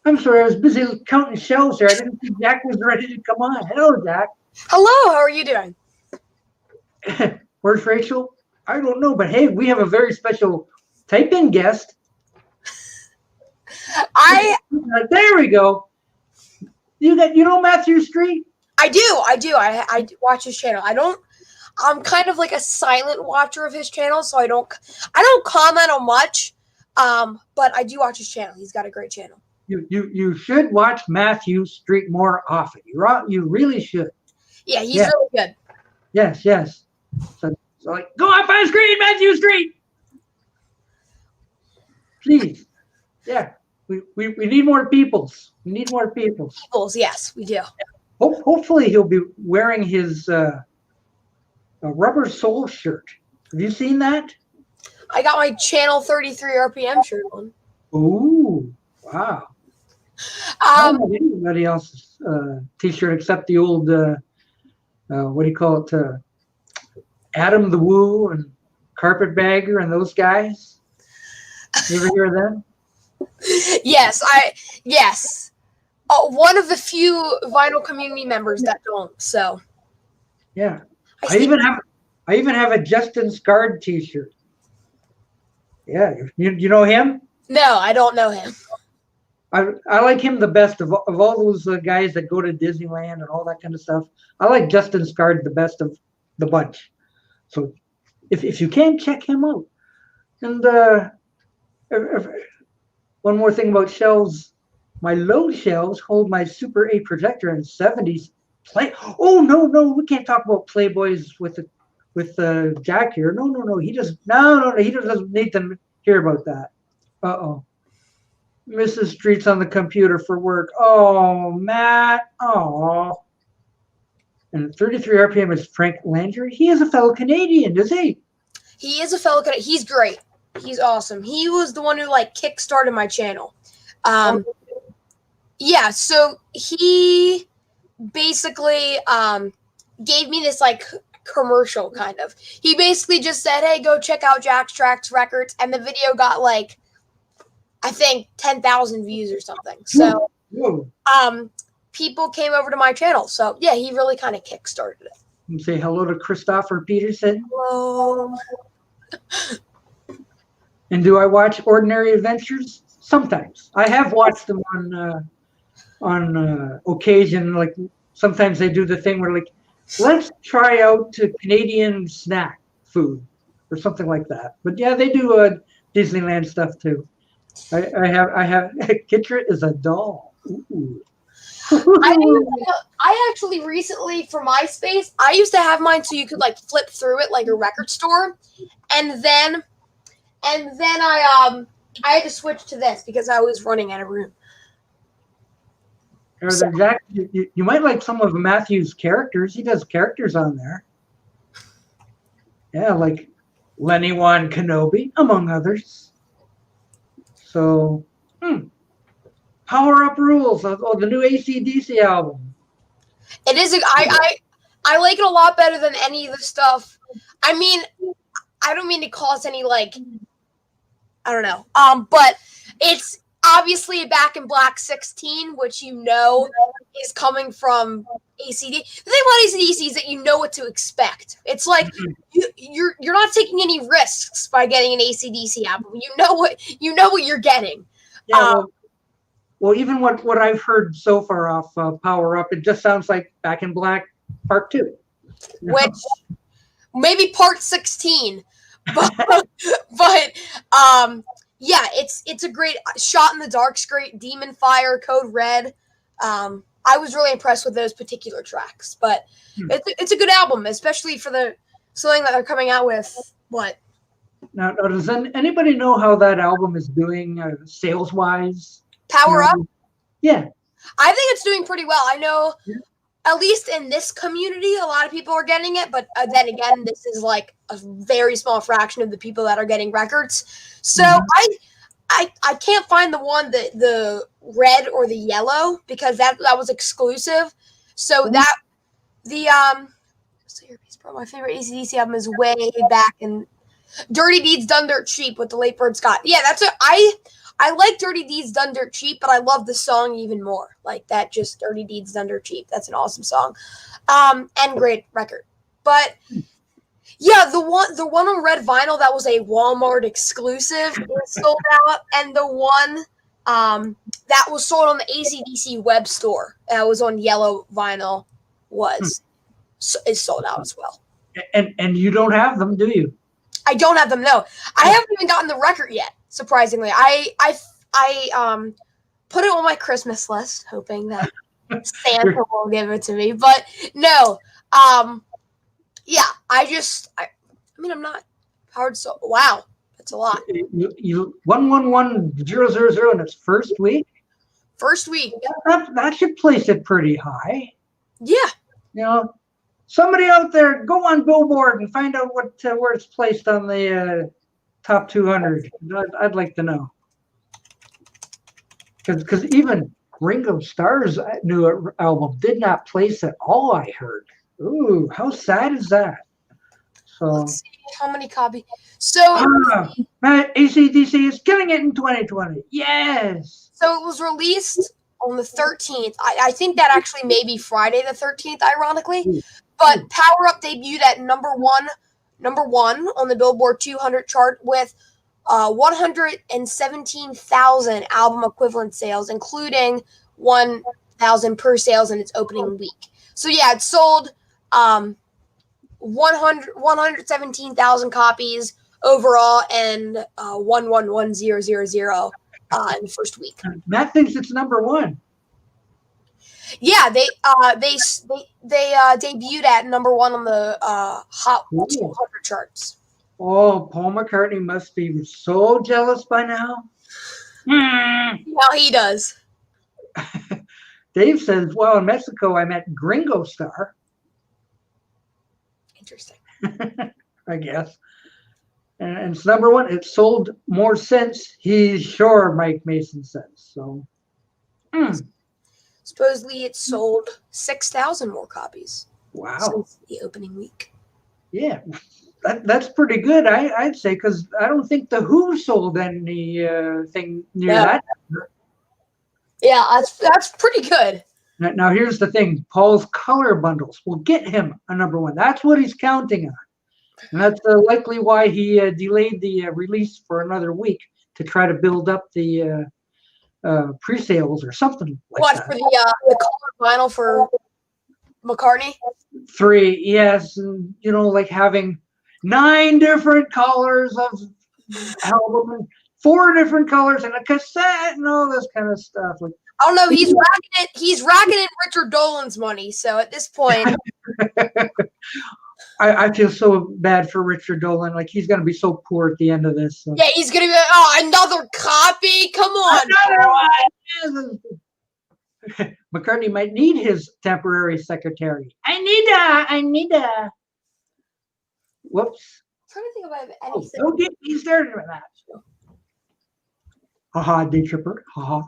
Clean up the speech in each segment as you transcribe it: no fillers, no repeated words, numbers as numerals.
I'm sorry, I was busy counting shells here. I didn't think Jack was ready to come on. Hello, Jack. Hello, how are you doing? Where's Rachel? I don't know, but hey, we have a very special type-in guest. There we go. You know Matthew Street? I do. I watch his channel. I'm kind of like a silent watcher of his channel, so I don't comment on much. But I do watch his channel. He's got a great channel. You should watch Matthew Street more often. You really should. Yeah, he's really good. Yes. So like, go up on screen, Matthew Street. Please. Yeah. We need more peoples. We need more peoples. Peoples, yes, we do. Hopefully he'll be wearing his rubber sole shirt. Have you seen that? I got my channel 33 RPM shirt on. Ooh, wow. I don't have anybody else's t-shirt except the old what do you call it? Adam the Woo and Carpetbagger and those guys. You ever hear of them? Yes. One of the few vinyl community members that don't. So. Yeah. I even have a Justin Scarred t-shirt. Yeah. You know him? No, I don't know him. I like him the best of all those guys that go to Disneyland and all that kind of stuff. I like Justin Scarred the best of the bunch. So if you can, check him out. And one more thing about shelves. My low shelves hold my Super 8 projector and 70s Oh no, we can't talk about Playboys with Jack here. No. He doesn't need to hear about that. Uh-oh. Mrs. Street's on the computer for work. Oh, Matt. Oh. And 33 RPM is Frank Landry. He is a fellow Canadian, is he? He is a fellow Canadian. He's great. He's awesome. He was the one who kickstarted my channel. Yeah, so he basically gave me this commercial kind of. He basically just said, "Hey, go check out Jack's Trax Records," and the video got I think 10,000 views or something. So people came over to my channel. So yeah, he really kind of kickstarted it. You say hello to Christopher Peterson. Hello. And do I watch Ordinary Adventures? Sometimes. I have watched them on occasion. Sometimes they do the thing where let's try out Canadian snack food or something like that. But yeah, they do Disneyland stuff too. I have Kitcher is a doll. Ooh. I actually recently for MySpace, I used to have mine so you could flip through it like a record store, and then I had to switch to this because I was running out of room. Jack, you might like some of Matthew's characters. He does characters on there. Yeah, like Lenny Wan Kenobi, among others. So, Power Up Rules. Oh, the new AC/DC album. It is. I like it a lot better than any of the stuff. I mean, I don't mean to cause any I don't know. But it's obviously a Back in Black 16, which is coming from ACD. The thing about ACDC is that you know what to expect. It's you're not taking any risks by getting an ACDC album. You know what you're getting. Yeah. Well, even what I've heard so far off Power Up, it just sounds like Back in Black Part 2. Which maybe Part 16. But yeah, it's a great Shot in the Dark's great. Demon Fire, Code Red. I was really impressed with those particular tracks, but it's a good album, especially for something that they're coming out with. What? Now does anybody know how that album is doing sales wise? Power Up? Yeah. I think it's doing pretty well. I know, at least in this community, a lot of people are getting it, but then again, this is a very small fraction of the people that are getting records. So I can't find the one the red or the yellow because that was exclusive. So that my favorite AC/DC album is way back in Dirty Deeds Done Dirt Cheap with the late Bird Scott. Yeah, that's I I like Dirty Deeds Done Dirt Cheap, but I love the song even more. Like that, just Dirty Deeds Done Dirt Cheap. That's an awesome song, and great record. But yeah, the one on red vinyl that was a Walmart exclusive was sold out, and the one that was sold on the AC/DC web store that was on yellow vinyl is sold out as well. And you don't have them, do you? I don't have them. No, I haven't even gotten the record yet. Surprisingly, I put it on my Christmas list, hoping that Santa will give it to me. But no, yeah, I mean, I'm not hard. So wow, that's a lot. You 111,000 in its first week. First week. That should place it pretty high. Yeah. You know, somebody out there, go on Billboard and find out where it's placed on the top 200. I'd like to know. Because even Ringo Starr's new album did not place at all, I heard. Ooh, how sad is that? So let's see how many copies. So AC/DC is killing it in 2020. Yes. So it was released on the 13th. I think that actually may be Friday the 13th, ironically. But Power Up debuted at number one on the Billboard 200 chart with 117,000 album equivalent sales, including 1,000 per sales in its opening week. So yeah, it sold 117,000 copies overall and 111,000 in the first week. Matt thinks it's number one. Yeah, they debuted at number one on the Hot 200 charts. Oh, Paul McCartney must be so jealous by now. Now he does. Dave says, well, in Mexico, I met Gringo Star. Interesting. I guess. And it's number one. It sold more since. He's sure, Mike Mason says. So, supposedly it sold 6,000 more copies. Wow. Since the opening week. Yeah. That's pretty good, I'd say, because I don't think the Who sold anything near that. Yeah, that's pretty good. Now, here's the thing. Paul's color bundles will get him a number one. That's what he's counting on. And that's likely why he delayed the release for another week to try to build up the pre-sales or something like that. What, for the color vinyl for McCartney? 3, yes. And, like having 9 different colors of album and 4 different colors and a cassette and all this kind of stuff. Like, I don't know. He's racking in Richard Dolan's money. So at this point, I feel so bad for Richard Dolan. Like, he's going to be so poor at the end of this. So. Yeah, he's going to be like, oh, another copy? Come on. Another one. McCartney might need his temporary secretary. I need a. Whoops. I'm trying to think if I have anything. Don't get me started with that. Haha, day tripper. Haha.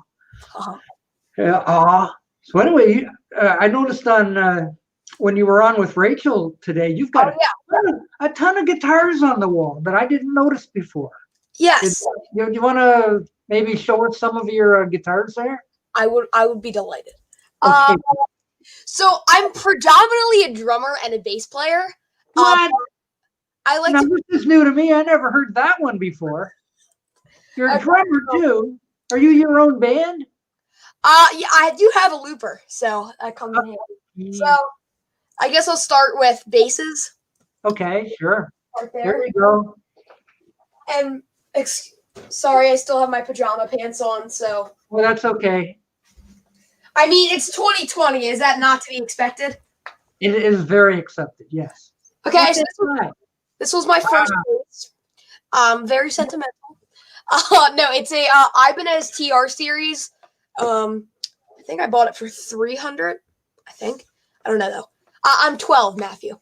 So anyway, I noticed on when you were on with Rachel today, you've got a ton of guitars on the wall that I didn't notice before. Yes. You want to maybe show us some of your guitars there? I would be delighted. Okay. So I'm predominantly a drummer and a bass player. What? This is new to me. I never heard that one before. You're a drummer too. Are you your own band? Yeah, I do have a looper, so that comes in handy. So I guess I'll start with basses. Okay, sure. Right there. There we go. And sorry, I still have my pajama pants on, so. Well, that's okay. I mean, it's 2020. Is that not to be expected? It is very accepted, yes. Okay, so this was my first bass. Very sentimental. No, it's a Ibanez TR series. I think I bought it for $300. I think. I don't know though. I'm 12, Matthew.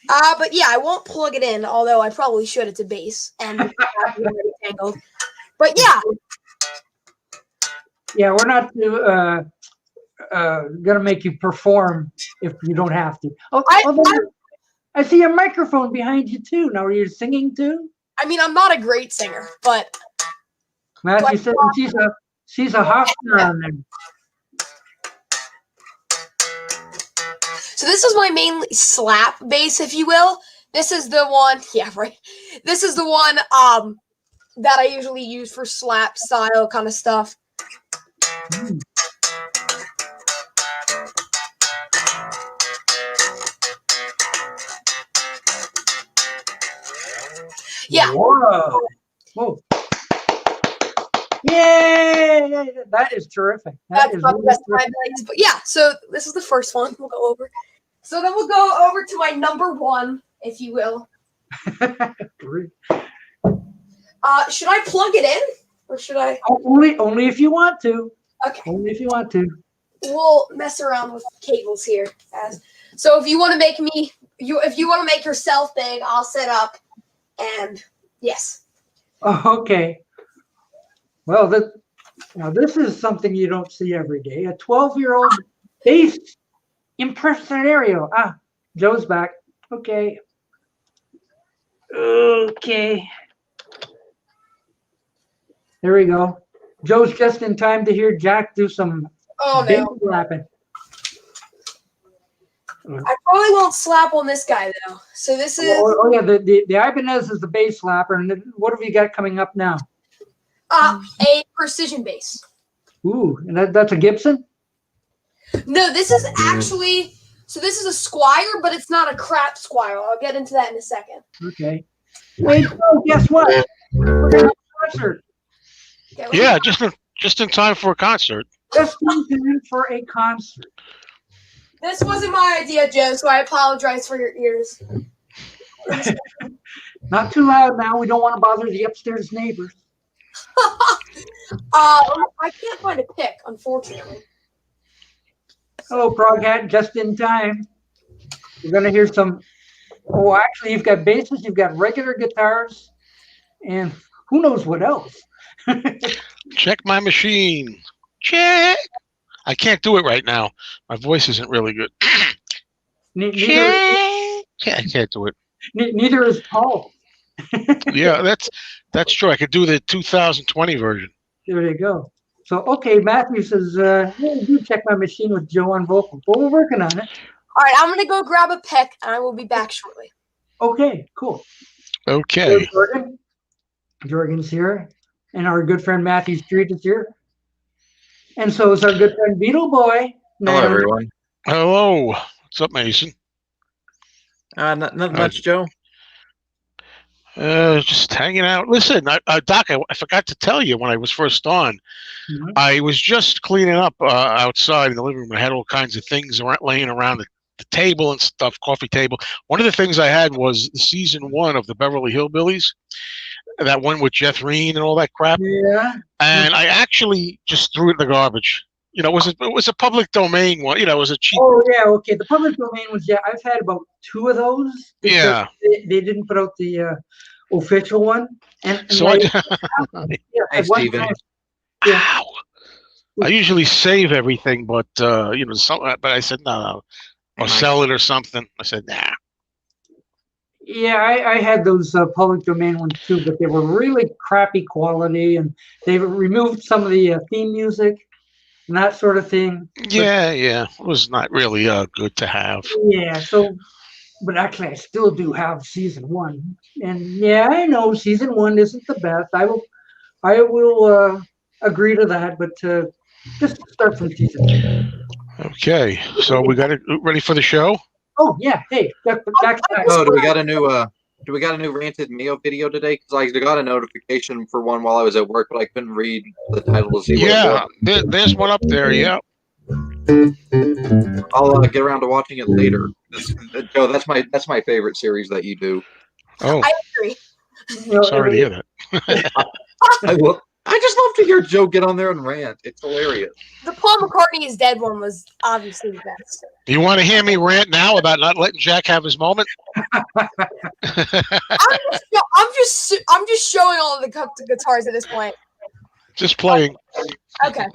But yeah, I won't plug it in, although I probably should. It's a bass and tangled. But yeah. Yeah, we're not gonna make you perform if you don't have to. Oh, I see a microphone behind you too. Now, are you singing too? I mean, I'm not a great singer, but Matthew says he sees a Hofner on there. So this is my main slap bass, if you will. This is the one, yeah, right. This is the one that I usually use for slap style kind of stuff. Yeah. Whoa. Whoa. Yay! That is terrific. That's not the best of my abilities, but yeah, so this is the first one we'll go over. So then we'll go over to my number one, if you will. Should I plug it in? Or should I? Only if you want to. Okay. Only if you want to. We'll mess around with cables here. So if you want to make if you want to make yourself big, I'll set up. And yes. Okay. Well, this is something you don't see every day. A 12-year-old bass impresario. Joe's back. Okay. Okay. There we go. Joe's just in time to hear Jack do some bass slapping. I probably won't slap on this guy though. So this is. Oh yeah, the Ibanez is the bass slapper, and what have you got coming up now? A precision bass. Ooh, and that's a Gibson? No, this is actually. So this is a Squire, but it's not a crap Squire. I'll get into that in a second. Okay. Hey, so guess what? We're gonna have a concert. Okay, Yeah, just in time for a concert. Just in time for a concert. This wasn't my idea, Joe, so I apologize for your ears. Not too loud now. We don't want to bother the upstairs neighbors. I can't find a pick, unfortunately. Hello, Prog Hat, just in time. You're going to hear some. Oh, actually, you've got basses, you've got regular guitars, and who knows what else. Check my machine. Check. I can't do it right now. My voice isn't really good. Neither, I can't do it. Neither is Paul. Yeah, that's true. I could do the 2020 version. There you go. So, okay, Matthew says, hey, do check my machine with Joe on vocal. But we're working on it. All right, I'm going to go grab a pick, and I will be back shortly. Okay, cool. Okay. So Jorgen's here, and our good friend Matthew Street is here. And so is our good friend Beetle Boy. Hello, everyone. Hello. What's up, Mason? Not much, Joe. Just hanging out. Listen, Doc, I forgot to tell you when I was first on. Mhm. I was just cleaning up outside in the living room. I had all kinds of things laying around the table and stuff, coffee table. One of the things I had was season 1 of the Beverly Hillbillies, that one with Jeff Reen and all that crap. Yeah. And I actually just threw it in the garbage. You know, it was a public domain one. You know, it was a cheap. Oh, yeah, okay. The public domain was, yeah, I've had about 2 of those. Yeah. They didn't put out the official one. And So like, Hey, Steven. Ow. I usually save everything, but you know, but I said no, or sell it or something. I said nah. Yeah, I had those public domain ones too, but they were really crappy quality, and they removed some of the theme music and that sort of thing. Yeah, it was not really good to have. Yeah, so, but actually, I still do have season 1, and yeah, I know season 1 isn't the best. I will agree to that, but just start from season 2. Okay, so we got it ready for the show. Oh yeah, hey, back. Oh, do we got a new Ranted Mayo video today? Because I got a notification for one while I was at work, but I couldn't read the title to see what it was. There's one up there. Yeah. I'll get around to watching it later. Joe, that's my favorite series that you do. Oh, I agree. sorry to hear that. I just love to hear Joe get on there and rant. It's hilarious. The Paul McCartney is dead one was obviously the best. You want to hear me rant now about not letting Jack have his moment? I'm just showing all of the guitars at this point. Just playing. Okay.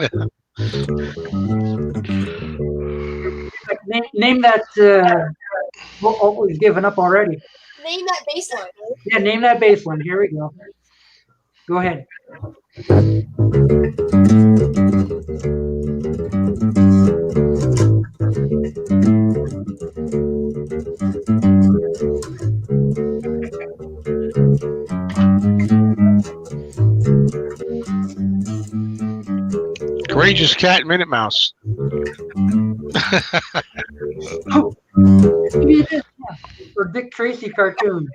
Name that. We've given up already. Name that bass line. Yeah, name that bass line. Here we go. Go ahead. Courageous Cat, Minute Mouse. Maybe it is, yeah. Or Dick Tracy cartoon.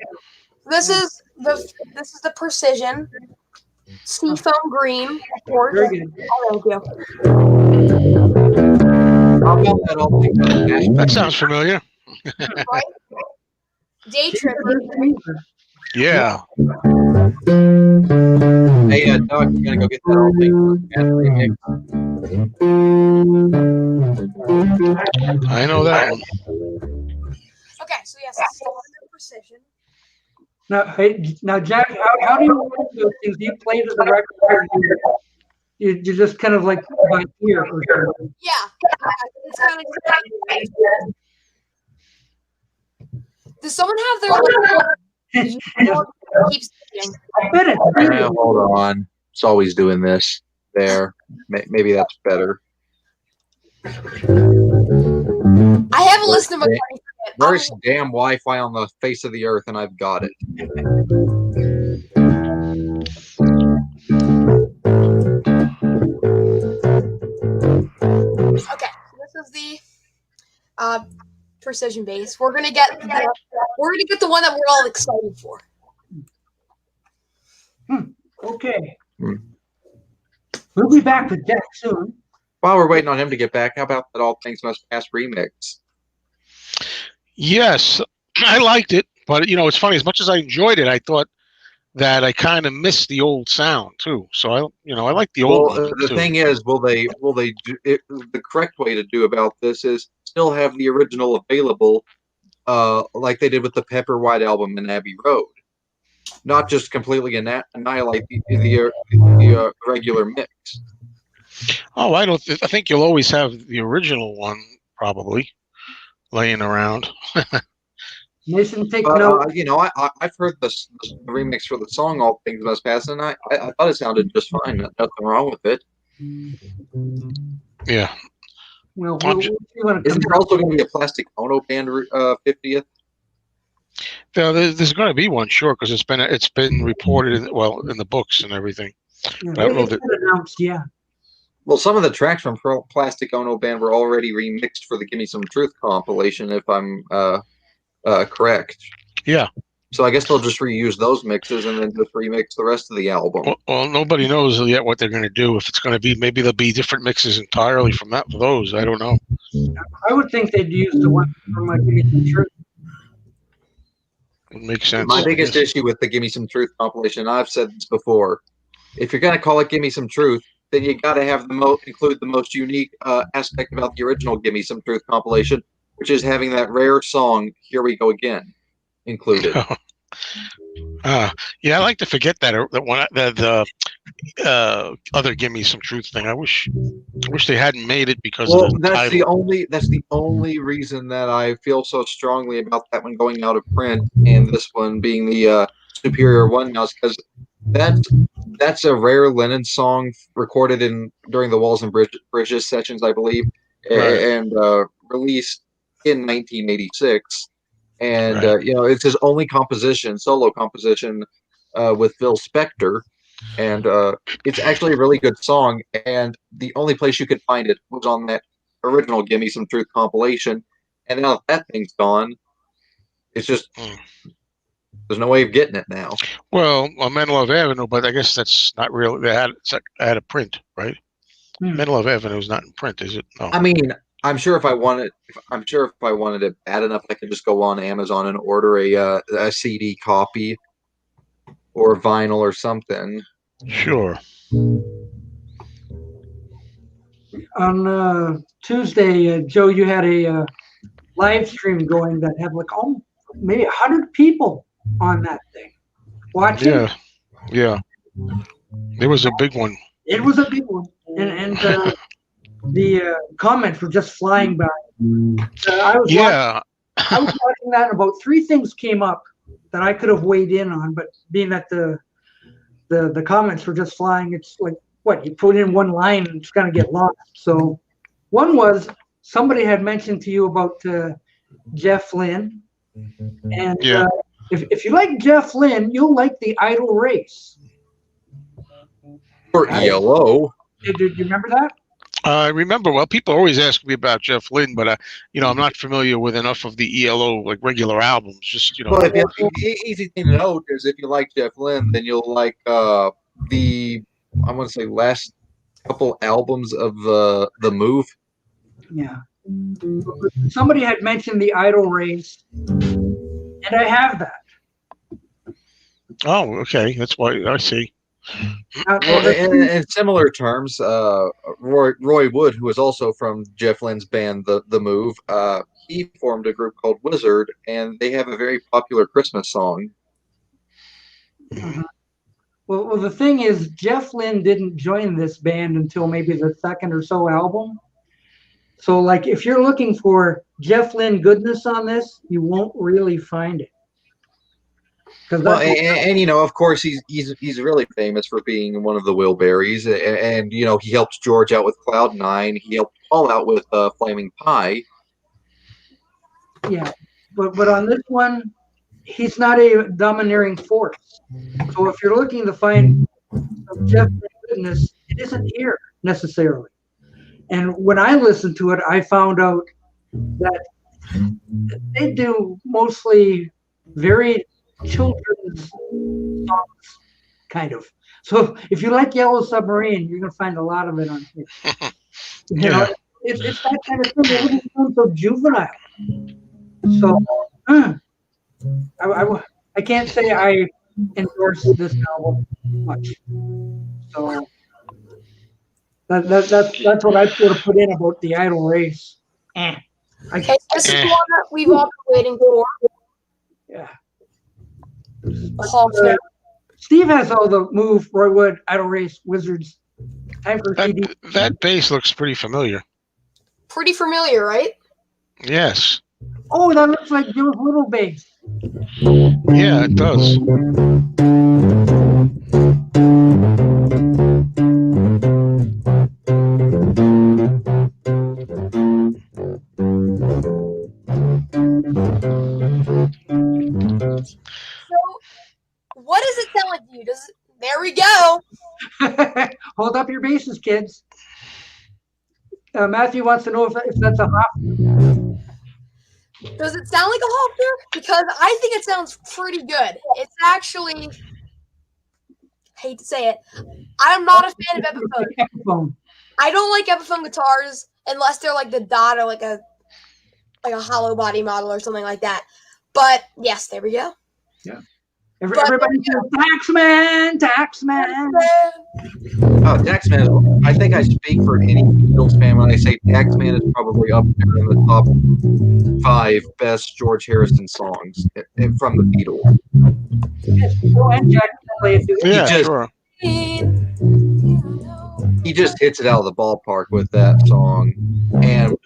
This is the Precision Seafoam Green. Very good. Oh, thank you. How about that all things must pass? That sounds familiar. Right? Day Tripper. Yeah. Hey, Doug, you gonna go get that all things must pass remix? I know that one. Okay, so yes, this is the Precision. Now, Jack, how do you learn those things? Do you play to the record? Or you just kind of like by ear or something? Yeah, it's kind of. Does someone have their keep singing? I bet it's Hold on. It's always doing this. There. Maybe that's better. I haven't listened to my Worst damn Wi-Fi on the face of the earth, and I've got it. Okay, so this is the Precision bass. We're gonna get the one that we're all excited for. okay. We'll be back with Jack soon. While we're waiting on him to get back, how about that All Things Must Pass remix? Yes, I liked it, but it's funny. As much as I enjoyed it, I thought that I kind of missed the old sound too. So I like the old one the too. thing is, will they do it? The correct way to do about this is still have the original available, like they did with the Pepper White album and Abbey Road, not just completely annihilate the regular mix. Oh, I think you'll always have the original one probably laying around. Mason, take But note. I've heard the remix for the song "All Things Must Pass," and I thought it sounded just fine. Nothing wrong with it. Yeah. Well, we'll see when it Isn't comes there also going to be a Plastic Ono Band 50th? There's going to be one, sure, because it's been reported in the books and everything. Yeah, But I don't know it's been announced, yeah. Well, some of the tracks from Plastic Ono Band were already remixed for the "Gimme Some Truth" compilation, if I'm correct. Yeah. So I guess they'll just reuse those mixes and then just remix the rest of the album. Well, nobody knows yet what they're going to do. If it's going to be, maybe there'll be different mixes entirely from those. I don't know. I would think they'd use the one from Give Me Some Truth. It makes sense. My biggest issue with the "Gimme Some Truth" compilation, I've said this before, if you're going to call it "Gimme Some Truth," then you got to have include the most unique aspect about the original "Gimme Some Truth" compilation, which is having that rare song "Here We Go Again" included. Yeah, I like to forget that one, the other "Give Me Some Truth" thing. I wish they hadn't made it because of the title. That's the only reason that I feel so strongly about that one going out of print and this one being the superior one now, because that's a rare Lennon song recorded during the Walls and Bridges sessions, I believe, Right. and released in 1986. And Right. it's his only solo composition with Phil Spector, and it's actually a really good song. And the only place you could find it was on that original "Give Me Some Truth" compilation. And now that thing's gone, it's just there's no way of getting it now. Well, Men Love Avenue, but I guess that's not real. They had a print, right? Men Love Avenue is not in print, is it? No. I mean, I'm sure if I wanted it bad enough, I could just go on Amazon and order a CD copy or vinyl or something. Sure. On Tuesday, Joe, you had a live stream going that had maybe 100 people on that thing watching. Yeah. It was a big one. It was a big one, and the comments were just flying by. I was watching that, and about 3 things came up that I could have weighed in on, but being that the the comments were just flying. It's like, what, you put in one line and it's gonna get lost. So one was somebody had mentioned to you about Jeff Lynne, and Yeah. if you like Jeff Lynne, you'll like the Idle Race. Or ELO. Did you remember that? I remember. Well, people always ask me about Jeff Lynne, but I'm not familiar with enough of the ELO like regular albums. Just Well, easy thing to note is if you like Jeff Lynne, then you'll like the I want to say last couple albums of the Move. Yeah. Somebody had mentioned the Idle Race, and I have that. Oh, okay. That's why I see. Well, in similar terms, Roy Wood, who is also from Jeff Lynne's band, the Move, he formed a group called Wizard, and they have a very popular Christmas song. Uh-huh. Well, the thing is, Jeff Lynne didn't join this band until maybe the second or so album. So, like, if you're looking for Jeff Lynne goodness on this, you won't really find it. Well, and of course, he's really famous for being one of the Wilburys, and he helped George out with Cloud 9. He helped Paul out with Flaming Pie. Yeah, but on this one, he's not a domineering force. So if you're looking to find Jeff Lynne goodness, it isn't here necessarily. And when I listened to it, I found out that they do mostly very children's songs, kind of. So if you like Yellow Submarine, you're going to find a lot of it on here. It's that kind of thing. It wouldn't sound so juvenile. So I can't say I endorse this album much. So that's what I sort of put in about the Idle Race. Okay, this is the one that we've all been waiting for. Yeah. Steve has all the Move, Roy Wood, Idle Race, Wizards. Time for CD. That bass looks pretty familiar. Pretty familiar, right? Yes. Oh, that looks like Joe's little bass. Yeah, it does. What does it sound like to you? There we go. Hold up your bases, kids. Matthew wants to know if that's a hop. Does it sound like a hopper? Because I think it sounds pretty good. It's actually, hate to say it, I'm not a fan of Epiphone. I don't like Epiphone guitars unless they're like the Dot or like a hollow body model or something like that. But yes, there we go. Yeah. Everybody says Taxman. Oh, Taxman! I think I speak for any Beatles fan when I say Taxman is probably up there in the top 5 best George Harrison songs from the Beatles. Yeah, sure. He just hits it out of the ballpark with that song, and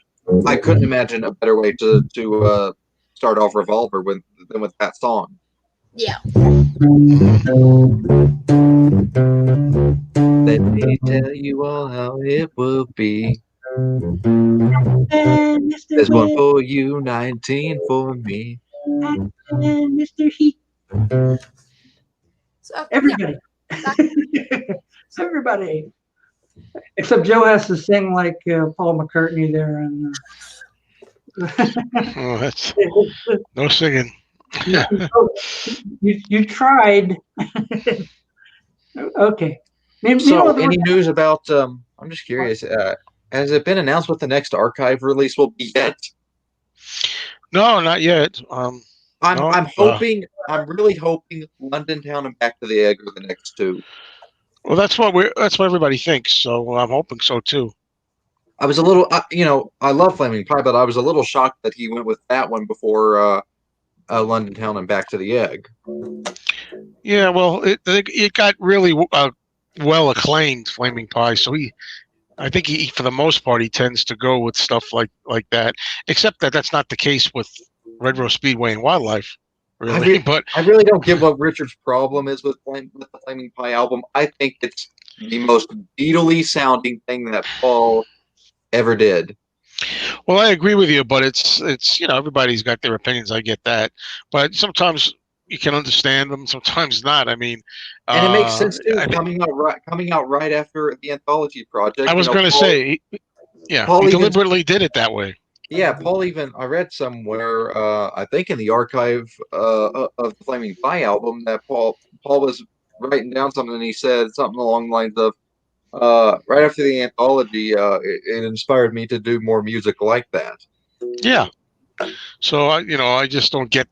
I couldn't imagine a better way to start off Revolver than with that song. Yeah. Let me tell you all how it will be. There's one for you, 19 for me. Mr. Heat. So, everybody. Yeah. Everybody. Except Joe has to sing like Paul McCartney there. And, oh, that's no singing. You tried. Okay. So, any news about? I'm just curious. Has it been announced what the next archive release will be yet? No, not yet. I'm hoping. I'm really hoping London Town and Back to the Egg are the next 2. Well, that's what everybody thinks. So I'm hoping so too. I was a little, I love Flaming Pie, but I was a little shocked that he went with that one before London Town and Back to the Egg. Yeah, well, it got really well acclaimed, Flaming Pie. So I think he, for the most part, he tends to go with stuff like that. Except that's not the case with Red Rose Speedway and Wildlife. really. But I really don't get what Richard's problem is with the Flaming Pie album. I think it's the most Beatley sounding thing that Paul ever did. well, I agree with you, but it's everybody's got their opinions. I get that, but sometimes you can understand them, sometimes not. I mean, And it makes sense too, I, coming out right after the anthology project. I was going to say, yeah, Paul he even deliberately did it that way. Yeah, Paul even I read somewhere, I think in the archive of the Flaming Pie album that Paul was writing down something and he said something along the lines of right after the anthology, it inspired me to do more music like that. Yeah. So I just don't get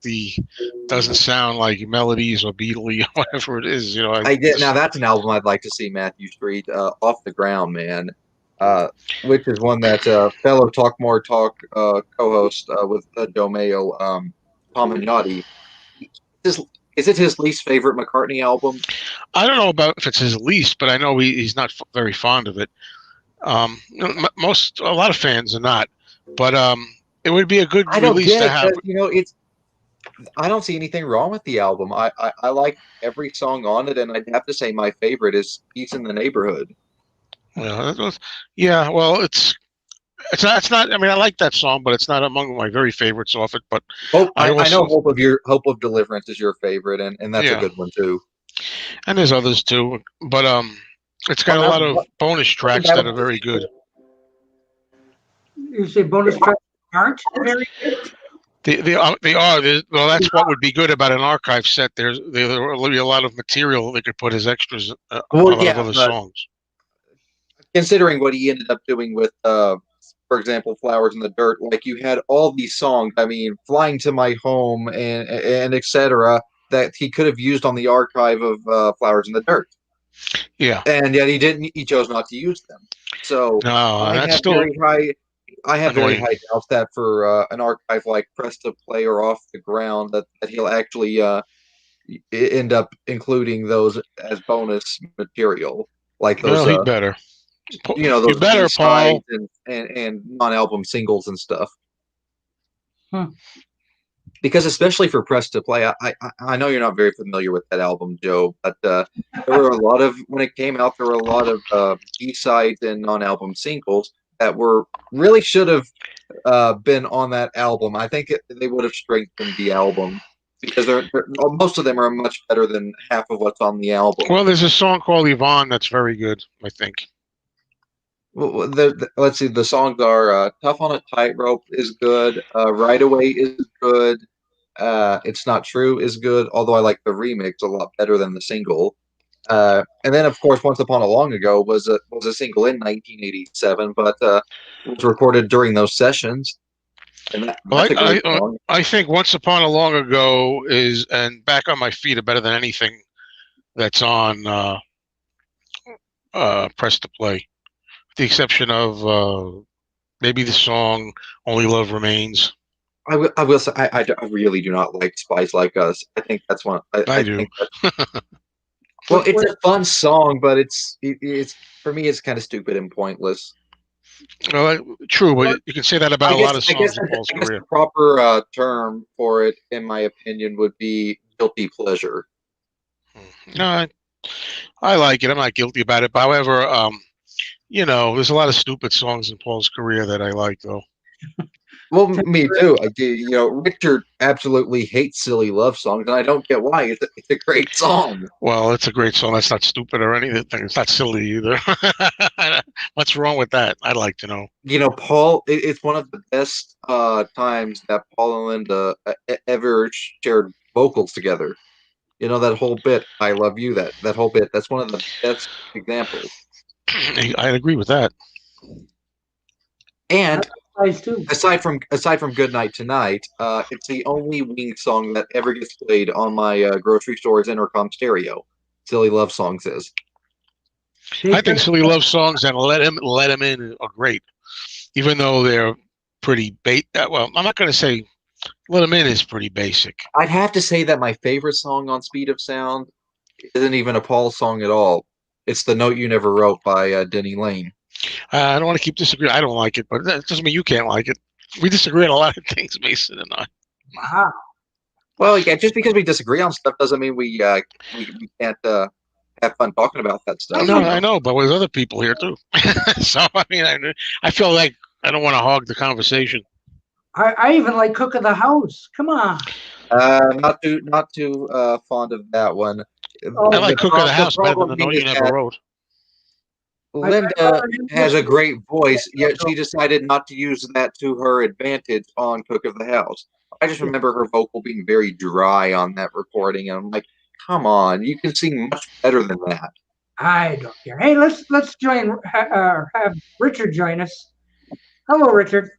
doesn't sound like melodies or Beatley or whatever it is. I did. Now that's an album I'd like to see Matthew Street off the ground, man. Which is one that fellow Talk More Talk co-host with Joe Mayo, Tom and Yachty. Is it his least favorite McCartney album? I don't know about if it's his least, but I know he's not very fond of it. A lot of fans are not, but it would be a good I don't release get to it. have. I don't see anything wrong with the album. I like every song on it, and I'd have to say my favorite is "Peace in the Neighborhood." Yeah, well, it's not. I mean, I like that song, but it's not among my very favorites off it. But I know "Hope of Deliverance" is your favorite, and that's a good one too. And there's others too, but it's got a lot of bonus tracks that are very good. You say bonus tracks aren't very good? They are. Well, that's what would be good about an archive set. There will be a lot of material they could put as extras of other songs. Considering what he ended up doing with, for example, "Flowers in the Dirt," like you had all these songs. I mean, "Flying to My Home" and etc. that he could have used on the archive of "Flowers in the Dirt." Yeah, and yet he didn't. He chose not to use them. So no, that's still I have annoying. very high doubts that for an archive like Press to Play or Off the Ground that he'll actually end up including those as bonus material, like those. Well, he better. Those You better, Paul. and non-album singles and stuff. Huh. Because especially for Press to Play, I know you're not very familiar with that album, Joe, but there were a lot of when it came out, there were a lot of B-sides and non-album singles that really should have been on that album. I think they would have strengthened the album because most of them are much better than half of what's on the album. Well, there's a song called Yvonne that's very good, I think. Well, let's see. The songs are "Tough on a Tightrope" is good. "Right Away" is good. "It's Not True" is good. Although I like the remix a lot better than the single. And then, of course, "Once Upon a Long Ago" was a single in 1987, but was recorded during those sessions. And that's a great song. I think "Once Upon a Long Ago" and "Back on My Feet" are better than anything that's on Press to Play. The exception of maybe the song "Only Love Remains." I will say I really do not like "Spies Like Us." I think that's one. I do. Well, it's a fun song, but it's for me it's kind of stupid and pointless. Well, true, but you can say that about a lot of songs in Paul's career. The proper term for it, in my opinion, would be guilty pleasure. No, I like it. I'm not guilty about it. But however, there's a lot of stupid songs in Paul's career that I like, though. Well, me too. I do. Richard absolutely hates silly love songs, and I don't get why. It's a great song. Well, it's a great song. That's not stupid or anything. It's not silly either. What's wrong with that? I'd like to know. Paul, it's one of the best times that Paul and Linda ever shared vocals together. That whole bit, "I Love You," that whole bit, that's one of the best examples. I agree with that. And aside from "Good Night Tonight," it's the only Wings song that ever gets played on my grocery store's intercom stereo. "Silly Love Songs" is. I think "Silly Love Songs" and "Let 'Em In" are great, even though they're pretty well, I'm not going to say "Let 'Em In" is pretty basic. I'd have to say that my favorite song on Speed of Sound isn't even a Paul song at all. It's "The Note You Never Wrote" by Denny Lane. I don't want to keep disagreeing. I don't like it, but that doesn't mean you can't like it. We disagree on a lot of things, Mason and I. Wow. Well, yeah, just because we disagree on stuff doesn't mean we can't have fun talking about that stuff. No, I know, but with other people here too. So I mean, I feel like I don't want to hog the conversation. I even like Cook of the House. Come on. Not too fond of that one. I like Cook of the House better than the being Note You is Never that Wrote. Linda has a great voice, yet she decided not to use that to her advantage on Cook of the House. I just remember her vocal being very dry on that recording, and I'm like, come on, you can sing much better than that. I don't care. Hey, let's join. Have Richard join us. Hello, Richard.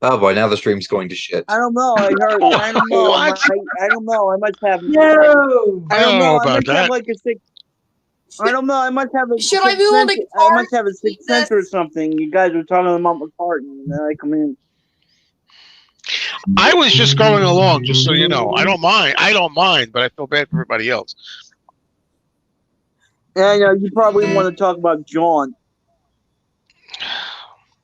Oh boy, now the stream's going to shit. I don't know. I heard. I don't know. I don't know. I must have. No. I don't know. I about must that. have like a six. I don't know. I must have a. Should I sixth be able to sense- I must have a Jesus. sixth sense or something. You guys were talking about McCartney, and then I come in. I was just going along, just so you know. I don't mind, but I feel bad for everybody else. Yeah, you probably want to talk about John.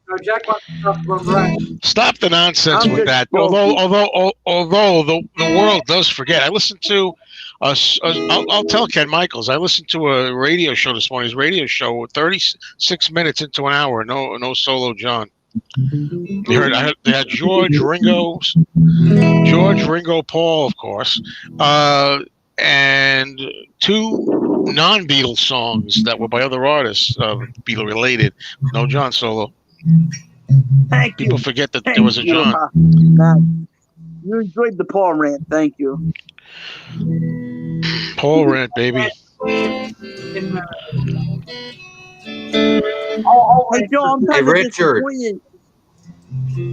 No, Jack wants to talk about Rush. Stop the nonsense I'm with just that. joking. Although the world does forget. I listened to I'll tell Ken Michaels. I listened to a radio show this morning. His radio show, 36 minutes into an hour. No solo John. They had George Ringo, Paul, of course, and two non-Beatles songs that were by other artists, Beatle related. No John solo. Thank People you. forget that there was a John. You enjoyed the Paul rant. Thank you. Paul rant, baby. In, Hey, Joe, I'm Hey, kind of Richard. disappointed.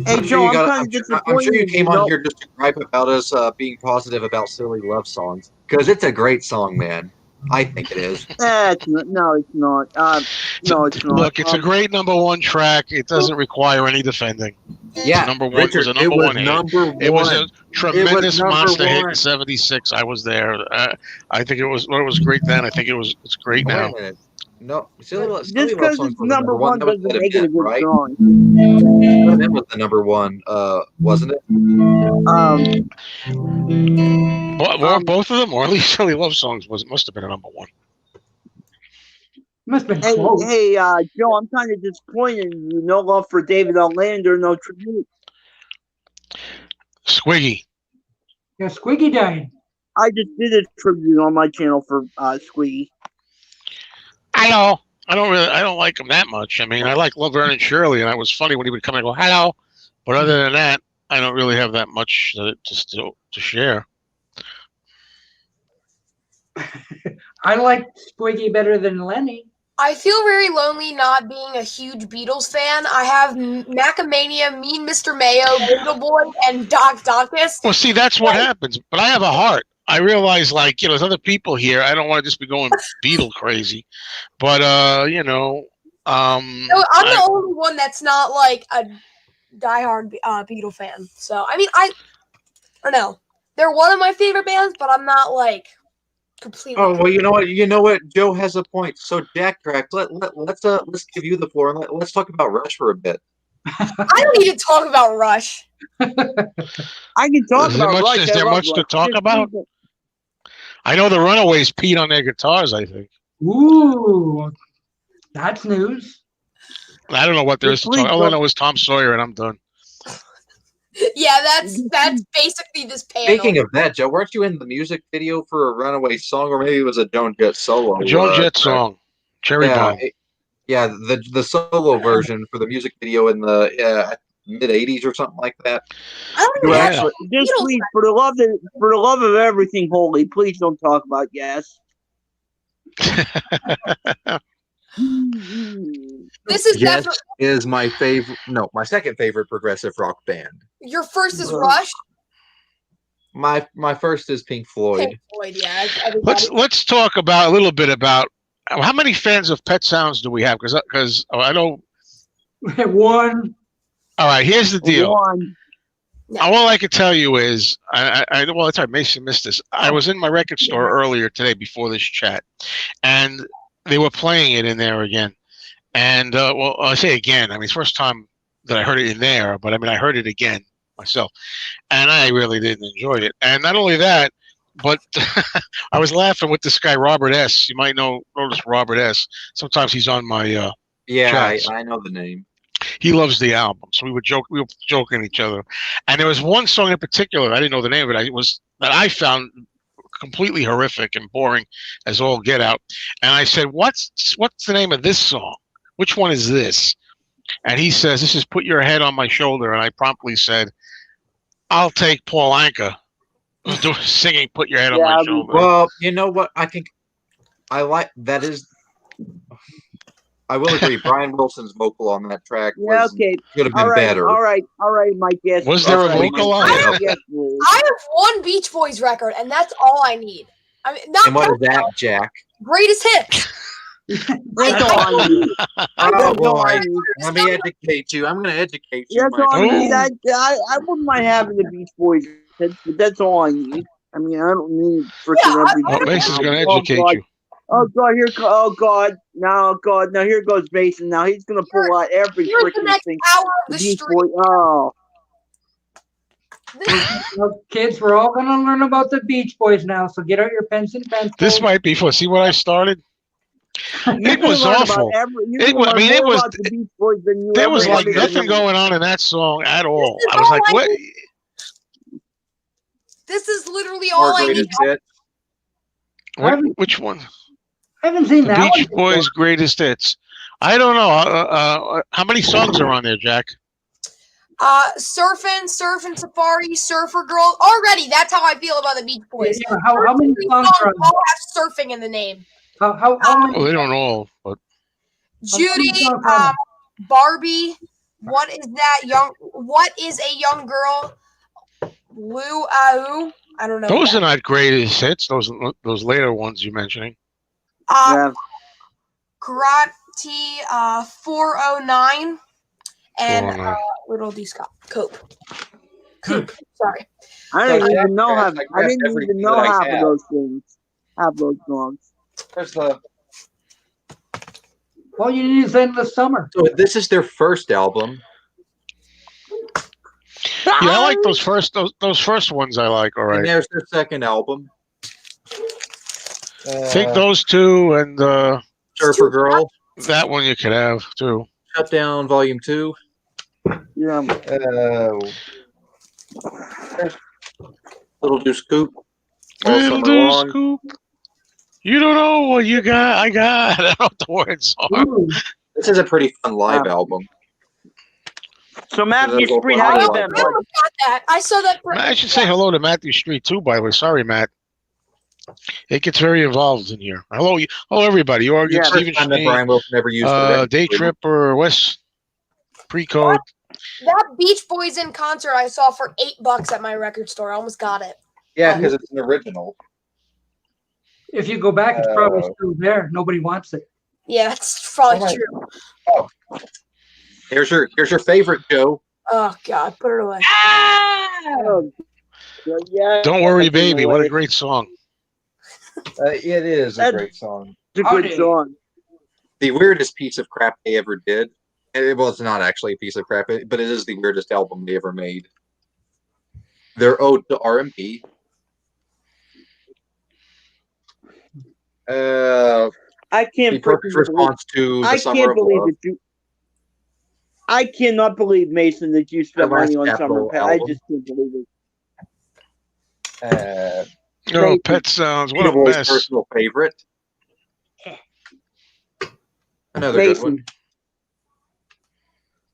Hey, I'm Joe, sure, I'm kind of disappointed. I'm sure you came on here just to gripe about us being positive about silly love songs, because it's a great song, man. I think it is. It's not, no, it's not. No, it's not. Look, it's a great #1 track. It doesn't require any defending. Yeah, Number one Richard, was a number one hit. number one. It was a tremendous number monster hit one. in '76. I was there. I think it was great then. I think it's great Wait now. a minute. No, silly Just Love because Songs it's was number one That was doesn't Ed make it a Event, good right? song. That was the number one, wasn't it? Both of them, or at least Silly Love Songs must have been a number one. must have been Hey, close. hey, Joe, I'm kind of disappointed. No love for David Orlando, no tribute. Squiggy. Yeah, Squiggy died. I just did a tribute on my channel for Squeaky. Hello. I don't like him that much. I mean, I like Laverne and Shirley, and it was funny when he would come and go hello. But other than that, I don't really have that much to share. I like Squiggy better than Lenny. I feel very lonely not being a huge Beatles fan. I have MeanMrMayo, MeanMrMayo, Beatle Boy, and Doc Docus. Well, see, that's what happens. But I have a heart. I realize, like, there's other people here. I don't want to just be going Beatle crazy. But, No, I'm the only one that's not like a diehard Beatle fan. So, I mean, I don't know. They're one of my favorite bands, but I'm not like completely. Oh well, you know what? Joe has a point. So Jack Trax, let's give you the floor and let's talk about Rush for a bit. I don't need to talk about Rush. I can talk Is there about much- Rush. is I there love much to Rush. talk about? I know the Runaways peed on their guitars, I think. Ooh, that's news. I don't know what there is to talk. All I know is Tom Sawyer, and I'm done. Yeah, that's basically this panel. Speaking of that, Joe, weren't you in the music video for a Runaway song, or maybe it was a Joan Jett solo? The Joan Jett song, Cherry Bomb. Yeah, the solo version for the music video in the mid '80s or something like that. I don't You even have actually- Just please, for the love of everything holy, please don't talk about Yes. This is Yes definitely is my favorite. No, my second favorite progressive rock band. your first is Rush. My first is Pink Floyd. Pink Floyd, yeah. Everybody. Let's talk about a little bit about how many fans of Pet Sounds do we have? Because I know. One. All right, here's the deal. One. All I can tell you is, well, it's hard. Mason missed this. I was in my record store earlier today before this chat, and they were playing it in there again. And well, I say again. I mean, it's the first time that I heard it in there, but I mean, I heard it again myself, and I really didn't enjoy it. And not only that, But I was laughing with this guy Robert S. You might notice Robert S. Sometimes he's on my Yeah, chats. I know the name. He loves the album, so we were joking each other. And there was one song in particular, I didn't know the name of it. That I found completely horrific and boring as all get out. And I said, "What's the name of this song? Which one is this?" And he says, "This is Put Your Head on My Shoulder." And I promptly said, "I'll take Paul Anka singing Put Your Head on My Shoulder." Well, you know what? I think I like that is. I will agree. Brian Wilson's vocal on that track Yeah, was okay. could have been better. All right, Mike. Yes. Was there a all right, vocal Mike. on it? Yes, please. I have one Beach Boys record, and that's all I need. I mean, not And what is that, Jack? greatest hits. That's all I need. Oh That's all boy! I need. Let me educate you. I'm going to educate you. That's my all I friend. need. I wouldn't mind having the Beach Boys, but that's all I need. I mean, I don't need freaking every. Oh, Mason's going to Oh, educate God. you. Oh God! Oh God! Now, God! Now here goes Mason. Now he's gonna pull out every Here's the freaking next thing. hour of the Beach street. Boy. Oh, Well, kids, we're all going to learn about the Beach Boys now, so get out your pens and pencils. This might be fun. See what I started? you're It gonna was learn about awful. you're It gonna was- I learn mean, it more was- about the Beach Boys than you There ever was like wanted to nothing know. going on in that song at all. This is I was all like, I what? need. This is literally More all I need. greatest hits. Which one? I haven't seen The that Beach one. Boys' greatest hits. I don't know. How many songs are on there, Jack? Surfing Safari, Surfer Girl. Already, that's how I feel about the Beach Boys. Yeah, how many Three songs are on all have surfing in the name. How many? Well, they don't all, but Judy, songs are on Barbie. What is a young girl? Lou Ahu. I don't know. those are not greatest hits. Those later ones you're mentioning. Yeah. Karate 409 and 409. Little D Scott Cope. Sorry. I didn't So, even know Jack, half. I I didn't grabbed even everything know that I half of have. those things. Half those songs. There's the. All you need is Endless Summer. So this is their first album. Yeah, I like those first ones. I like. All And right, there's their second album. take those two and Surfer Girl, that one you could have too. Shut Down Volume 2. Yeah. Little Deuce Scoop. All Little Summer do Long. scoop. You don't know what you got. I got. I don't know what the words are. Ooh, This is a pretty fun live album. So Matthew Those Street, are how I you all been, almost bud? got that. I saw that. I should say hello to Matthew Street too. By the way, sorry, Matt. It gets very involved in here. Hello, everybody. Oregon, Yeah. Stephen First time that Street, Brian Wilson ever used the record Day label. Tripper, West Precode. That Beach Boys in concert I saw for $8 at my record store. I almost got it. Yeah, because it's an original. if you go back, it's probably still there. Nobody wants it. Yeah, that's probably Oh my- true. Here's your favorite, Joe. Oh God, put it away. Oh, yeah. Don't worry, That's in baby. the What way. a great song. It is a That- great song. It's a good song. The weirdest piece of crap they ever did. Well, it's not actually a piece of crap, but it is the weirdest album they ever made. Their ode to R&B. I can't. The perfect response to the I Summer can't of believe Love. that you. I cannot believe, Mason, that you spent The last money on Capitol Summer Pal. I album. just can't believe it. Uh, Oh, Thank you. Pet Sounds. What Peter a Boy's mess. personal favorite. Another good Mason.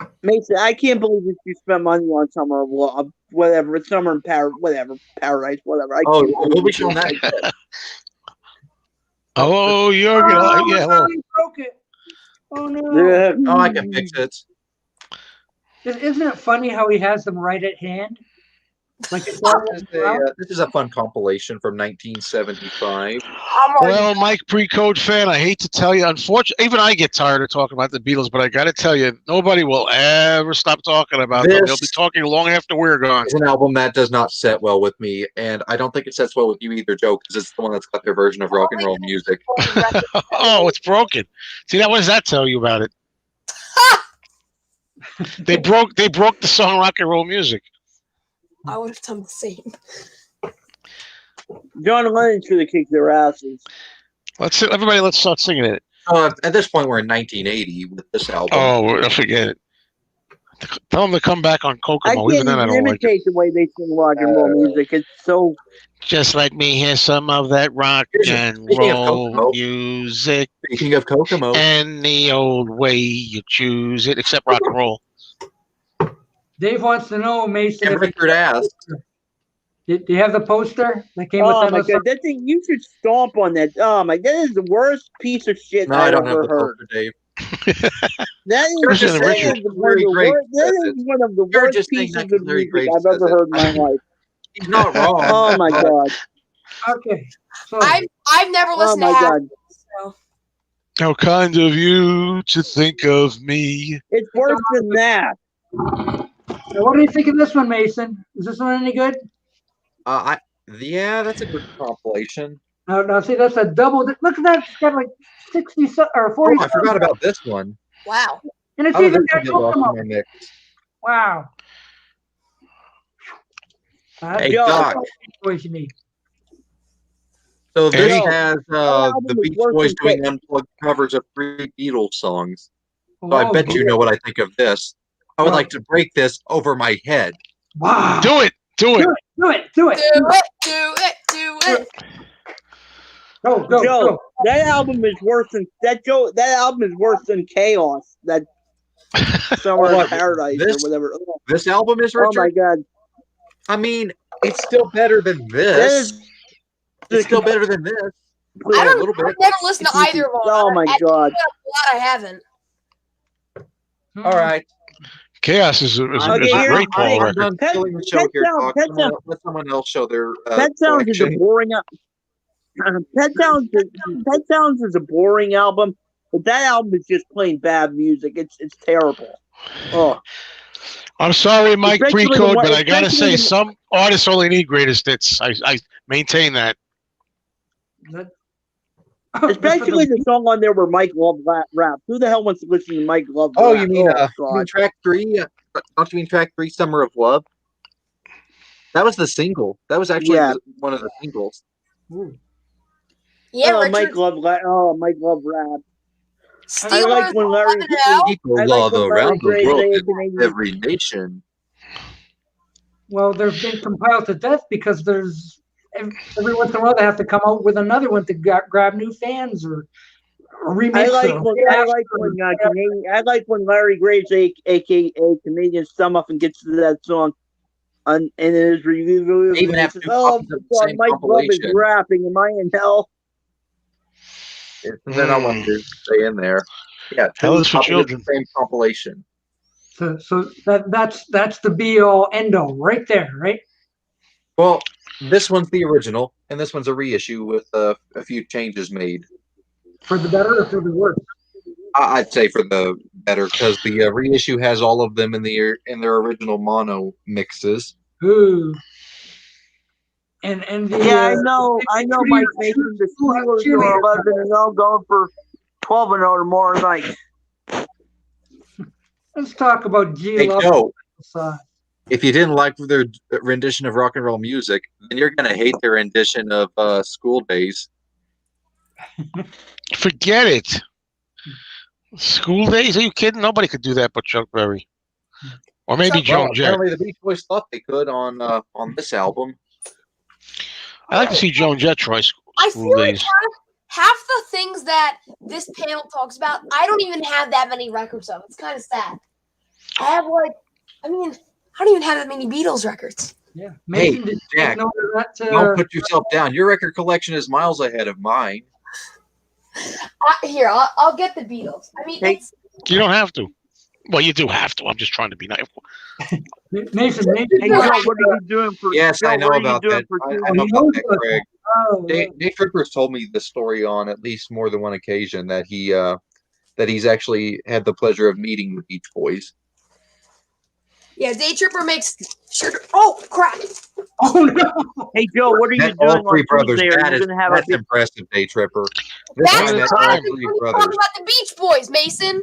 one. Mason, I can't believe that you spent money on Summer of Love, whatever, Summer in Paradise, whatever. I Oh, can't we'll believe be it. showing that. Hello, Jurgen. Yeah, hello. He broke it. Oh no! Yeah. Oh, I can fix it. Isn't it funny how he has them right at hand? Like it's all This is a fun compilation from 1975. I'm already Well, Mike Precode fan, I hate to tell you, unfortunately, even I get tired of talking about the Beatles, but I got to tell you, nobody will ever stop talking about them. They'll be This- talking long after we're gone. It's an album that does not set well with me, and I don't think it sets well with you either, Joe, because it's the one that's got their version of rock and roll music. Oh, it's broken. See, what does that tell you about it? They broke the song rock and roll music. I would have done the same. John Lennon should have kicked their asses. Let's start singing it. At this point, we're in 1980 with this album. Oh, forget it. Tell them to come back on I Kokomo. can't Even then, I even don't like it. imitate the way they sing rock and roll music. It's so. Just let me hear some of that rock and Speaking of roll Kokomo. music. Speaking of Kokomo, Any old way you choose it, except rock and roll. Dave wants to know, Mason, and if Richard asked, do you have the poster that came Oh with my that? god, that thing! You should stomp on that. Oh my, that is the worst piece of shit "No, I I've don't have ever the heard. poster, Dave." That You're is, just that saying is that one of the Larry worst. Gray That says is one of the You're worst just saying pieces that of 'cause Larry music Gray I've says ever it. heard in my life. He's not wrong. Oh my god! Okay. So I've never Oh listened my to half. god! So. How kind of you to think of me. It's worse than that. now what do you think of this one, Mason? Is this one any good? Yeah, that's a good compilation. Now see, that's a double. Look at that. It's got like 60 or 40. Oh, I forgot about this one. Wow. And it's How did even this got one get lost in Kokomo. my mix? Wow. That's Hey, Yo. Doc. what you need. So this Hey. has album the is Beach worse Boys than doing unplugged covers of 3 Beatles songs. So Oh, I bet you know what I think of this. I would Well- like to break this over my head. Wow. Do it. Do it. Do it. Do it. Do it. Do it. Do it. Go. Joe, Go. that album is worse than that. Joe, that album is worse than Chaos. That Summer Hold in on, Paradise this- or whatever. This album is Oh Richard. my god! I mean, it's still better than That this. is It's still better than this. I a don't. little bit. I've never listened to either of them. Oh my god! I haven't. All right. Chaos is a Okay, great here's- Paul I'm record. done Pet- killing the show Pet here, Sound- Doc. Pet Sound- Let someone else show their Pet Sounds is a collection. boring. Pet Sounds is a boring album, but that album is just plain bad music. It's terrible. Oh, I'm sorry, Mike Especially the Pre-Code, one- but I gotta especially say, the- some artists only need greatest hits. I maintain that. especially the song on there where Mike Love rap. Who the hell wants to listen to Mike Love? Oh, rap? you mean God. track 3? Don't you mean track 3, "Summer of Love"? That was the single. That was actually Yeah. one of the singles. Yeah, oh, Richard. Mike Love rap. Steelers I like when Larry. now. People I like love when Larry around the Gray world said in every nation. Well, they've been compiled to death because there's every once in a while they have to come out with another one to grab new fans or remix. I like or when remaster. I like when Larry Graves, aka Canadian Stummuffin, gets to that song, in his review. Even he after says, "Oh, copies of the God, same Mike Love is compilation. rapping. Am I in hell?" And then I wanted to stay in there. Yeah, Hell is for copies of children. the same compilation. So that's the be all end all right there, right? Well, this one's the original, and this one's a reissue with a few changes made. For the better or for the worse? I'd say for the better, because the reissue has all of them in their original mono mixes. Ooh. And the Yeah, I know. Mike Mason, the Steelers are 11-0, going for 12-0 tomorrow night. let's talk about G Hey, Love. Joe, if you didn't like their rendition of rock and roll music, then you're gonna hate their rendition of School Days. Forget it. School days? Are you kidding? Nobody could do that but Chuck Berry. Or maybe Joan Jett. Apparently, the Beach Boys thought they could on this album. I like to see Joan Jett try I School feel like Days. half the things that this panel talks about, I don't even have that many records of. It's kind of sad. I have I don't even have that many Beatles records. Yeah. Hey, Mason, did you Jack, take note of that? Don't put yourself down. Your record collection is miles ahead of mine. Here, I'll get the Beatles. I mean, Hey. You don't have to. Well, you do have to. I'm just trying to be nice. Mason. Hey, Joe, what are you doing for? Yes, Joe, I know what are you about doing that. for I Tuesday? know about that, Craig. Oh, Dave Trippers told me the story on at least more than one occasion that he's actually had the pleasure of meeting the Beach Boys. yeah, Day Tripper makes sure. Oh crap! oh no. Hey, Joe, what are you Met doing all three on brothers. Tuesday? Are That you is going to have a that's big? impressive, Day Tripper. This That's guy met the all time. three Talk brothers. about the Beach Boys, Mason.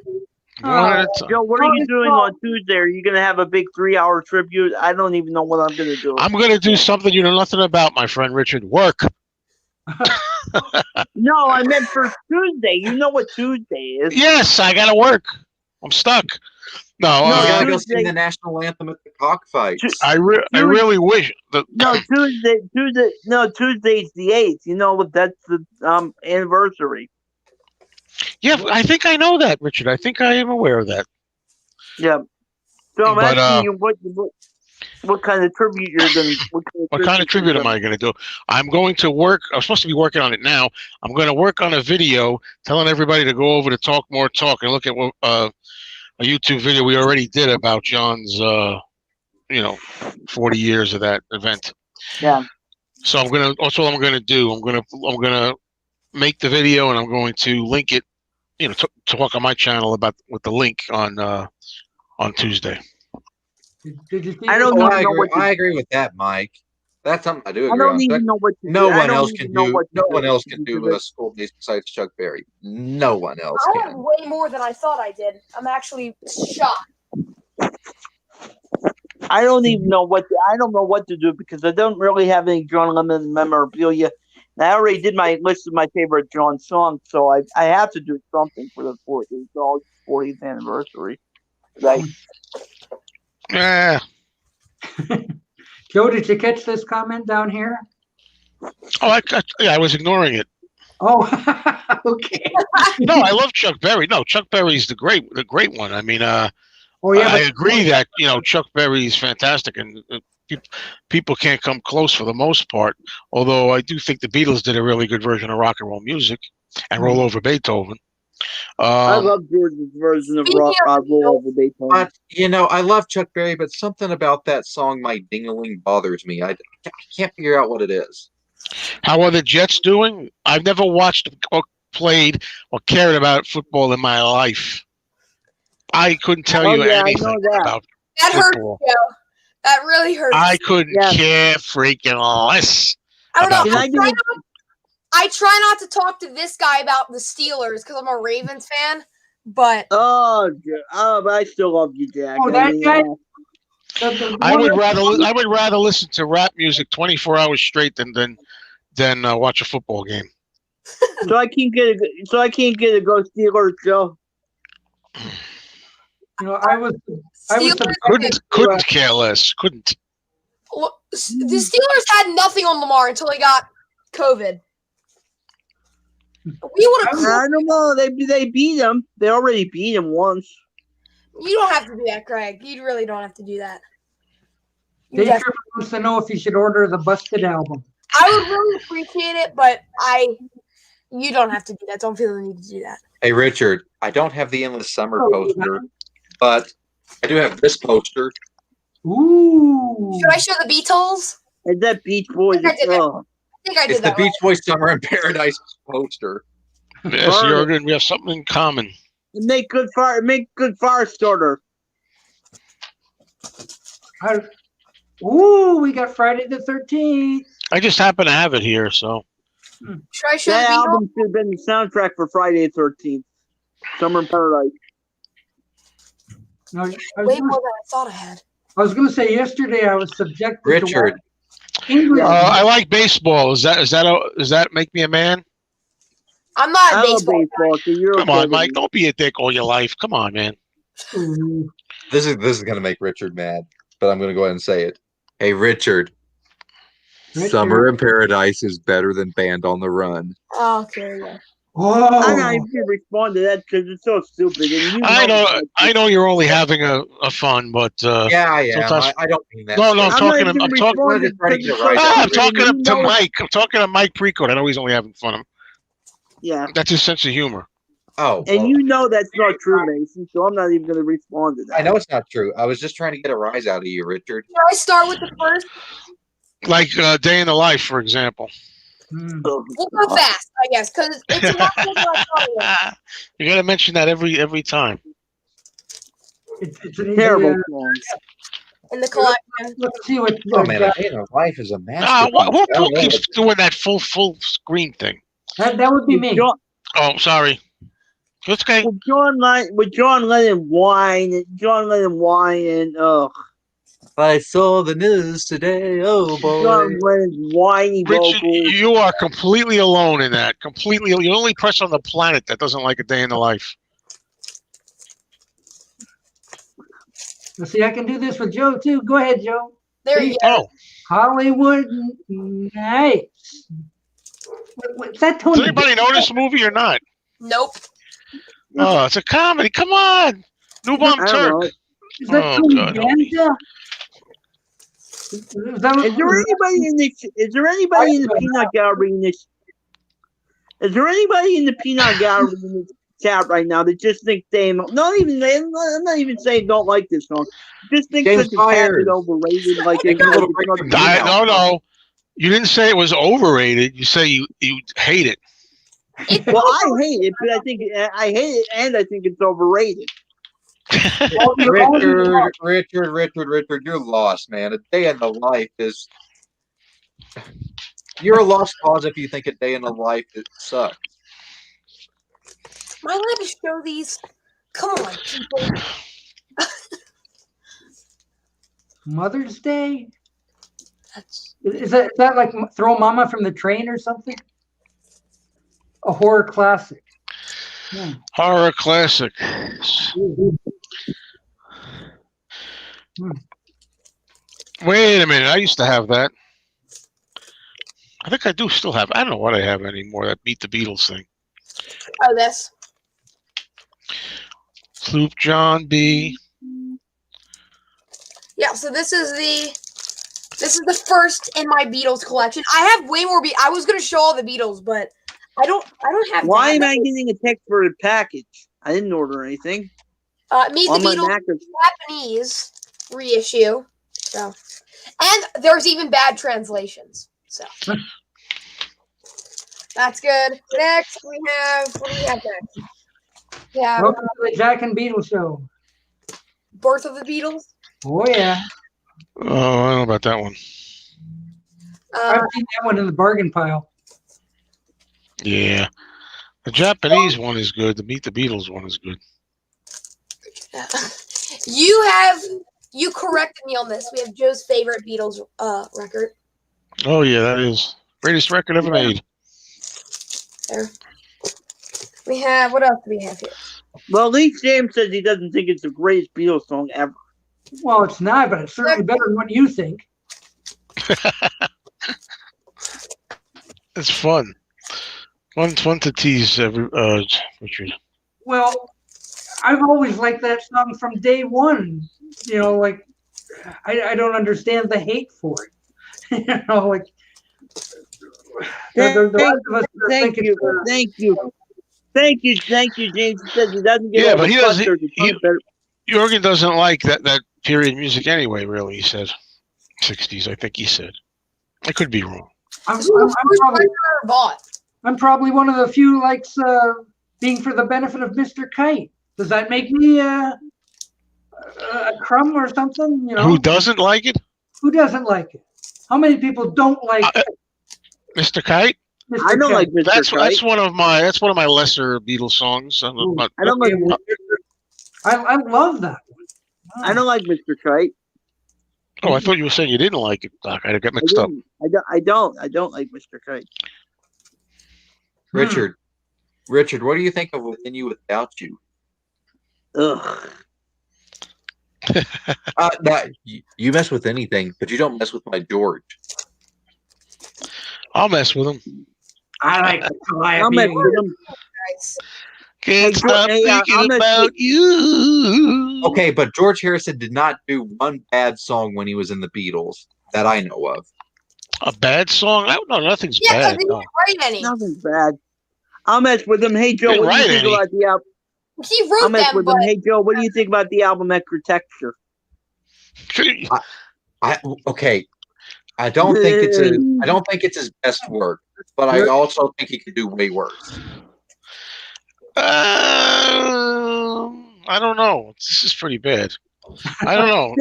One at a time. Joe, what are you doing on Tuesday? Are you going to have a big 3-hour tribute? I don't even know what I'm going to do. I'm going to do something you know nothing about, my friend Richard. Work. No, I meant for Tuesday. You know what Tuesday is. Yes, I got to work. I'm stuck. No, No, You gotta go Tuesday- sing the national anthem at the cockfights. I really wish that. No, Tuesday's the 8th. You know, that's the anniversary. Yeah, I think I know that, Richard. I think I am aware of that. Yeah. So I'm But, asking you what kind of tribute you're going to... What kind of tribute am I going to do? I'm going to work. I'm supposed to be working on it now. I'm going to work on a video telling everybody to go over to Talk More Talk and look at what a YouTube video we already did about John's, 40 years of that event. Yeah. So that's what I'm going to do. I'm going to make the video and I'm going to link it, talk on my channel with the link on Tuesday. Did you see I don't Oh, even know what I agree with that, Mike. That's something I do I agree don't on. even know what to No do. I one don't else even can know do. what to No do. one else can do a school days besides Chuck Berry. No one else I have can. way more than I thought I did. I'm actually shocked. I don't even know what to do because I don't really have any John Lennon memorabilia. And I already did my list of my favorite John songs, so I have to do something for the 40th anniversary. Like, Yeah. Joe, did you catch this comment down here? Oh, I was ignoring it. Oh, okay. No, I love Chuck Berry. No, Chuck Berry's the great one. I mean, Oh, yeah, I agree that Chuck Berry's fantastic, and people can't come close for the most part. Although I do think the Beatles did a really good version of rock and roll music, and Roll Over Beethoven. I love George's version of Roll Over Beethoven. But I love Chuck Berry, but something about that song, "My Ding-a-Ling," bothers me. I can't figure out what it is. How are the Jets doing? I've never watched or played or cared about football in my life. I couldn't tell you anything about That hurt, football. Joe. That really hurts. I couldn't care freaking less. I don't know. about I try not to talk to this guy about the Steelers because I'm a Ravens fan, but but I still love you, Jack. Oh, that guy? I would rather listen to rap music 24 hours straight than watch a football game. So I can't get a go Steelers, Joe. I was Couldn't care less. Couldn't. Well, the Steelers had nothing on Lamar until he got COVID. We would have. I don't know. They beat him. They already beat him once. You don't have to do that, Craig. You really don't have to do that. Dave Sherman wants to know if you should order the Busted album. I would really appreciate it, but you don't have to do that. Don't feel the need to do that. Hey, Richard, I don't have the Endless Summer poster, but I do have this poster. Ooh. Should I show the Beatles? Is that Beach Boys? I think I did It's the that. Beach Boys Summer in Paradise poster. Yes, Jurgen, we have something in common. Make good fire starter. Ooh, we got Friday the 13th. I just happen to have it here, so. Should I show That the Beatles? album should have been the soundtrack for Friday the 13th. Summer in Paradise. No, Way more than I thought I had. I was going to say yesterday I was subjected Richard. to English. I like baseball. Does that make me a man? I'm not a I love baseball. baseball, so you're Come okay on, with Mike. it. Don't be a dick all your life. Come on, man. Ooh. This is gonna make Richard mad, but I'm gonna go ahead and say it. Hey, Richard. Summer in Paradise is better than Band on the Run. Oh, okay. Yeah. Whoa. I'm not even gonna respond to that because it's so stupid. And you I know you're only having a fun, but Yeah, I am. sometimes- I don't mean that. No, I'm I'm not talking. even I'm talking. responding just trying to get it because right. it's so I'm stupid, talking and you to know it. Mike. I'm talking to Mike Precourt. I know he's only having fun. Yeah, That's his sense of humor. Oh, and well, you know that's not true, Mason. So I'm not even gonna respond to that. I know it's not true. I was just trying to get a rise out of you, Richard. Should I start with the first? Like Day in the Life, for example. Hmm. Oh, We'll go fast, I guess, because it's a lot more than I thought it was. You got to mention that every time. It's an terrible easy, song. In the collection. let's see what. Oh man, A Day in a Life is a Who masterpiece. keeps doing that full screen thing? That would be me. John, Oh, sorry. This guy. With John Lennon whining, I saw the news today. Oh boy. John Lennon's whiny Richard, vocals. you are completely alone in that. Completely, you're the only person on the planet that doesn't like A Day in the Life. Let's see, I can do this with Joe too. Go ahead, Joe. There you go. Oh, Hollywood Nights. What's that Tony? does anybody know this movie or not? Nope. Oh, it's a comedy. Come on, New Bomb I don't know. Turk. Is that Oh, Tony God, Danza? Is Is there anybody in this? Is there anybody in the peanut gallery in this? Is there anybody in the peanut gallery in this chat right now that just think I'm not even saying don't like this song. Just think James that the cat Byers. is overrated. Like Take a little break from the No. You didn't say it was overrated. You say you hate it. Well, I hate it, but I hate it, and I think it's overrated. Richard, you're lost, man. A Day in the Life is. You're a lost cause if you think A Day in the Life sucks. Am I allowed to show these? Come on, people. Mother's Day? That's- Is that like Throw Mama from the Train or something? A horror classic. Yeah. Horror classic. Wait a minute. I used to have that. I think I do still have. I don't know what I have anymore. That Meet the Beatles thing. Oh, this. Sloop John B. Yeah. So this is the first in my Beatles collection. I have way more. I was gonna show all the Beatles, but I don't have. Why am that. I getting a text for a package? I didn't order anything. Meet the On my Beatles Mac is- Japanese reissue. So, and there's even bad translations. So that's good. Next we have what do we have next? We have Welcome to the Jack and Beatles show. Birth of the Beatles. Oh yeah. Oh, I don't know about that one. I've seen that one in the bargain pile. Yeah. The Japanese one is good. The Meet the Beatles one is good. You corrected me on this. We have Joe's favorite Beatles record. Oh, yeah, that is. Greatest record ever made. There. We have what else do we have here? Well, at least James says he doesn't think it's the greatest Beatles song ever. Well, it's not, but it's certainly better than what you think. It's fun. Fun to tease Richard. Well, I've always liked that song from day one. You know, like I don't understand the hate for it. You know, like the rest of us Thank think you, it's, thank you, James. He says he doesn't get Yeah, all but the he doesn't- clusters. he- Jorgen doesn't like that period music anyway, really, he said. 60s, I think he said. I could be wrong. I'm, This was I'm, the I'm first probably, record I ever bought. I'm probably one of the few likes being for the benefit of Mr. Kite. Does that make me a crumb or something? You know, Who doesn't like it? Who doesn't like it? How many people don't like Mr. Kite? Mr. I don't Kite? like Mr. That's Kite. one of my lesser Beatles songs. Ooh. I don't like. I love that one. I don't like Mr. Kite. Oh, I thought you were saying you didn't like it, Doc. I got mixed up. I don't like Mr. Kite. Richard, what do you think of Within You Without You? Ugh. You mess with anything, but you don't mess with my George. I'll mess with him. I like the I'll mess with him. Guys. Can't Hey, stop hey, I'll thinking mess about you. Okay, but George Harrison did not do one bad song when he was in the Beatles that I know of. A bad song? No, nothing's Yeah, because bad. he No. didn't write any. Nothing's bad. I'll mess with him. Hey Joe, Didn't what do you write think any. about the album? He I'll wrote mess them, with but him. Hey Joe, what do you think about the album Extra Texture? Okay. I don't think it's his best work, but I also think he could do way worse. I don't know. This is pretty bad. I don't know.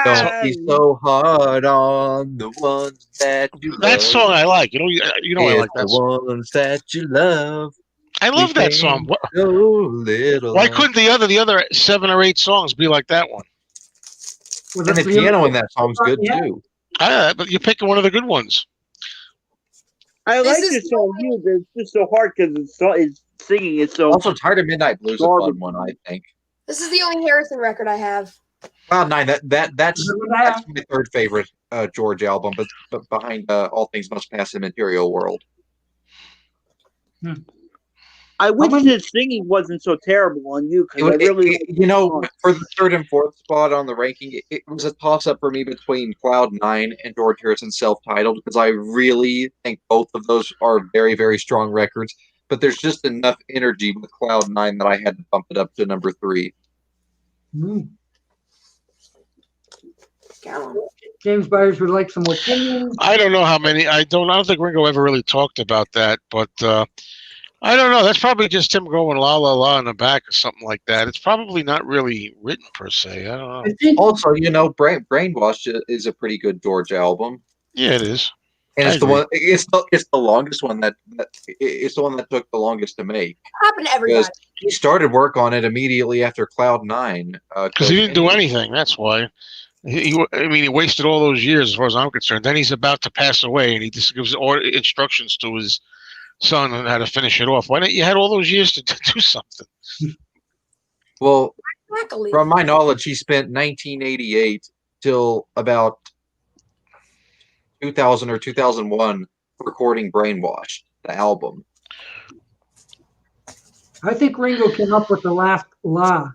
Don't be so hard on the ones that you love. That song I like. You know I like that the song. ones that you love. I love that song. So little. Why couldn't the other 7 or 8 songs be like that one? Was And it the piano in that song's good Yeah. too. But you're picking one of the good ones. I This like is this song too, but it's just so hard because it's singing it so. Also, Tired of Midnight Blues is a fun one, I think. This is the only Harrison record I have. Cloud Nine, that's my third favorite George album, but behind All Things Must Pass in Material World. I wish his singing wasn't so terrible on you because I really, for the third and fourth spot on the ranking, it was a toss-up for me between Cloud Nine and George Harrison's self-titled because I really think both of those are very, very strong records. But there's just enough energy with Cloud Nine that I had to bump it up to number 3. James Byers would like some opinions. I don't know how many. I don't think Ringo ever really talked about that, but I don't know. That's probably just him going la la la in the back or something like that. It's probably not really written per se. I don't know. Also, Brainwashed is a pretty good George album. Yeah, it is. And it's the one. It's the longest one it's the one that took the longest to make. Happened to everybody. He started work on it immediately after Cloud Nine. Because he didn't do anything. That's why. He wasted all those years, as far as I'm concerned. Then he's about to pass away, and he just gives instructions to his son on how to finish it off. Why didn't you had all those years to do something? Well, Exactly. from my knowledge, he spent 1988 till about 2000 or 2001 recording Brainwashed, the album. I think Ringo came up with the last la.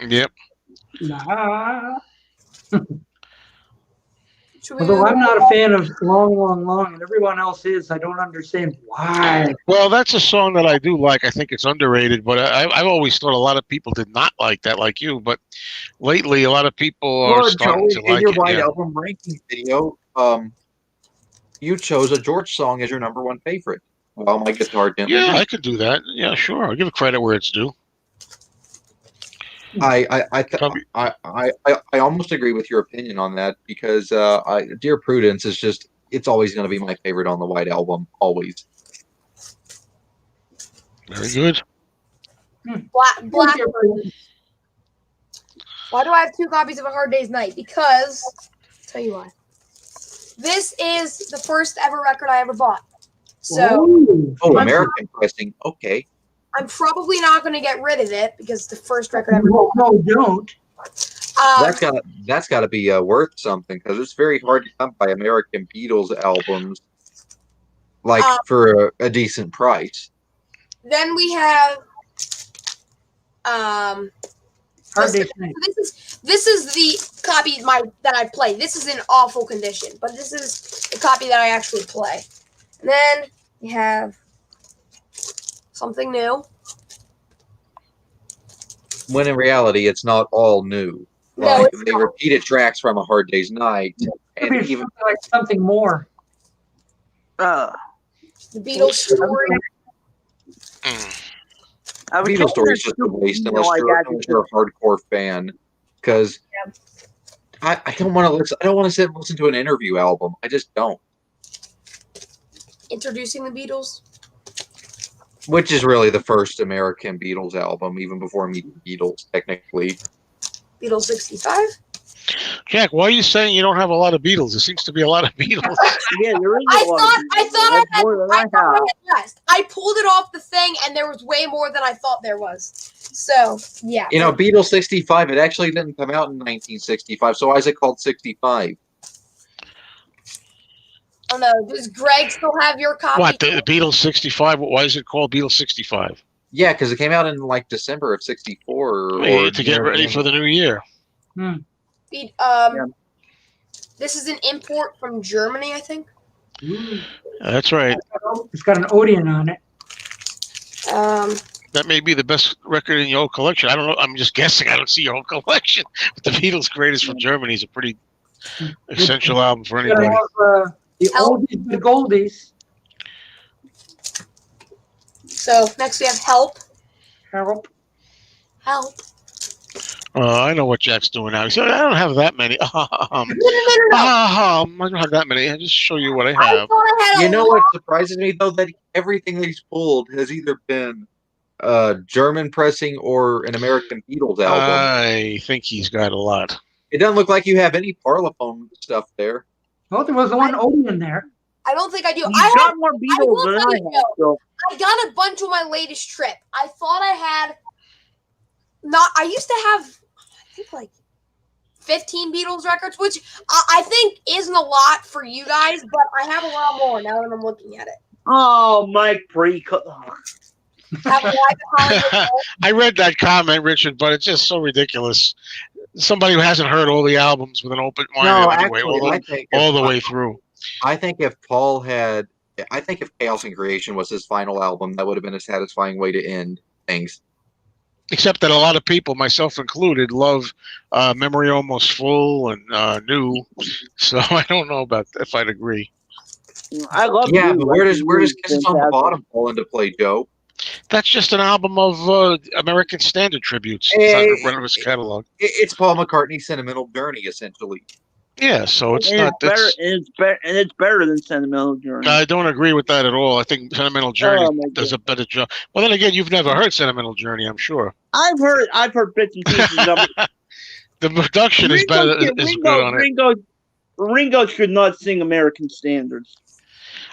Yep. La. Although I'm not a fan of long, long, long, and everyone else is, I don't understand why. Well, that's a song that I do like. I think it's underrated, but I've always thought a lot of people did not like that, like you. But lately, a lot of people are starting to like in your it. White Yeah. Album ranking video, you chose a George song as your number 1 favorite. While My Guitar Gently Yeah, Weeps. I could do that. Yeah, sure. I'll give credit where it's due. I almost agree with your opinion on that because Dear Prudence is just it's always going to be my favorite on the White Album, always. Very good. Black. Why do I have 2 copies of A Hard Day's Night? Because, I'll tell you why. This is the first ever record I ever bought. So, American pressing. Okay. I'm probably not going to get rid of it because it's the first record I ever No, bought. don't. That's got to be worth something because it's very hard to come by American Beatles albums for a decent price. Then we have Hard Day's Night. this is the copy that I play. This is in awful condition, but this is the copy that I actually play. And then we have something new. When in reality, it's not all new. No, They repeated tracks from A Hard Day's Night, and Maybe even like something more. The Beatles story. Beatles story is just a waste unless you're a hardcore fan. Because I don't want to listen. I don't want to sit and listen to an interview album. I just don't. Introducing the Beatles. Which is really the first American Beatles album, even before Meet the Beatles, technically. Beatles 65. Jack, why are you saying you don't have a lot of Beatles? There seems to be a lot of Beatles. Yeah, there is I thought I had more than I I have. had less. I pulled it off the thing, and there was way more than I thought there was. So, yeah. Beatles 65, it actually didn't come out in 1965, so why is it called 65? I don't know. Does Greg still have your copy? What, the Beatles 65? Why is it called Beatles 65? Yeah, because it came out in December of 64. To get ready for the new year. This is an import from Germany, I think. That's right. It's got an Odeon on it. That may be the best record in your whole collection. I don't know. I'm just guessing. I don't see your whole collection. But the Beatles' Greatest from Germany is a pretty essential album for You gotta anybody. have, the oldies, the goldies. So next we have Help. Help. Help. I know what Jack's doing now. He said, I don't have that many. No. I don't have that many. I'll just show you what I I have. thought I had You a know lot. what surprises me though? That everything that he's pulled has either been German pressing or an American Beatles album. I think he's got a lot. It doesn't look like you have any Parlophone stuff there. Oh, there was one Odie in there. I don't think I do. You I got have. more will Beatles than tell I you, have. So. I got a bunch on my latest trip. I thought I had. I used to have, I think, like 15 Beatles records, which I think isn't a lot for you guys, but I have a lot more now that I'm looking at it. Oh, Mike Preco. Have a lot behind it. I read that comment, Richard, but it's just so ridiculous. Somebody who hasn't heard all the albums with an open mind No, anyway, actually, I think all the way through. I think if Paul had, I think if Chaos and Creation was his final album, that would have been a satisfying way to end things. Except that a lot of people, myself included, love Memory Almost Full and New. So I don't know about if I'd agree. I love. Yeah, you. but where does Kisses on the Fantastic. Bottom fall into play, Joe? That's just an album of American Standard tributes. It's not one of his catalog. It's Paul McCartney's Sentimental Journey, essentially. Yeah, so it's And not. it's better than Sentimental Journey. I don't agree with that at all. I think Sentimental Journey Oh, my does a better job. Well, then again, you've never heard Sentimental Journey, I'm sure. I've heard bits and pieces of it. The production is better. Is good on it. Ringo should not sing American standards.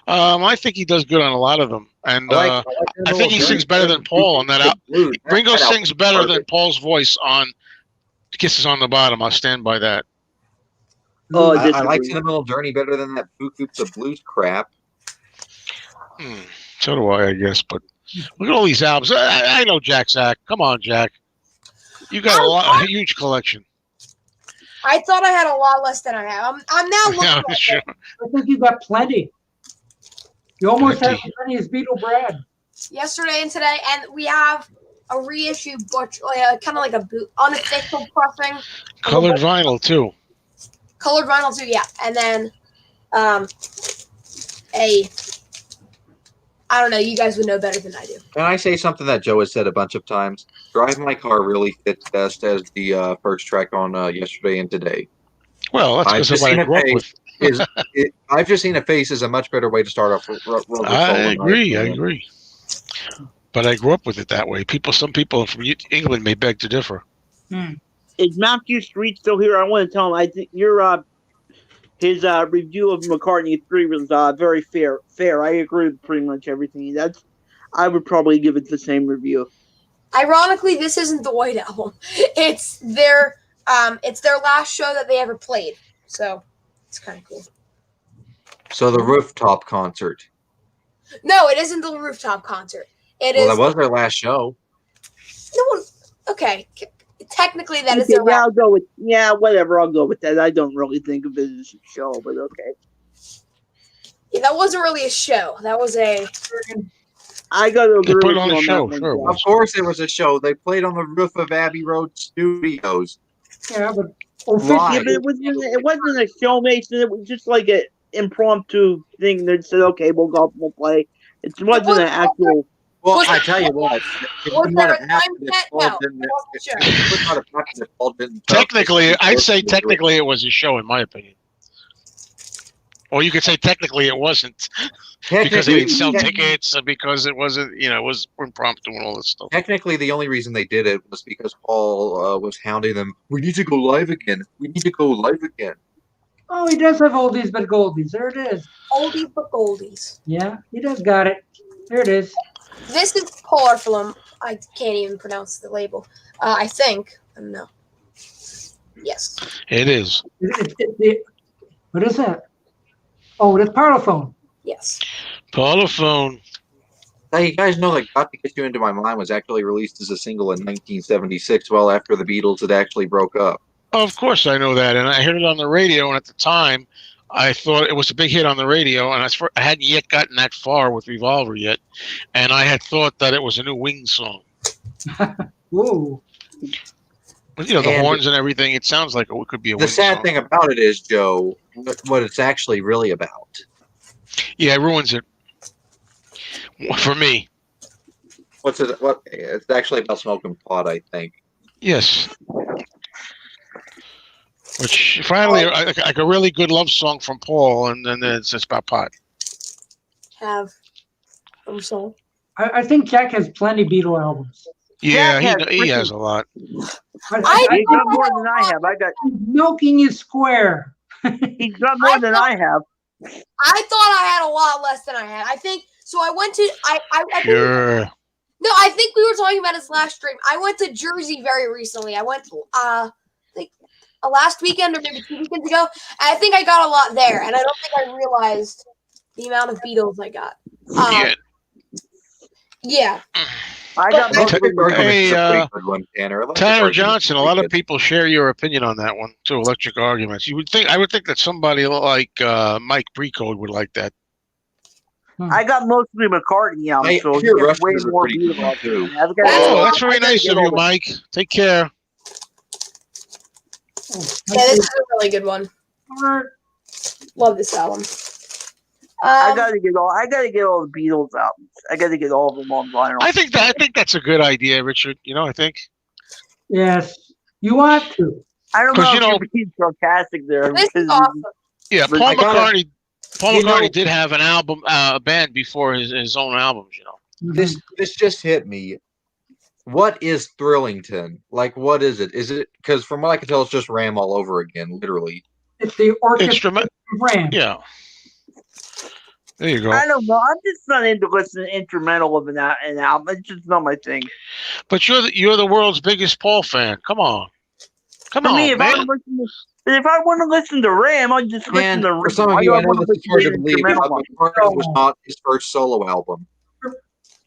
I think he does good on a lot of them, and I like I Sentimental think he Journey sings better than Paul on that album. Blues. Ringo That sings album's better than perfect. Paul's voice on Kisses on the Bottom. I'll stand by that. Oh, I like disagree. Sentimental Journey better than that Boo Coops of Blues crap. So do I guess. But look at all these albums. I know Jack's act. Come on, Jack. You got a huge collection. I thought I had a lot less than I have. I'm now looking Yeah, at sure. it I think you got plenty. You almost have Plenty. as many as Beetle Brad. yesterday and today, and we have a reissue butch, kind of like a unofficial pressing. Colored vinyl too. Colored vinyl too, yeah. And then I don't know, you guys would know better than I do. Can I say something that Joe has said a bunch of times? Drive My Car really fits best as the first track on Yesterday and Today. Well, that's I've because of just what seen I a grew up with. I've just seen a face is a much better way to start off. Rubber Soul, I in my agree. I opinion. agree. But I grew up with it that way. Some people from England may beg to differ. Is Matthew Street still here? I want to tell him. I think his review of McCartney 3 was very fair. I agree with pretty much everything. I would probably give it the same review. Ironically, this isn't the White Album. It's their last show that they ever played. So it's kind of cool. So the rooftop concert. No, it isn't the rooftop concert. It Well, is. that was their last show. No, okay. Technically, that is Okay, their yeah, last. I'll go with whatever. I'll go with that. I don't really think of it as a show, but okay. Yeah, that wasn't really a show. That was a. I got to They agree put with it on you a on show, that sure it one. was. Of course, it was a show. They played on the roof of Abbey Road Studios. Yeah, but Why? Yeah, but it wasn't a show, Mason. It was just like an impromptu thing that said, "Okay, we'll go, we'll play." It wasn't an actual. Well, Was I it- tell you what, it was would there not a have happened time if set? Paul No, didn't. it wasn't a show. It would not have happened if Paul didn't. Technically, I'd say technically it was a show, in my opinion. Or you could say technically it wasn't because they didn't sell tickets, because it wasn't, it was impromptu and all this stuff. Technically, the only reason they did it was because Paul was hounding them. We need to go live again. We need to go live again. oh, he does have oldies but goldies. There it is. Oldies but goldies. Yeah, he does got it. There it is. This is Polar Film. I can't even pronounce the label. I think. I don't know. Yes. It is. What is that? Oh, that's Parlophone. Yes. Parlophone. Now, you guys know that "Got to Get You Into My Mind" was actually released as a single in 1976, well after the Beatles had actually broke up. Oh, of course I know that, and I heard it on the radio, and at the time, I thought it was a big hit on the radio, and I hadn't yet gotten that far with Revolver yet, and I had thought that it was a new Wings song. Ooh. But, the And horns and everything, it sounds like it could be a The Wings sad song. thing about it is, Joe, what it's actually really about. Yeah, it ruins it. For me. What's it? What it's actually about smoking pot, I think. Yes. Which finally, like a really good love song from Paul, and then it's about pot. Have from soul. I think Jack has plenty Beatle albums. Yeah, Jack he has a lot. He's got more than I have. I got. Milking is square. He's got more than I have. I thought I had a lot less than I had. I think so. I went to I think- Sure. no, I think we were talking about his last stream. I went to Jersey very recently. I went like last weekend or maybe 2 weekends ago. And I think I got a lot there, and I don't think I realized the amount of Beatles I got. Yeah. I got Hey, most hey, Tanner. Tanner Johnson. A lot of people share your opinion on that one too. Electric Arguments. I would think that somebody like Mike Precode would like that. I got mostly McCartney albums, so hear he gets way Rushers are more pretty Beatles good, too. albums. Oh, that's very nice of you, Mike. Take care. Yeah, this is a really good one. Love this album. I gotta get all the Beatles albums. I gotta get all of them on vinyl. I think that's a good idea, Richard. I think. Yes, you ought to. I don't know 'Cause, if you're being sarcastic there. This is because- awesome. Yeah, But Paul I gotta- McCartney. Paul you know- McCartney did have an album, a band before his own albums. This just hit me. What is Thrillington? Like, what is it? Is it because from what I can tell, it's just Ram all over again, literally. It's the orchestra Instrument. Ram. Yeah. There you go. I don't know. I'm just not into listening to instrumental of an album. It's just not my thing. But you're the world's biggest Paul fan. Come on. Come For on, me, if man. I want to listen to Ram, I'll just listen And to Ram. for some of Why you, do I know wanna this is listen hard to to an believe, instrumental but one? McCartney was not his first solo album.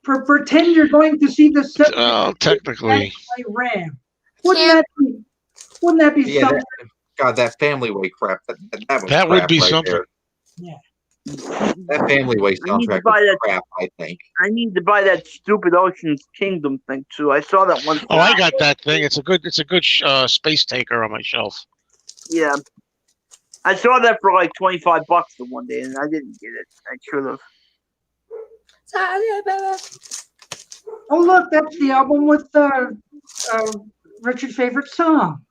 Pretend you're going to see the set Technically. by Ram. Wouldn't that be Yeah, something? that Family Way crap. That was That would crap be right something. there. Yeah. That Family Way I need to soundtrack buy was that. crap, I think. I need to buy that stupid Ocean's Kingdom thing too. I saw that one. Oh, I got that thing. It's a good space taker on my shelf. Yeah, I saw that for like $25 the one day, and I didn't get it. I should have. Oh, look, that's the album with Richard's favorite song.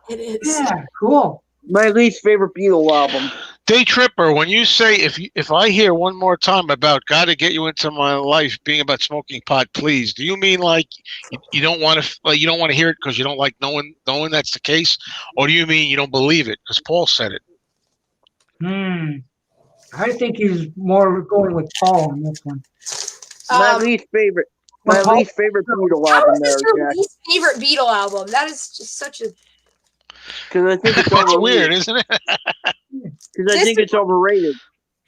It is. Yeah, cool. My least favorite Beatle album. Day Tripper, when you say if I hear one more time about "Gotta Get You Into My Life" being about smoking pot, please, do you mean like you don't want to hear it because you don't like knowing that's the case, or do you mean you don't believe it because Paul said it? I think he's more going with Paul on this one. My least favorite. My Paul- least favorite Beatle How album is this there, your Jack. least favorite Beatle album? That is just such a. Because I think it's That's overrated. weird, isn't it? Because I think it's overrated.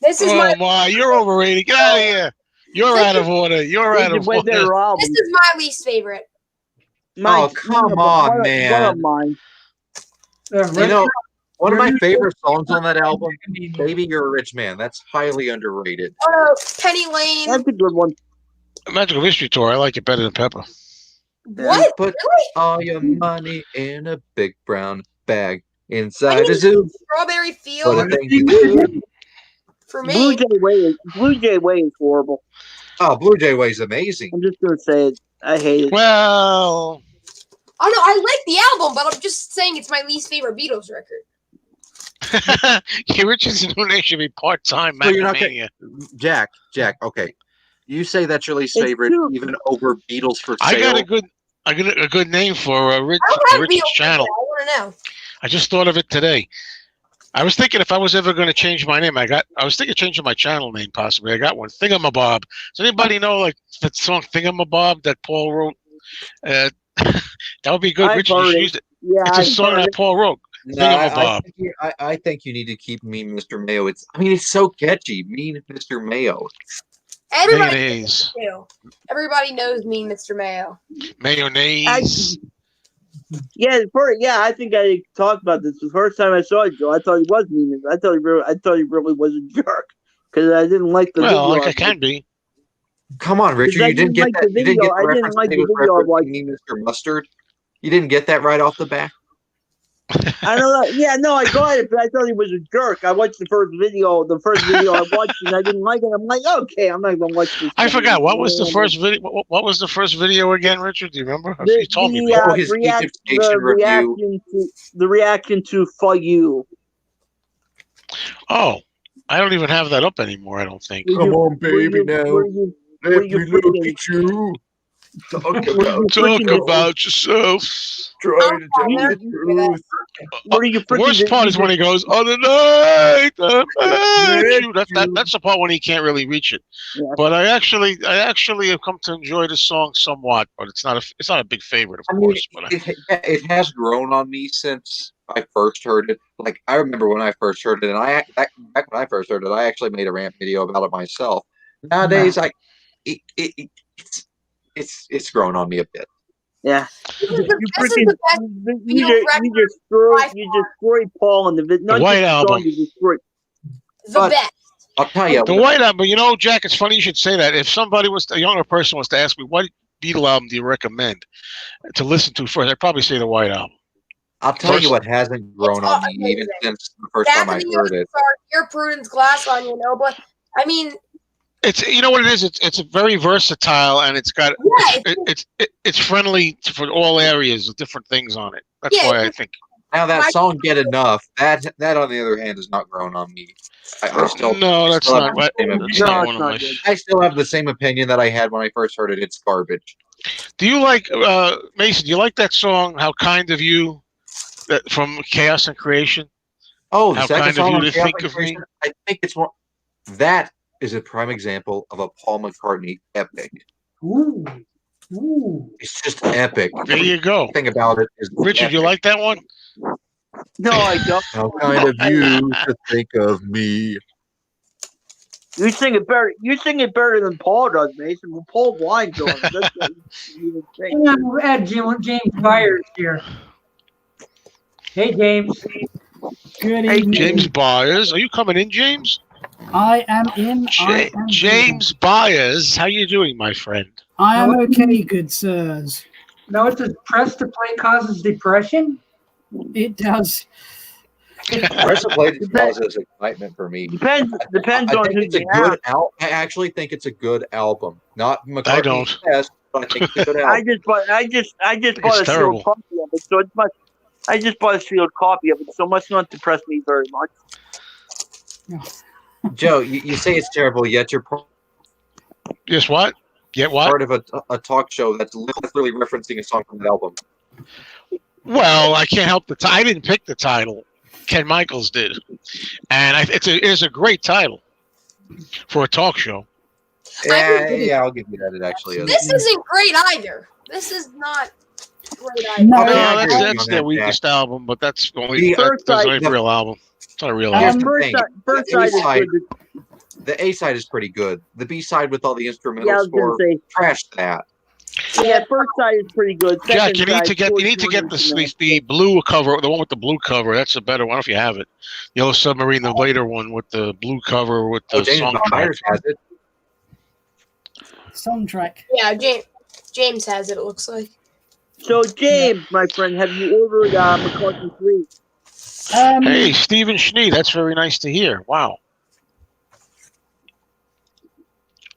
This is Oh my, you're overrated. Get out of here. You're out of order. You're out It's of a way order. better album. This is my least favorite. Mine- come one on, of- man. One of mine. You know, one of my Richard- favorite songs on that album, "Baby You're a Rich Man." That's highly underrated. Oh, Penny Lane. That's a good one. Magical Mystery Tour. I like it better than Pepper. What? Put Really? all your money in a big brown bag inside a zoo. Strawberry What Field a thing to do. for Blue me. Jay Way is horrible. Oh, Blue Jay Way's amazing. I'm just gonna say it. I hate it. Well, Oh no, I like the album, but I'm just saying it's my least favorite Beatles record. Richard's new name should be part-time So you're not Macmania. Jack, okay. You say that's your least It's favorite, true. even over Beatles for I Sale. got a good name for I don't have Richard's Beatles channel. record. I want to know. I just thought of it today. I was thinking if I was ever going to change my name, I was thinking of changing my channel name possibly. I got one, Thingamabob. Does anybody know like the song Thingamabob that Paul wrote? That would be good. I've Richard, you heard should it. use it. Yeah, It's a I've song heard that it. Paul wrote. No, I think you need to keep Mean Mr. Mayo. It's so catchy. Mean Mr. Mayo. Everybody Mayonnaise. knows too. Everybody knows me, Mr. Mayo. Mayonnaise. I think I talked about this the first time I saw you, Joe. I thought he was mean. I thought he really was a jerk because I didn't like the Well, video. like I can be. Come on, Richard. I You didn't get didn't like that. the You didn't video. get the I didn't reference. like that he the was video. I referencing watched- Mean Mr. Mustard. You didn't get that right off the bat. I don't know. Yeah, no, I got it, but I thought he was a jerk. I watched the first video. The first video I watched, and I didn't like it. I'm like, okay, I'm not gonna watch this. I forgot what was the first video. What was the first video again, Richard? Do you remember? You told me. Oh, his Egypt Station review. The reaction to "For You." Oh, I don't even have that up anymore. I don't think. Come on, baby, now. Let me look at you. Talk about yourself. Try to tell the truth. The worst part is when he goes, "On the night I met you." That's the part when he can't really reach it. Yeah. But I actually have come to enjoy the song somewhat. But it's not a big favorite, of course. But it has grown on me since I first heard it. Like I remember when I first heard it, and back when I first heard it, I actually made a rant video about it myself. Nowadays, it's grown on me a bit. Yeah, you destroyed Paul in the White Album. The best. I'll tell you, the White Album. You know, Jack, it's funny you should say that. If a younger person was to ask me, what Beatle album do you recommend to listen to first, I'd probably say the White Album. I'll tell you what hasn't grown on me even since the first time I heard it. Your Prudence glass on, but I mean. It's what it is. It's very versatile and it's got it's friendly for all areas with different things on it. That's why I think. Now that song "Get Enough," that on the other hand has not grown on me. I still that's not one of my. I still have the same opinion that I had when I first heard it. It's garbage. Do you like Mason? Do you like that song "How Kind of You" from Chaos and Creation? Oh, the How second kind song of you to think of me. I think it's one that is a prime example of a Paul McCartney epic. Ooh. It's just epic. There you go. The thing about it is Richard, epic. you like that one? No, I don't. How kind of you to think of me. You sing it better. You sing it better than Paul does, Mason. Well, Paul whines on it. That's what you would think. We'll add James Byers here. Hey, James. Good evening. James Byers. Are you coming in, James? I am in. James Byers. How you doing, my friend? I am okay, good sirs. No, it says press to play causes depression. It does. Press to play causes excitement for me. Depends on who you have. I actually think it's a good album. Not McCartney's best, but I think it's a good album. I just bought a sealed copy of it, so it's much. I just bought a sealed copy of it, so it must not depress me very much. Joe, you say it's terrible, yet you're Yes, what? Yet what? Part of a talk show that's literally referencing a song from the album. Well, I can't help I didn't pick the title. Ken Michaels did, and it is a great title for a talk show. Yeah, I'll give you that. It actually is. This isn't great either. This is not great either. No, that's their weakest album, but that's only a real album. It's not a real album. First side is good. The A side is pretty good. The B side with all the instrumental score, trash that. Yeah, first side is pretty good. Jack, you need to get the blue cover, the one with the blue cover. That's a better one if you have it. Yellow Submarine, the later one with the blue cover with the James Byers has it. Soundtrack. Yeah, James has it. It looks like. So, James, my friend, have you ordered McCartney 3? Hey, Stephen Schnee. That's very nice to hear. Wow.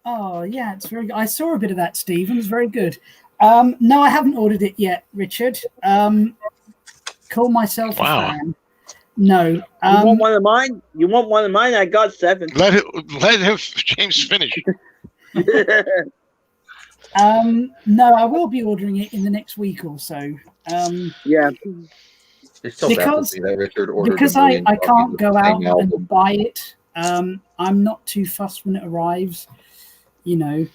Oh, yeah, it's very good. I saw a bit of that, Stephen. It's very good. No, I haven't ordered it yet, Richard. Call myself a fan. No. You want one of mine? You want one of mine? I got 7. Let him James finish. No, I will be ordering it in the next week or so. Yeah. It's so because that Richard ordered I can't go out and buy it. I'm not too fussed when it arrives. You know,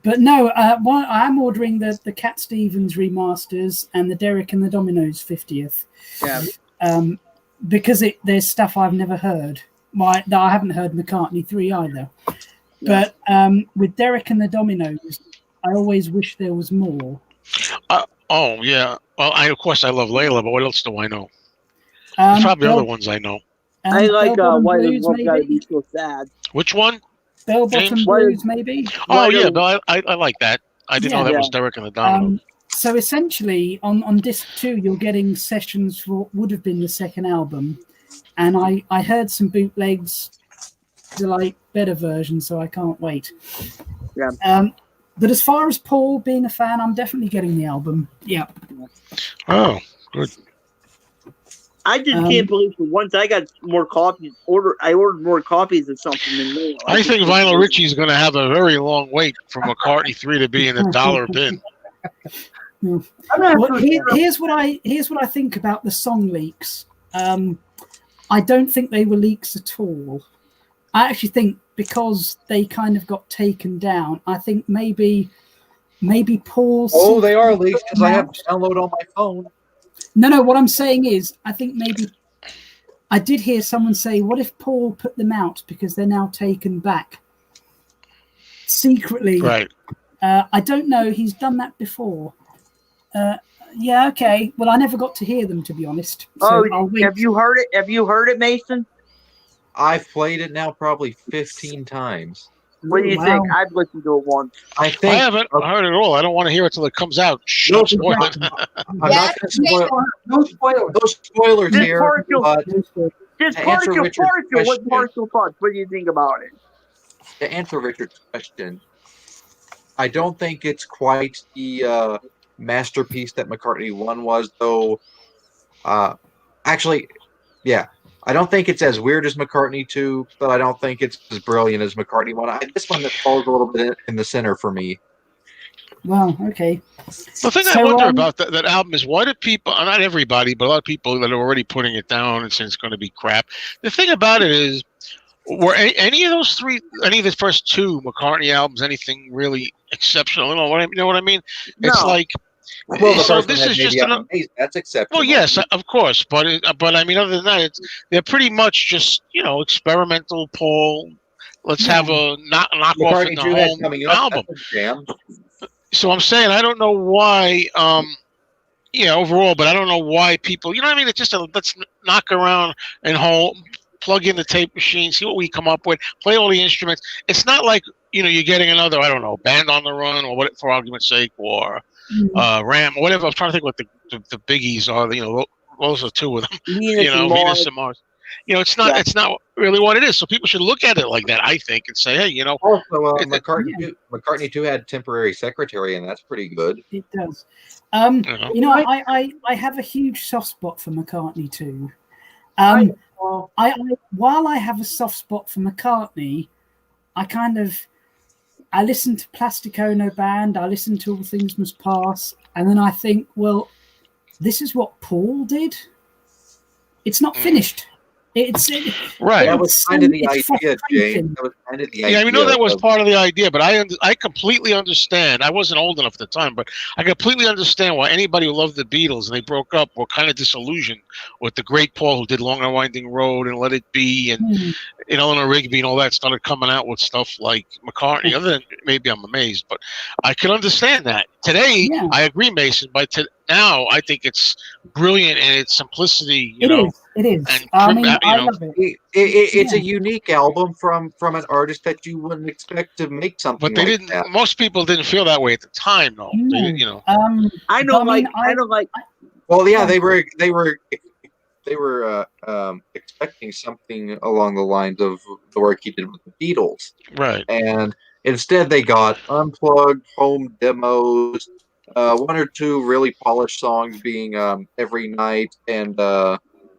but no, I am ordering the Cat Stevens remasters and the Derek and the Dominoes 50th. Yeah. Because there's stuff I've never heard. I haven't heard McCartney 3 either. Yeah. But with Derek and the Dominoes, I always wish there was more. Oh yeah. Well, of course I love Layla, but what else do I know? There's probably other ones I know. I like Why Does Love Gotta Be So Sad. Which one? Bell Bottom Blues, maybe. Oh yeah, but I like that. I didn't know that was Derek and the Dominoes. So essentially, on disc 2, you're getting sessions for what would have been the second album, and I heard some bootlegs, the like better version, so I can't wait. Yeah. But as far as Paul being a fan, I'm definitely getting the album. Yeah. Oh, good. I just can't believe for once I got more copies. I ordered more copies of something than me. I think Vinyl Richie is going to have a very long wait for McCartney 3 to be in the dollar bin. Well, here's what I think about the song leaks. I don't think they were leaks at all. I actually think because they kind of got taken down, I think maybe Paul. Oh, they are leaks because I have to download on my phone. No. What I'm saying is, I think maybe I did hear someone say, "What if Paul put them out because they're now taken back secretly?" Right. I don't know. He's done that before. Yeah. Okay. Well, I never got to hear them, to be honest. So have you heard it? Have you heard it, Mason? I've played it now probably 15 times. What do you think? I've listened to it once. I haven't heard it all. I don't want to hear it till it comes out. No, spoil it. I'm not going to spoil. No spoilers. No spoilers Just here. partial. But Just to answer partial. Richard's What question- partial thoughts? What do you think about it? to answer Richard's question, I don't think it's quite the masterpiece that McCartney 1 was, though. Actually, yeah. I don't think it's as weird as McCartney 2, but I don't think it's as brilliant as McCartney 1. This one that falls a little bit in the center for me. Well, okay. The thing I wonder about that album is why do people, not everybody, but a lot of people that are already putting it down and saying it's going to be crap. The thing about it is, were any of the first 2 McCartney albums anything really exceptional? You know what I mean? No. It's like, Well, so this is just that's exceptional. well, yes, of course, but I mean, other than that, they're pretty much just experimental. Paul, let's have a knock off in the home album. Jam. So I'm saying I don't know why, overall, but I don't know why people, you know what I mean? It's just let's knock around and plug in the tape machine, see what we come up with, play all the instruments. It's not like you're getting another, I don't know, Band on the Run or what, for argument's sake, or Ram, or whatever. I was trying to think what the biggies are. Those are 2 of them. Venus and Mars. It's not really what it is. So people should look at it like that, I think, and say, hey, Also, McCartney 2 had temporary secretary, and that's pretty good. It does. I have a huge soft spot for McCartney 2. While I have a soft spot for McCartney, I listen to Plastic Ono Band, I listen to All Things Must Pass, and then I think, well, this is what Paul did. It's not finished. Right. That was kind of the idea, James. That was kind of the idea. Yeah, we know that was part of the idea, but I completely understand. I wasn't old enough at the time, but I completely understand why anybody who loved the Beatles and they broke up were kind of disillusioned with the great Paul who did Long and Winding Road and Let It Be and Eleanor Rigby and all that, started coming out with stuff like McCartney. Other than maybe I'm amazed, but I can understand that. Today, I agree, Mason, but now I think it's brilliant in its simplicity. It is. I love it. It's a unique album from an artist that you wouldn't expect to make something. But they didn't. That. Most people didn't feel that way at the time, though. They, I don't like. Well, yeah, they were expecting something along the lines of the work he did with the Beatles, right? And instead, they got unplugged home demos. 1 or 2 really polished songs being Every Night and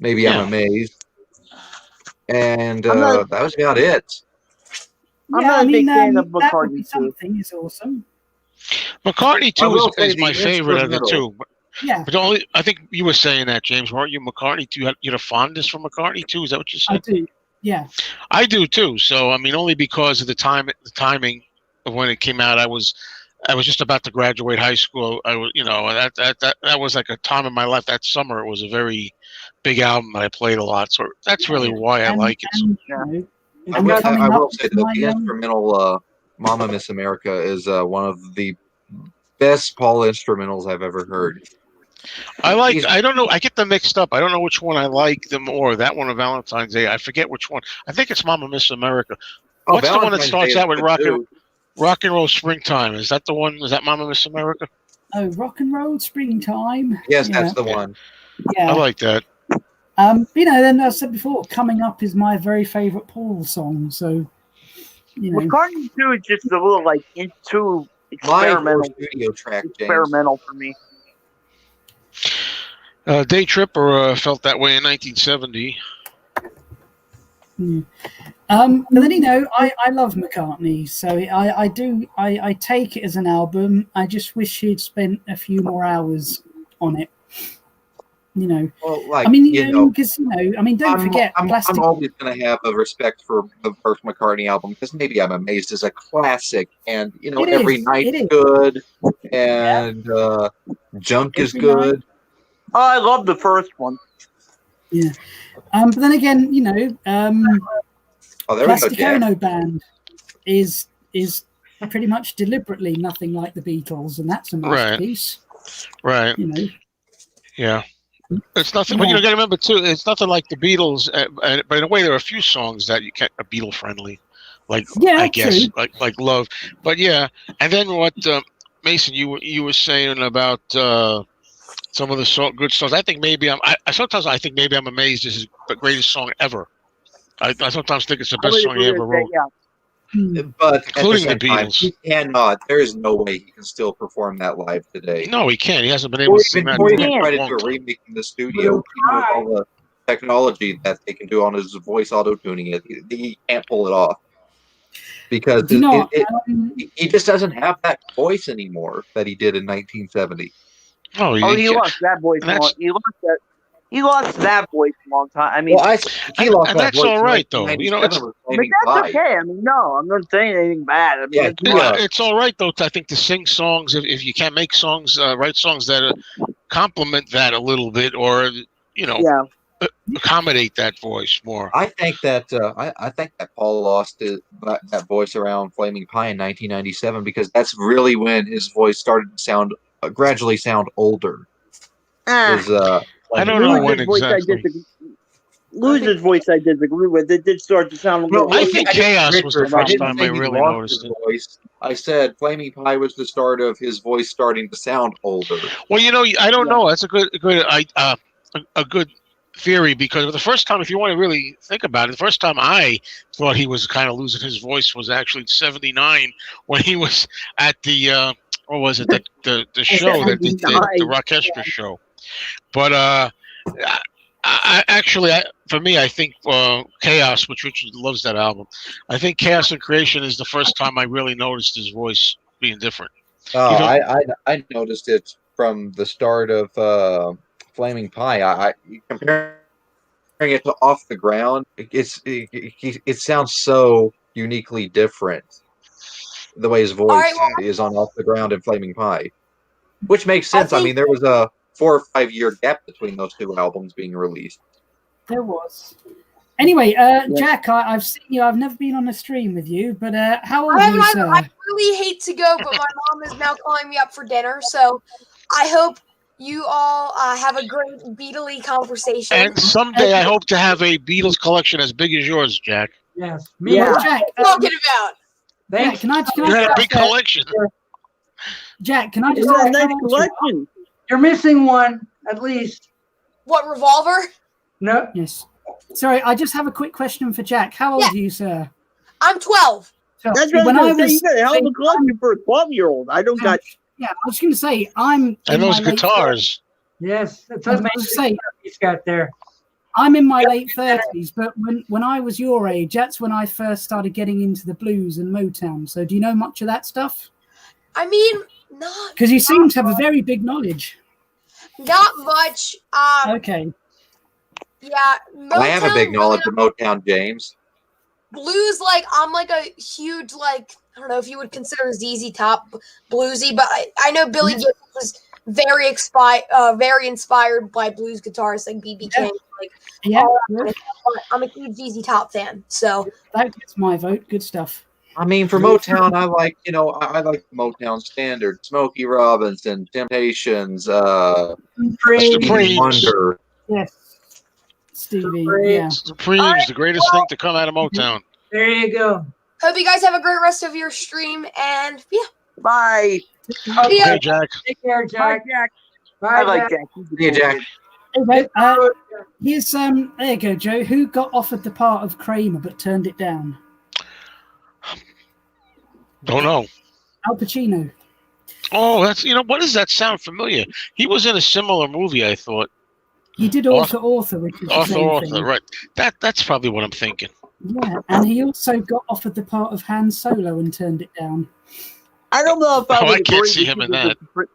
Maybe I'm Amazed. And that was about it. I'm not a big fan of McCartney 2. Something is awesome. McCartney 2 is my favorite of the 2. Yeah. But I think you were saying that, James, weren't you? McCartney 2, you had a fondness for McCartney 2? Is that what you said? I do, yeah. I do too. So, I mean, only because of the timing of when it came out, I was just about to graduate high school. I was, that was like a time in my life. That summer, it was a very big album that I played a lot. So that's really why I like it. I will say that the instrumental "Mama Miss America" is one of the best Paul instrumentals I've ever heard. I don't know. I get them mixed up. I don't know which one I like them more. That one or Valentine's Day. I forget which one. I think it's "Mama Miss America." What's the one that starts out with rock and roll springtime? Is that the one? Is that "Mama Miss America"? Rock and Roll Springtime. Yes, Yeah. that's the one. Yeah. I like that. Then I said before, Coming Up is my very favorite Paul song. So, McCartney 2 is just a little like too My experimental. studio track, James. Experimental for me. Day Tripper felt that way in 1970. But then I love McCartney, so I take it as an album. I just wish he'd spent a few more hours on it. Well, like, because don't forget, I'm Plastic. always going to have a respect for the first McCartney album because Maybe I'm Amazed is a classic, and Every Night's good, and Junk is good. Oh, I love the first one. Yeah, but then again, Plastic Ono Band is pretty much deliberately nothing like the Beatles, and that's a masterpiece. Right. Yeah. It's nothing, but you got to remember too. It's nothing like the Beatles, but in a way, there are a few songs that you can't Beatle friendly, like I guess, like Love. But yeah, and then what, Mason, you were saying about some of the good songs. I think maybe sometimes I think Maybe I'm Amazed is the greatest song ever. I sometimes think it's the best song he ever wrote. But including at the same time, he cannot. There is no way he can still perform that live today. No, he can't. He hasn't been able to sing that. Or even try to do a remake in the studio with all the technology that they can do on his voice auto tuning. He can't pull it off because he just doesn't have that voice anymore that he did in 1970. Oh, he lost that voice. He lost that voice a long time. I mean, he lost and that that's voice all right, though. but that's okay. I mean, no, I'm not saying anything bad. I mean, it's all right, though. I think to sing songs, if you can't make songs, write songs that complement that a little bit, or accommodate that voice more. I think that I think that Paul lost that voice around Flaming Pie in 1997 because that's really when his voice started to gradually sound older. I don't know when exactly. Loser's voice I disagree with. It did start to sound a little. I think Chaos was the first time I really noticed it. Voice. I said Flaming Pie was the start of his voice starting to sound older. Well, I don't know. That's a good theory because the first time, if you want to really think about it, the first time I thought he was kind of losing his voice was actually 79 when he was at the what was it the show that the Rockestra show. But for me, I think Chaos, which Richard loves that album. I think Chaos and Creation is the first time I really noticed his voice being different. I noticed it from the start of Flaming Pie. I comparing it to Off the Ground, it sounds so uniquely different. The way his voice is on Off the Ground and Flaming Pie, which makes sense. I mean, there was a 4 or 5 year gap between those two albums being released. There was. Anyway, Jack, I've seen you. I've never been on a stream with you, but how old are you, sir? I really hate to go, but my mom is now calling me up for dinner, so I hope you all have a great Beatley conversation. And someday I hope to have a Beatles collection as big as yours, Jack. Yes. Jack, talking about. Jack, can I you had a big collection. Jack, can I just ask a nice collection? You're missing one, at least. What, Revolver? No. Yes. Sorry, I just have a quick question for Jack. How old are you, sir? I'm 12. That's what I was going to say. You got a hell of a collection for a 12-year-old. I don't got... Yeah, I was going to say, I'm... And those guitars. Yes. That's what he's got there. I'm in my late 30s, but when I was your age, that's when I first started getting into the blues and Motown. So do you know much of that stuff? I mean, not... Because you seem to have a very big knowledge. Not much. Okay. Yeah. Motown, I have a big knowledge of Motown, James. Blues, I'm a huge, I don't know if you would consider ZZ Top bluesy, but I know Billy Gibbons was very inspired by blues guitarists like B.B. King. I'm a huge ZZ Top fan, so that gets my vote. Good stuff. I mean, for Motown, I like the Motown standard: Smokey Robinson, Temptations, Stevie Wonder. Yes, Stevie. Supreme's the greatest thing to come out of Motown. There you go. Hope you guys have a great rest of your stream, and bye. See ya. Okay, Jack. Take care, Bye, Jack. Jack. Bye, I like Jack. Jack. He's a Yeah, cool Jack. kid. Anyway, here's there you go, Joe. Who got offered the part of Kramer but turned it down? Don't know. Al Pacino. Oh, that's what does that sound familiar? He was in a similar movie, I thought. He did Author, which is the same thing. Right. That's probably what I'm thinking. Yeah, and he also got offered the part of Han Solo and turned it down. I don't know if I would I can't agree see with him you in that that.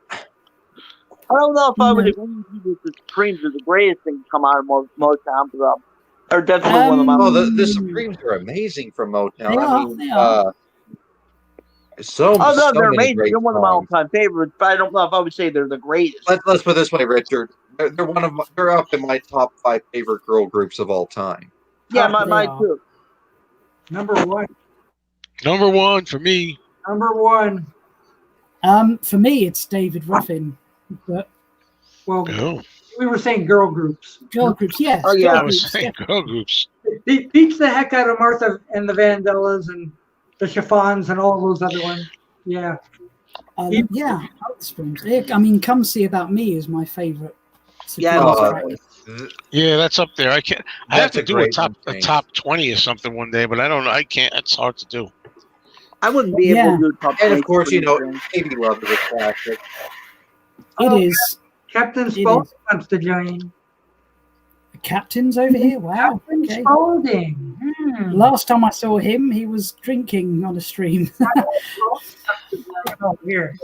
I don't know if I would agree with you that the Supremes are the greatest thing to come out of Motown, but or definitely one of my. Oh, the Supremes are amazing from Motown. They are. So Oh no, they're many amazing. great They're one of my songs. all-time favorites, but I don't know if I would say they're the greatest. Let's put it this way, Richard. They're up in my top 5 favorite girl groups of all time. Yeah, They mine are. too. Number one. Number one for me. Number one. For me, it's David Ruffin. But Well, Oh, we were saying girl groups. girl groups, yes. Oh, yeah. I girl was groups, saying girl groups. It beats the heck out of Martha and the Vandellas and the Chiffons and all those other ones. Yeah. Yeah, I like the Supremes. I mean, Come See About Me is my favorite. Yeah, Supremes track. Yeah, that's up there. I can't. I have That's to a do a great top one, top 20 or something one day, but I don't know. I can't. It's hard to do. I wouldn't be able Yeah. to do top And 20 of course, Supremes. Baby Love is a classic. It Oh, is. Captain It Spaulding is. wants to join. The captain's over here. Wow. Captain Okay. Spaulding. Last time I saw him, he was drinking on a stream. Oh, here.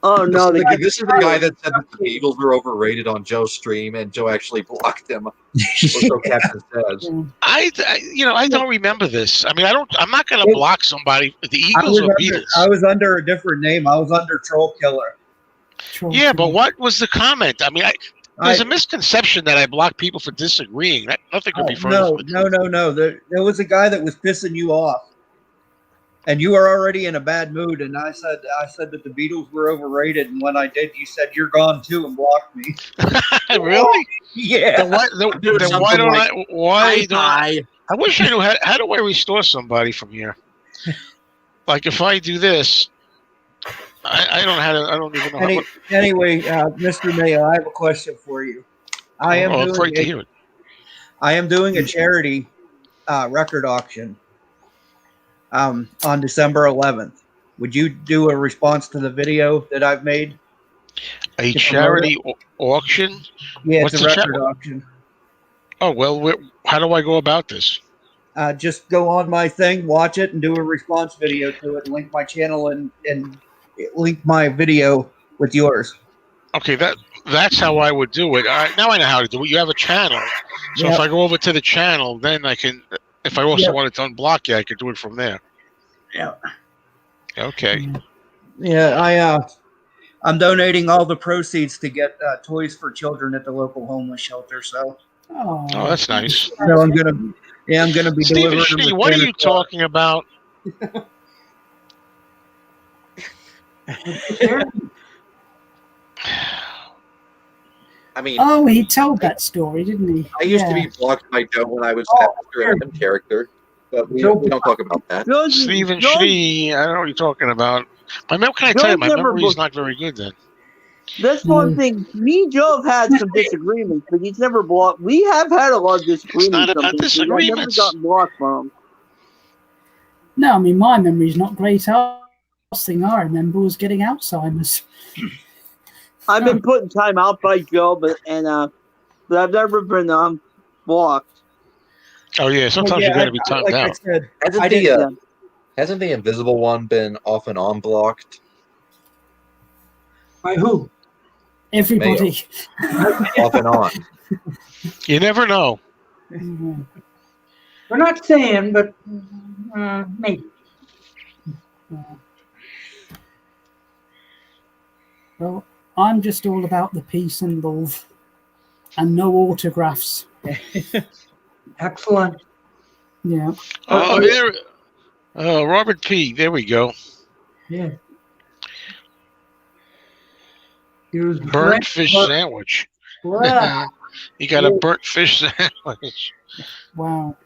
Oh no, This is the guy that said that the Beatles were overrated on Joe's stream, and Joe actually blocked them. So Captain says. I don't remember this. I mean, I'm not going to block somebody. The Eagles or Beatles. I was under a different name. I was under Troll Killer. Yeah, but what was the comment? I mean, there's a misconception that I block people for disagreeing. Nothing could be further. No. There was a guy that was pissing you off, and you were already in a bad mood. And I said that the Beatles were overrated. And when I did, you said you're gone too and blocked me. Really? Yeah. Then why don't I? Why don't I wish I knew how do I restore somebody from here? Like if I do this, I don't know how to. I don't even know. Anyway, Mr. Mayo, I have a question for you. I am doing a charity record auction on December 11th. Would you do a response to the video that I've made? A charity auction? Yeah, What's it's a record auction. Oh, well, how do I go about this? Just go on my thing, watch it, and do a response video to it, and link my channel and link my video with yours. Okay, that's how I would do it. All right, now I know how to do it. You have a channel. So if I go over to the channel, then I can, if I also wanted to unblock you, I could do it from there. Yeah. Okay. Yeah, I'm donating all the proceeds to get toys for children at the local homeless shelter. So. Oh, that's nice. So I'm gonna be Stephen delivering. Schnee, what are you talking about? I mean, oh, he told that story, didn't he? I used to be blocked by Joe when I was after a character, but we don't talk about that. Stephen Schnee, I don't know what you're talking about. Can I tell you, my memory is not very good then. That's one thing. Me and Joe have had some disagreements, but he's never blocked. We have had a lot of disagreements. It's not about disagreements. I've never gotten blocked from him. No, I mean, my memory's not great. The last thing I remember was getting Alzheimer's. I've been put in time out by Joe, but I've never been blocked. Oh yeah, sometimes you got to be timed out. Hasn't the Invisible One been off and on blocked? By who? Everybody. Off and on. You never know. We're not saying, but maybe. Well, I'm just all about the peace and love, and no autographs. Excellent. Yeah. Oh, there. Robert P. There we go. Yeah. He was burnt fish sandwich. Wow. You got a burnt fish sandwich. Wow.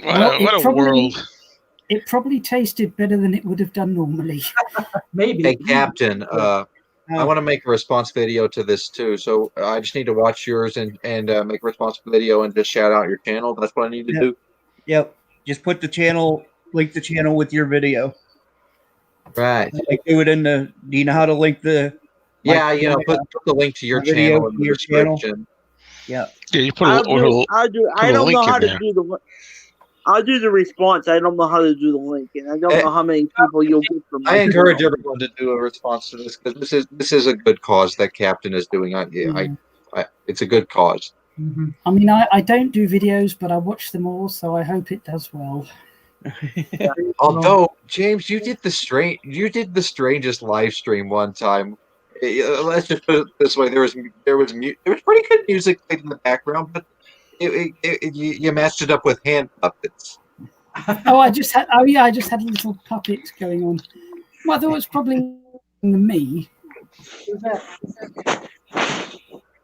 What a world. It probably tasted better than it would have done normally. Maybe. Hey, Captain, I want to make a response video to this too. So I just need to watch yours and make a response video and just shout out your channel. That's what I need to do. Yep. Just put the channel, link the channel with your video. Right. Like do it in the. Do you know how to link the? Yeah, put the link to your video channel in to the your channel. description. Yeah. Yeah, you put a I little. don't know link how in to there. do the. I'll do the response. I don't know how to do the link, and I don't know how many people you'll get from. I encourage everyone to do a response to this because this is a good cause that Captain is doing. It's a good cause. Mm-hmm. I mean, I don't do videos, but I watch them all, so I hope it does well. Although James, you did the strangest live stream one time. Let's just put it this way: there was pretty good music played in the background, but you matched it up with hand puppets. I just had a little puppet going on. Well, I thought it was probably me.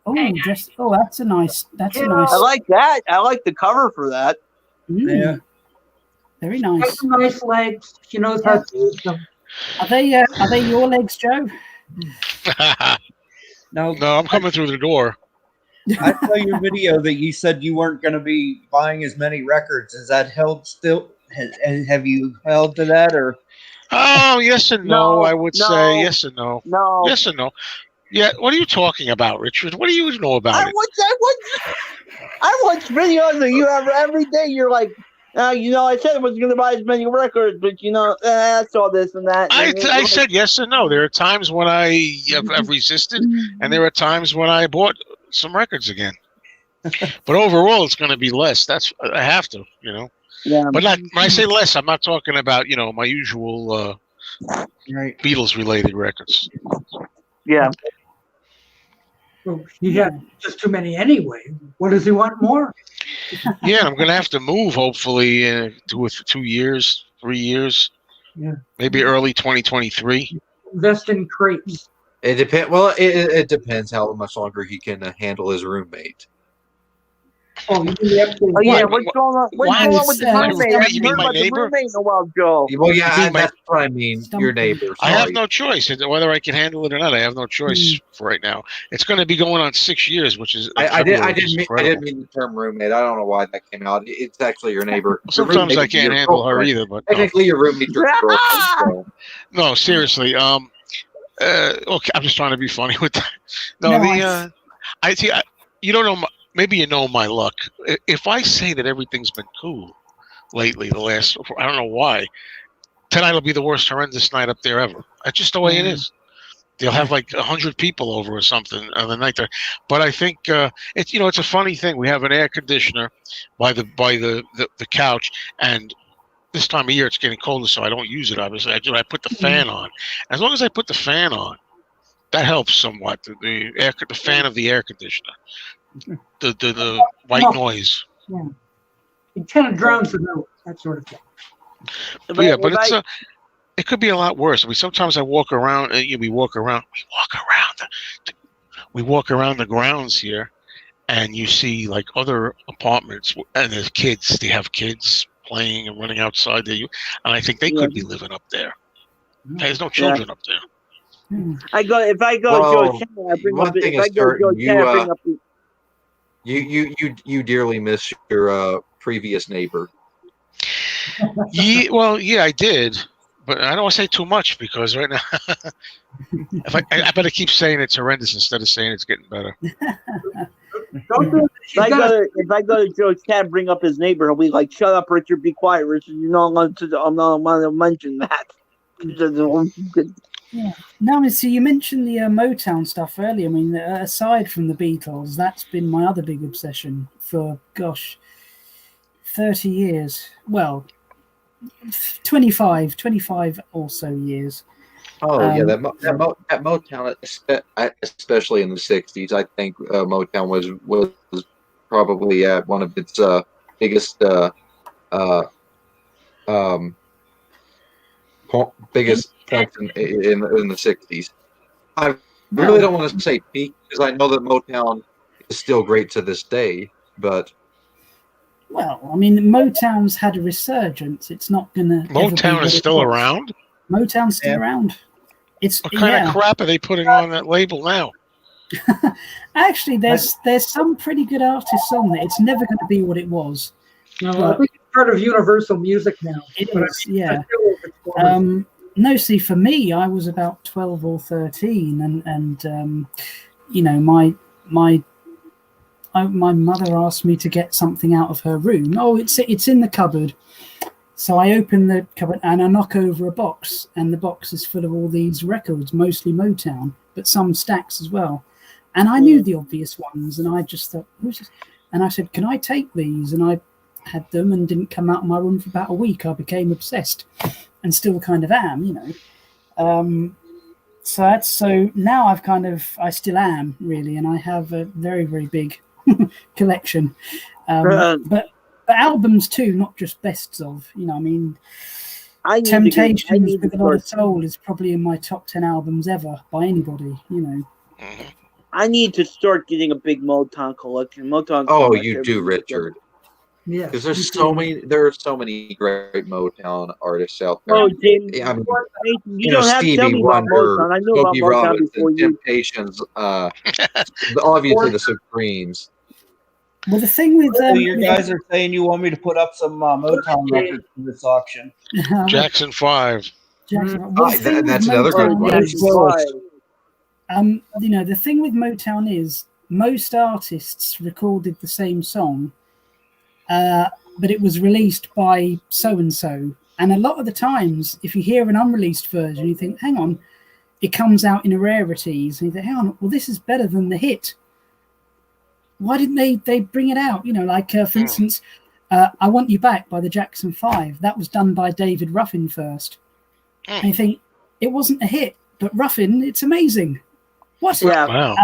That's a nice. I like that. I like the cover for that. Yeah. Very Got nice. some nice legs. She knows how to use them. Are they your legs, Joe? No, I'm coming through the door. I saw your video that you said you weren't going to be buying as many records. Is that held still? Have you held to that or? Oh, yes and no. I would say yes and no. No. Yes and no. Yeah. What are you talking about, Richard? What do you know about it? I watch videos of you every day. You're like, I said I was going to buy as many records, but I saw this and that. I said yes and no. There are times when I have resisted, and there are times when I bought some records again. But overall, it's going to be less. I have to, Yeah. But not when I say less, I'm not talking about my usual Right. Beatles-related records. Yeah. Well, he had just too many anyway. What does he want more? Yeah, I'm going to have to move hopefully in 2 years, 3 years. Yeah. Maybe early 2023. Invest in crepes. It depends. Well, it depends how much longer he can handle his roommate. Oh, you do have to. Oh, yeah, What? what's going on? What's going on with the roommate? I haven't You mean heard my about the neighbor? roommate in a while, Joe. Well, yeah, my- that's what I mean. Your neighbor. I have Sorry. no choice. Whether I can handle it or not, I have no choice for right now. It's going to be going on 6 years, which is I incredible. didn't mean the term roommate. I don't know why that came out. It's actually your neighbor. Sometimes I can't handle her either, but Technically, your roommate's your girlfriend. So. no, seriously. Okay, I'm just trying to be funny with that. I see. You don't know. Maybe you know my luck. If I say that everything's been cool lately, I don't know why. Tonight will be the worst horrendous night up there ever. That's just the way it is. They'll have like 100 people over or something on the night there. But I think it's a funny thing. We have an air conditioner by the couch, and this time of year it's getting colder, so I don't use it. Obviously, I put the fan on. As long as I put the fan on, that helps somewhat. The fan of the air conditioner, the white noise. Yeah. It kind of drowns the note, that sort of thing. It could be a lot worse. I mean, sometimes I walk around. We walk around the grounds here, and you see like other apartments, and there's kids. They have kids playing and running outside there. And I think they could be living up there. There's no children up there. If I go to Joe's channel, I bring up. If I go to Joe's channel, I bring up. You dearly miss your previous neighbor. Yeah, I did, but I don't want to say too much because right now, I better keep saying it's horrendous instead of saying it's getting better. If I go to Joe's chat, bring up his neighbor, he'll be like, "Shut up, Richard. Be quiet, Richard. I'm not going to mention that." Yeah. No, I mean, so you mentioned the Motown stuff earlier. I mean, aside from the Beatles, that's been my other big obsession for 30 years. Well, 25 or so years. Oh yeah, that Motown, especially in the '60s, I think Motown was probably at one of its biggest points in the '60s. I really don't want to say peak because I know that Motown is still great to this day, but Well, I mean, Motown's had a resurgence. It's not gonna. Motown is still around. Motown's still around. It's What kind of crap are they putting on that label now? Actually, there's some pretty good artists on there. It's never going to be what it was. No, I think it's part of Universal Music now. It But is, I mean, yeah. I feel No, see, for me, I was about 12 or 13, and you know, my mother asked me to get something out of her room. Oh, it's in the cupboard. So I open the cupboard and I knock over a box, and the box is full of all these records, mostly Motown, but some Stax as well. And I knew the obvious ones, and I just thought, who's this? And I said, can I take these? And I had them and didn't come out of my room for about a week. I became obsessed, and still kind of am, you know. So now I still am really, and I have a very, very big collection. But albums too, not just bests of, you know. I mean, Temptations with a Lot of Soul is probably in my top 10 albums ever by anybody, you know. I need to start getting a big Motown collection. You do, Richard. Yeah, because there are so many great Motown artists out there. Oh, James, I mean, you don't have to tell Stevie me about Wonder, Motown. I know about Smokey Motown before Robinson, you. Temptations, obviously the Supremes. Well, the thing with So you guys are saying you want me to put up some Motown records in this auction? Jackson 5. That's another good one. You know, the thing with Motown is most artists recorded the same song, but it was released by so-and-so. And a lot of the times, if you hear an unreleased version, you think, hang on, it comes out in a rarities. And you think, hang on, well, this is better than the hit. Why didn't they bring it out? You know, like, for instance, I Want You Back by the Jackson 5. That was done by David Ruffin first. And you think, it wasn't a hit, but Ruffin, it's amazing. What? Yeah. Wow.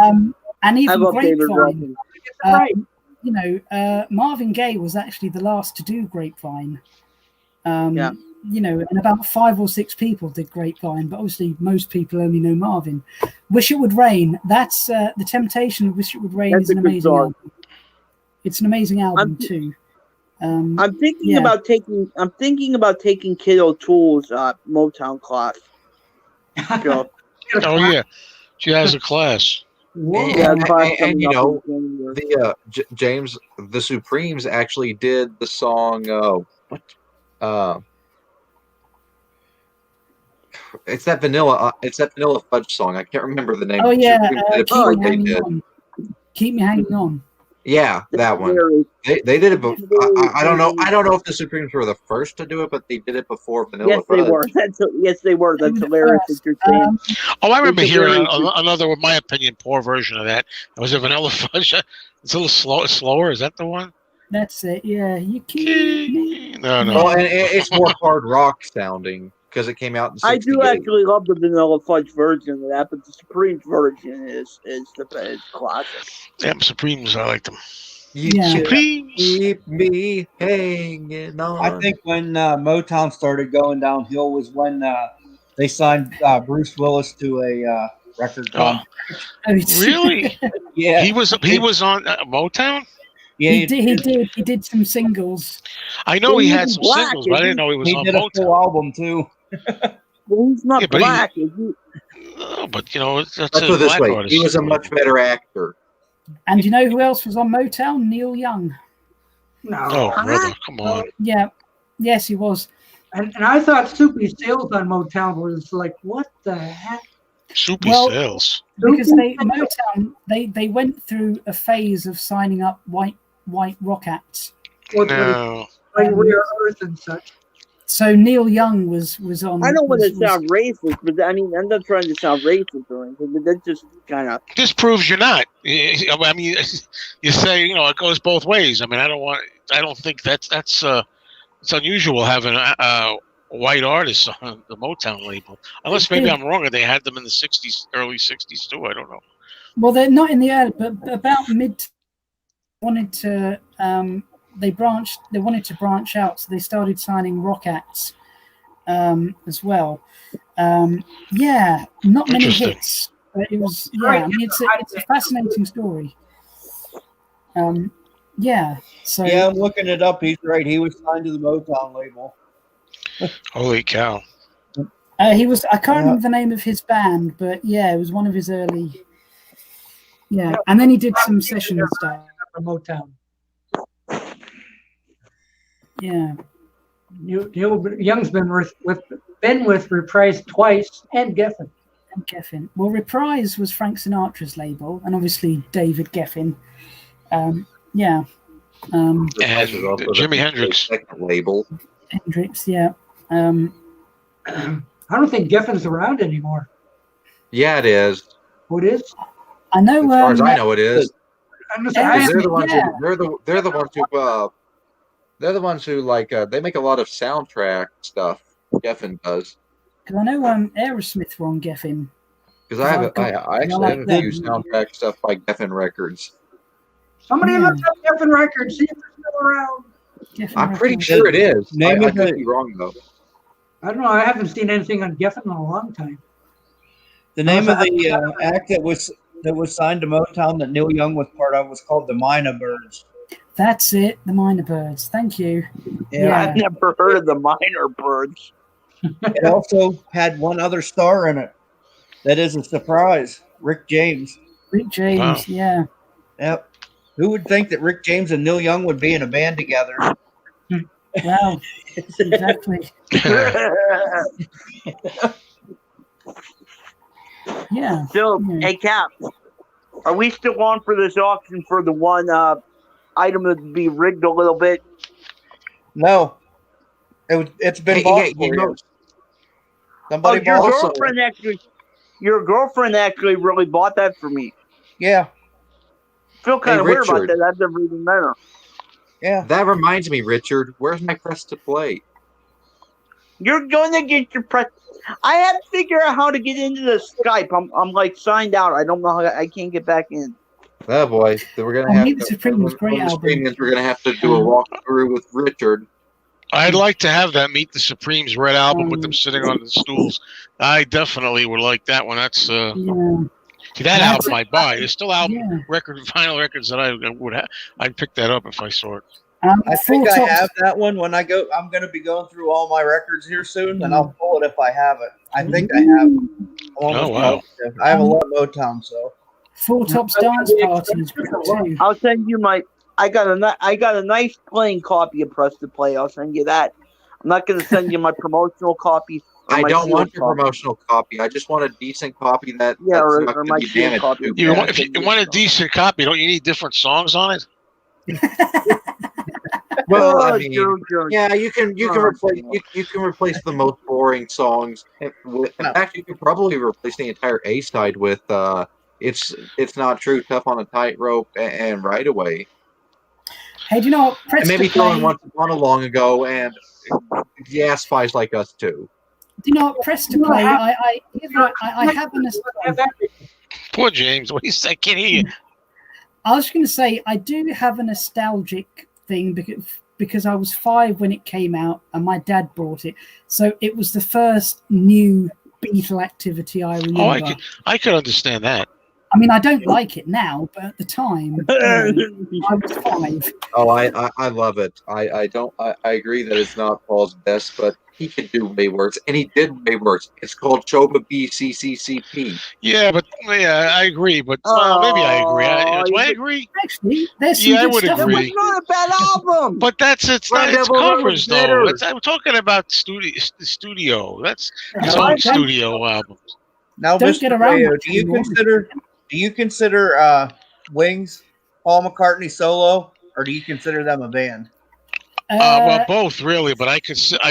And even David Grapevine. Ruffin. You know, Marvin Gaye was actually the last to do Grapevine. Yeah. You know, and about 5 or 6 people did Grapevine, but obviously most people only know Marvin. Wish It Would Rain. That's The Temptation of Wish It Would Rain. Is an amazing album. It's an amazing album too. I'm thinking about taking Kid O'Toole's Motown class. Oh yeah, she has a class. And you know, James, the Supremes actually did the song. It's that vanilla fudge song. I can't remember the name. Oh yeah, Keep Me Hanging On. Yeah, that one. They did it. I don't know. I don't know if the Supremes were the first to do it, but they did it before Vanilla Fudge. They were. Yes, they were. That's hilarious. I remember hearing another, in my opinion, poor version of that. It was a Vanilla Fudge. It's a little slower. Is that the one? That's it. Yeah, you keep me. No. Oh, and it's more hard rock sounding because it came out in 68. I do actually love the Vanilla Fudge version of that, but the Supremes version is classic. Yeah, Supremes, I like them. Supremes. Keep me hanging on. I think when Motown started going downhill was when they signed Bruce Willis to a record contract. Really? Yeah. He was on Motown? Yeah, he did some singles. I know he had some singles, but I didn't know he was on Motown. He did a full album too. Well, he's not black, is he? No, but you know, let's put it this way: he was a much better actor. And you know who else was on Motown? Neil Young. No. Oh, brother, come on. Yeah. Yes, he was. And I thought Soupy Sales on Motown was like, what the heck? Soupy Sales. Because Motown went through a phase of signing up white rock acts. No. Like Rare Earth and such. So Neil Young was on. I don't want to sound racist, but I mean, I'm not trying to sound racist or anything, but that's just kind of. This proves you're not. I mean, you say, you know, it goes both ways. I mean, I don't think that's it's unusual having white artists on the Motown label, unless maybe I'm wrong and they had them in the '60s, early '60s too. I don't know. Well, they're not in the early, but about mid. They wanted to branch out, so they started signing rock acts as well. Not many hits, but it was. Yeah, I mean, it's a fascinating story. Yeah. So Yeah, I'm looking it up. He's right. He was signed to the Motown label. Holy cow! he was. I can't Yeah. remember the name of his band, but yeah, it was one of his early. Yeah, and then he did some session stuff. From Motown. Yeah. Young's been with Reprise twice and Geffen. And Geffen. Well, Reprise was Frank Sinatra's label, and obviously David Geffen. Yeah. And Also Jimi the Hendrix. second label. Hendrix, yeah. I don't think Geffen's around anymore. Yeah, it is. Who it is? I know. As far as I know, it is. I'm just, Yeah, They're the ones. yeah. They're the ones who. They're the ones who like. They make a lot of soundtrack stuff. Geffen does. Because I know Aerosmith were on Geffen. Because I actually have a them. few soundtrack stuff by Geffen Records. somebody Yeah. look up Geffen Records, see if it's still around. Geffen I'm pretty Records. sure it is. Name I of could the- be wrong though. I don't know. I haven't seen anything on Geffen in a long time. The name of the act that was signed to Motown that Neil Young was part of was called the Mina Birds. That's it, the Minor Birds. Thank you. Yeah. I've never heard of the Minor Birds. It also had one other star in it. That is a surprise. Rick James. Rick James, Wow. yeah. Yep. Who would think that Rick James and Neil Young would be in a band together? Well, exactly. Yeah. So, Yeah. hey, Cap, are we still on for this auction for the one item that would be rigged a little bit? No. It's been Hey, bought hey, for you know- you. Somebody your bought it. girlfriend actually really bought that for me. Yeah. Feel kind of Hey, weird about Richard. that. I've never even met her. Yeah. That reminds me, Richard. Where's my press to play? You're going to get your press. I had to figure out how to get into the Skype. I'm like signed out. I don't know how. I can't get back in. Oh boy, so we're gonna Oh, have Meet the to. Supreme was a great on the album. Supremes, we're gonna have to do a walkthrough with Richard. I'd like to have that Meet the Supremes Red album with them sitting on the stools. I definitely would like that one. That's Yeah. see, that album I'd buy. There's still album Yeah. vinyl records that I would have. I'd pick that up if I saw it. I think Four I Tops- have that one when I go. I'm going to be going through all my records here soon, and I'll pull it if I have it. I think I have. Oh, wow. I have a lot of Motown, so. Four Tops Dance Party is great too. I'll send you my. I got a nice plain copy of Press to Play. I'll send you that. I'm not going to send you my promotional copy. or I my don't sealed want your copy. promotional copy. I just want a decent copy that Yeah, that's or not my going to be sealed damaged copy. too You bad. want, if you want a decent copy, don't you need different songs on it? Well, Oh, I mean, Joe. yeah, you can Oh, replace you can replace the most boring songs. In fact, you could probably replace the entire A side with it's not true, tough on a tightrope, and right away, Hey, do you know what? Press and maybe to throw in Play. once upon a long ago, and yeah, spies like us too. Do you know what? Press to Play. I have an. Poor James. What do you say? I can't hear you. I was going to say I do have a nostalgic thing because I was 5 when it came out and my dad bought it, so it was the first new Beatle activity I remember. Oh, I could understand that. I mean, I don't like it now, but at the time, I was 5. Oh, I love it. I agree that it's not Paul's best, but he could do way worse, and he did way worse. It's called Choba BCCCP. Yeah, but yeah, I agree. But maybe I agree. I agree. Actually, there's some Yeah, I good would stuff. agree. It's not a bad album. But it's Red not. It's Devil covers Rose better. though. I'm talking about studio. That's his No, own don't- studio album. Now, Don't Mr. get around Mayo, much do you anymore. consider Wings Paul McCartney solo, or do you consider them a band? Well, both really, but I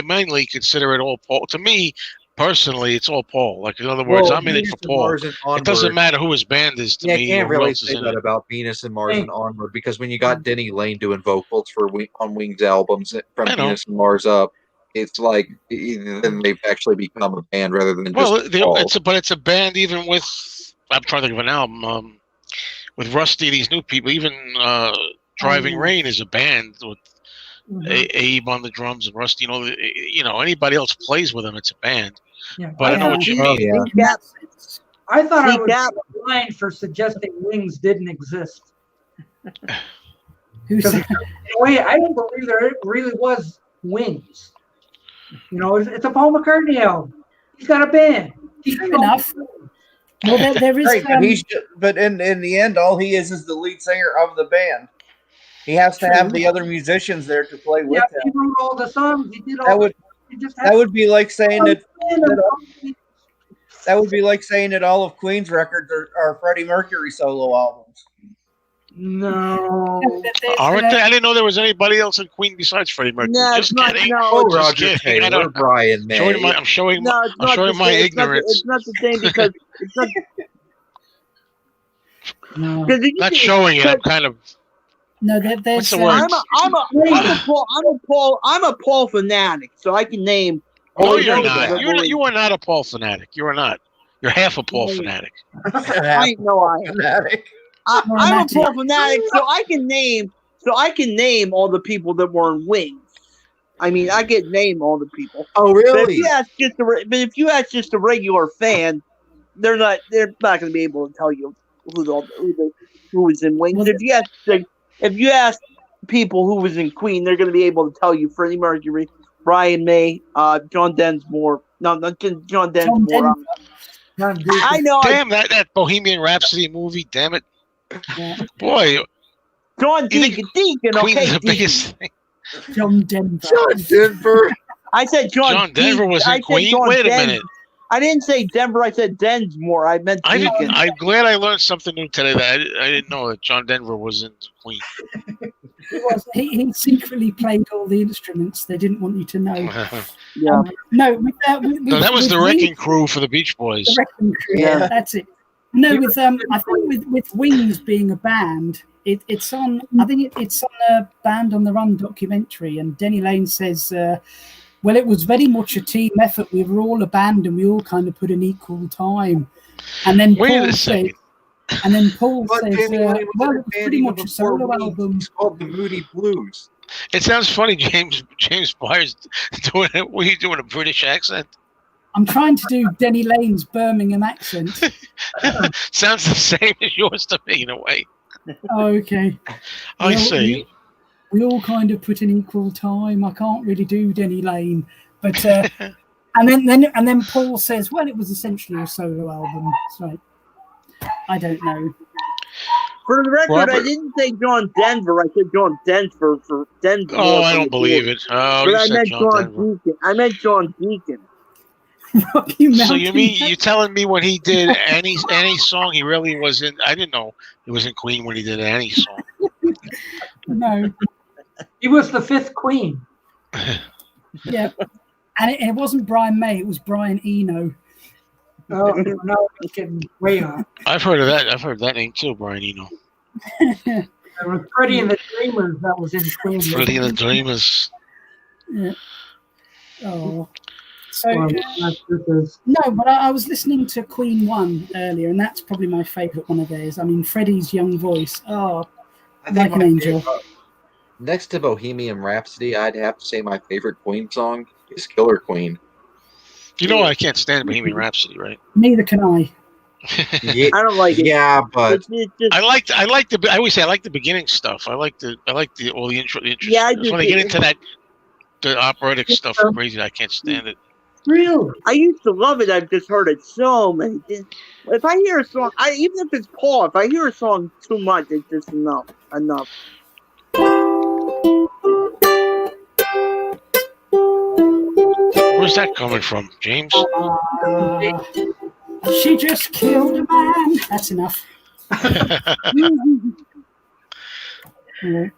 mainly consider it all Paul. To me, personally, it's all Paul. Like in other words, Well, I'm in it Venus for and Paul. Mars and It doesn't Onward. matter who his band is to Yeah, me. you can't or who really else is say in that it. about Venus and Mars and Onward, because when you got Denny Lane doing vocals for on Wings albums from I know. Venus and Mars up, it's like then they've actually become a band rather than Well, just Paul. it's a band even with. I'm trying to think of an album. With Rusty, these new people, even Driving Rain is a band with Abe on the drums and Rusty. Anybody else plays with them, it's a band. Yeah. But I know what you Oh, mean. yeah. In that sense. I thought I See, was Cap- blind for suggesting Wings didn't exist. Who's Because in a way, I don't believe there really was Wings. It's a Paul McCartney album. He's got a band. true enough? Well, there is. Right, but in the end, all he is the lead singer of the band. He has to have the other musicians there to play with He him. wrote all the songs. He did all. That would be like saying that. That would be like saying that all of Queen's records are Freddie Mercury solo albums. No. Aren't they? I didn't know there was anybody else in Queen besides Freddie Mercury. No, Just it's not. kidding. No, Just Roger kidding. Taylor, Brian May. I'm showing no, it's not showing the my same. ignorance. It's not the same because it's not. No. Not showing it. I'm kind of. No, there's. What's the word? I'm a Paul fanatic, so I can name. No, all you're the not. people. You are not a Paul fanatic. You are not. You're half a Paul fanatic. I know I am. I'm a Paul fanatic, so I can name. So I can name all the people that were in Wings. I mean, I can name all the people. Oh, But really? if you ask just a regular fan, they're not going to be able to tell you who was in Wings. Well, If you ask people who was in Queen, they're going to be able to tell you Freddie Mercury, Brian May, John Densmore. No, not John Densmore. I know. Damn that Bohemian Rhapsody movie. Damn it, boy. John Deacon. Queen's Okay, the Deacon. biggest thing. John Denver. John Denver. I said John Denver was in Queen. Wait a minute. I didn't say Denver. I said Densmore. I meant Deacon. I'm glad I learned something new today. That I didn't know that John Denver was in Queen. He secretly played all the instruments. They didn't want you to know. Yeah. No, No, that was the Wrecking Crew for the Beach Boys. The Wrecking Crew. Yeah. That's it. No, I think with Wings being a band, it's on. I think it's on a Band on the Run documentary, and Denny Lane says, "Well, it was very much a team effort. We were all a band, and we all kind of put an equal time." And then Paul says, But Danny Lane was "Well, in it a was band pretty even much a before solo Wings. album." It's called the Moody Blues. It sounds funny, James Byers doing it. Were you doing a British accent? I'm trying to do Denny Lane's Birmingham accent. Sounds the same as yours to me in a way. Oh, okay. I see. We all kind of put in equal time. I can't really do Denny Lane, but and then Paul says, "Well, it was essentially a solo album." So I don't know. For the record, Robert? I didn't say John Denver. I said John Denver for Denver. Oh, I don't believe it. Oh, But you I said meant John Denver. Deacon. I meant John Deacon. Rocky So you Mountain. mean you're telling me when he did any song, he really was in? I didn't know he was in Queen when he did any song. No, He was the fifth Queen. yeah, and it wasn't Brian May. It was Brian Eno. Oh no, it's getting way off. I've heard of that. I've heard that name too, Brian Eno. There was Freddie and the Dreamers that was in Queen. Freddie and the Dreamers. Yeah. Oh. So Because no, but I was listening to Queen 1 earlier, and that's probably my favourite one of theirs. I mean, Freddie's young voice. Oh, I like an angel. Next to Bohemian Rhapsody, I'd have to say my favorite Queen song is Killer Queen. You know I can't stand Bohemian Rhapsody, right? Neither can I. Yeah, I don't like it. yeah, but It's just, I always say I like the beginning stuff. I like the all the intro. The intro Yeah, I stuff. do When they get too. into that the operatic stuff crazy, I can't stand it. really, I used to love it. I've just heard it so many times. If I hear a song, even if it's Paul, if I hear a song too much, it's just enough. Where's that coming from, James? She just killed a man. That's enough. Yeah.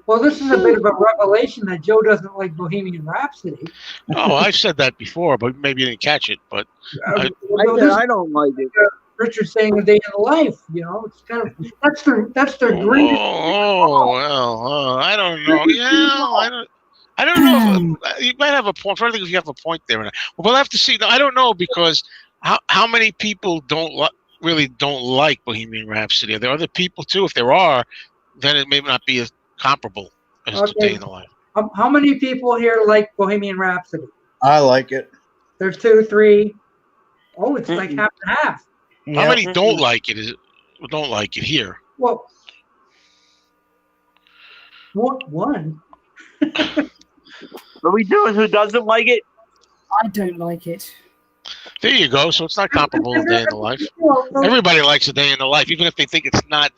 well, this is a bit of a revelation that Joe doesn't like Bohemian Rhapsody. Oh, I've said that before, but maybe you didn't catch it. But I don't like it. Richard saying a day in the life. It's kind of that's their dream. I don't know. Yeah, I don't know. You might have a point. I think if you have a point there, well, we'll have to see. I don't know because how many people really don't like Bohemian Rhapsody? Are there other people too? If there are, then it may not be as comparable as Okay. Day in the Life. How many people here like Bohemian Rhapsody? I like it. There's 2, 3. Oh, it's like half and half. How many don't like it? Don't like it here? Well, What one? Are we doing who doesn't like it? I don't like it. There you go. So it's not comparable to Day in the Life. Everybody likes a Day in the Life, even if they think it's not.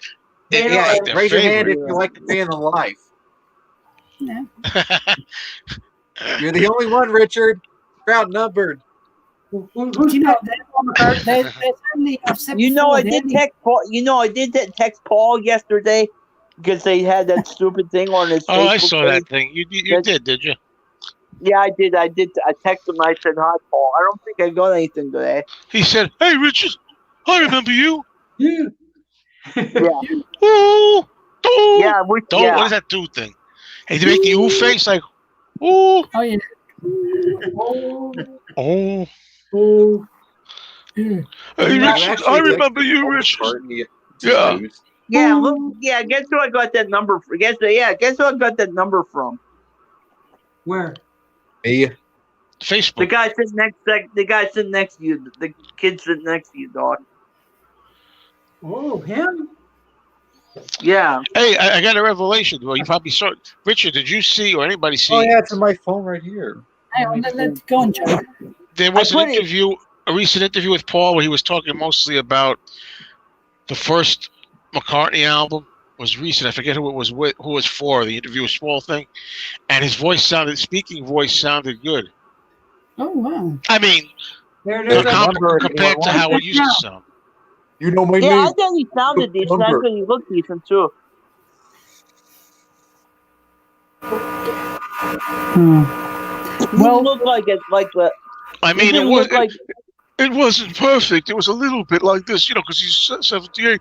It's Yeah, like their raise your hand if favorite. you like the Day in the Life. Yeah. You're the only one, Richard. You're outnumbered. Who's You know, on the card? there's only, I've said You know, before, I did text Paul. You know, I did text Paul yesterday because they had that stupid thing on his. Oh, Facebook I saw page. that thing. You did you? Yeah, I did. I texted him. I said, "Hi, Paul. I don't think I got anything today." He said, "Hey, Richard, I remember you." Yeah. Yeah, Ooh, ooh. yeah, Don't. What does that do thing? Hey, to make the ooh face like, ooh, Oh yeah. Oh, oh. oh. Yeah. Hey, Yeah, Richard, I remember you, Richard. Yeah. yeah. Look, yeah. Guess who I got that number from? Guess who I got that number from? Where? Me. The Facebook. guy sitting next to you. The kid sitting next to you, dog. Oh, him? Yeah. Hey, I got a revelation. Well, you probably saw it. Richard, did you see or anybody see? Oh yeah, it's on my phone right here. Hang on, let's go on, Joe. There was I an put it- interview, a recent interview with Paul where he was talking mostly about the first McCartney album. Was recent. I forget who it was with, who it was for. The interview was small thing, and his speaking voice sounded good. Oh wow. I mean, There it There's is. a number if you compared to want how it used to sound. You know my Yeah, I name. thought he sounded decent. I thought he looked decent too. Hmm. He Well- looked like it, like the. I He mean, it didn't was look like. it wasn't perfect. It was a little bit like this, because he's 78,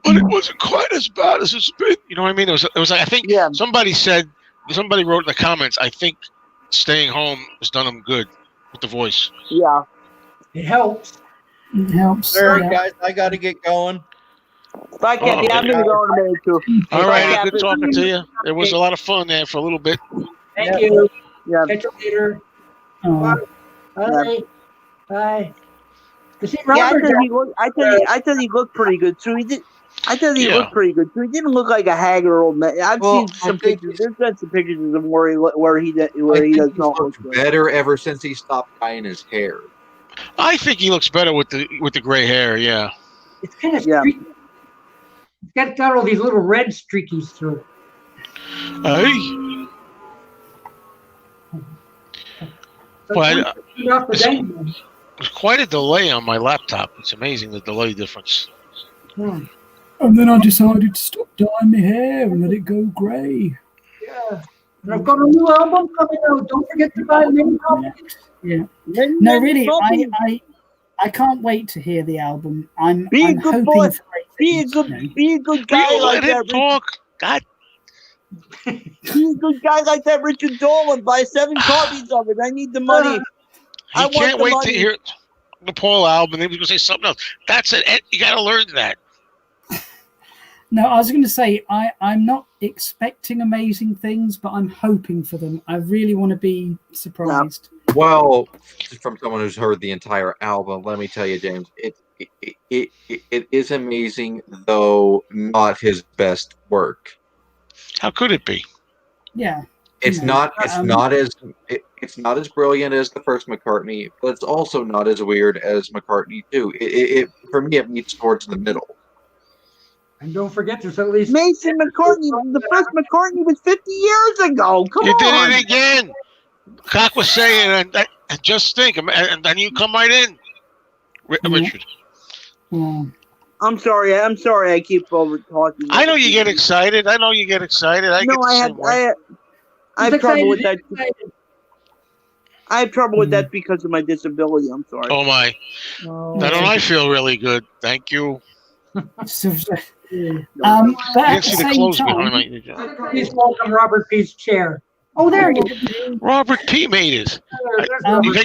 but it wasn't quite as bad as it's been. You know what I mean? It was like, I think Yeah. somebody wrote in the comments, I think staying home has done him good with the voice. Yeah. It helps. It helps. All right, Yeah. guys, I got to get going. Bye, Kathy. Oh, I'm gonna go in a minute too. All Bye, right, Kathy. good talking to you. It was a lot of fun there for a little bit. Thank you. Yeah. Catch you later. Oh. Bye. Bye. You see, Yeah, I Robert, thought he looked. I thought he looked pretty good too. He did. I thought he Yeah. looked pretty good too. He didn't look like a haggard old man. I've Well, seen I some think pictures. There's been some pictures of him where he I does think he's not look looked good. better ever since he stopped dyeing his hair. I think he looks better with the gray hair. Yeah. it's kind of Yeah. streaky. It's got all these little red streakies through it. Hey. So Well, turn off the dynamo. There's quite a delay on my laptop. It's amazing the delay difference. Hmm. And then I decided to stop dyeing my hair and let it go grey. Yeah. And I've got a new album coming out. Don't forget to buy many copies. Yeah. No, really, I can't wait to hear the album. I'm Be a I'm good hoping boy. for great Be a things, good, you know. be a good Will guy you like let him that. talk? God. Be a good guy like that, Richard Dolin. Buy 7 copies of it. I need the money. I He want can't the wait money. to hear the Paul album. And then he was going to say something else. That's it. Ed, you got to learn that. No, I was going to say I'm not expecting amazing things, but I'm hoping for them. I really want to be surprised. Well, from someone who's heard the entire album, let me tell you, James, it is amazing, though not his best work. How could it be? Yeah. It's You know, not as brilliant as the first McCartney, but it's also not as weird as McCartney 2. It for me, it meets towards the middle. And don't forget, there's at least Mason McCartney. The first McCartney was 50 years ago. Come You on. did it again. Cock was saying, and just think, and then you come right in, Richard. Yeah. I'm sorry. I keep over talking. I know you get excited. I get the same way. I he's have trouble with excited, that. he's excited. I have trouble with that because of my disability. I'm sorry. Oh my! Oh. Now don't I feel really good? Thank you. So, but You at can the see the same clothes behind time, my. Please welcome Robert P's chair. Oh, there he is. Robert P made it. There's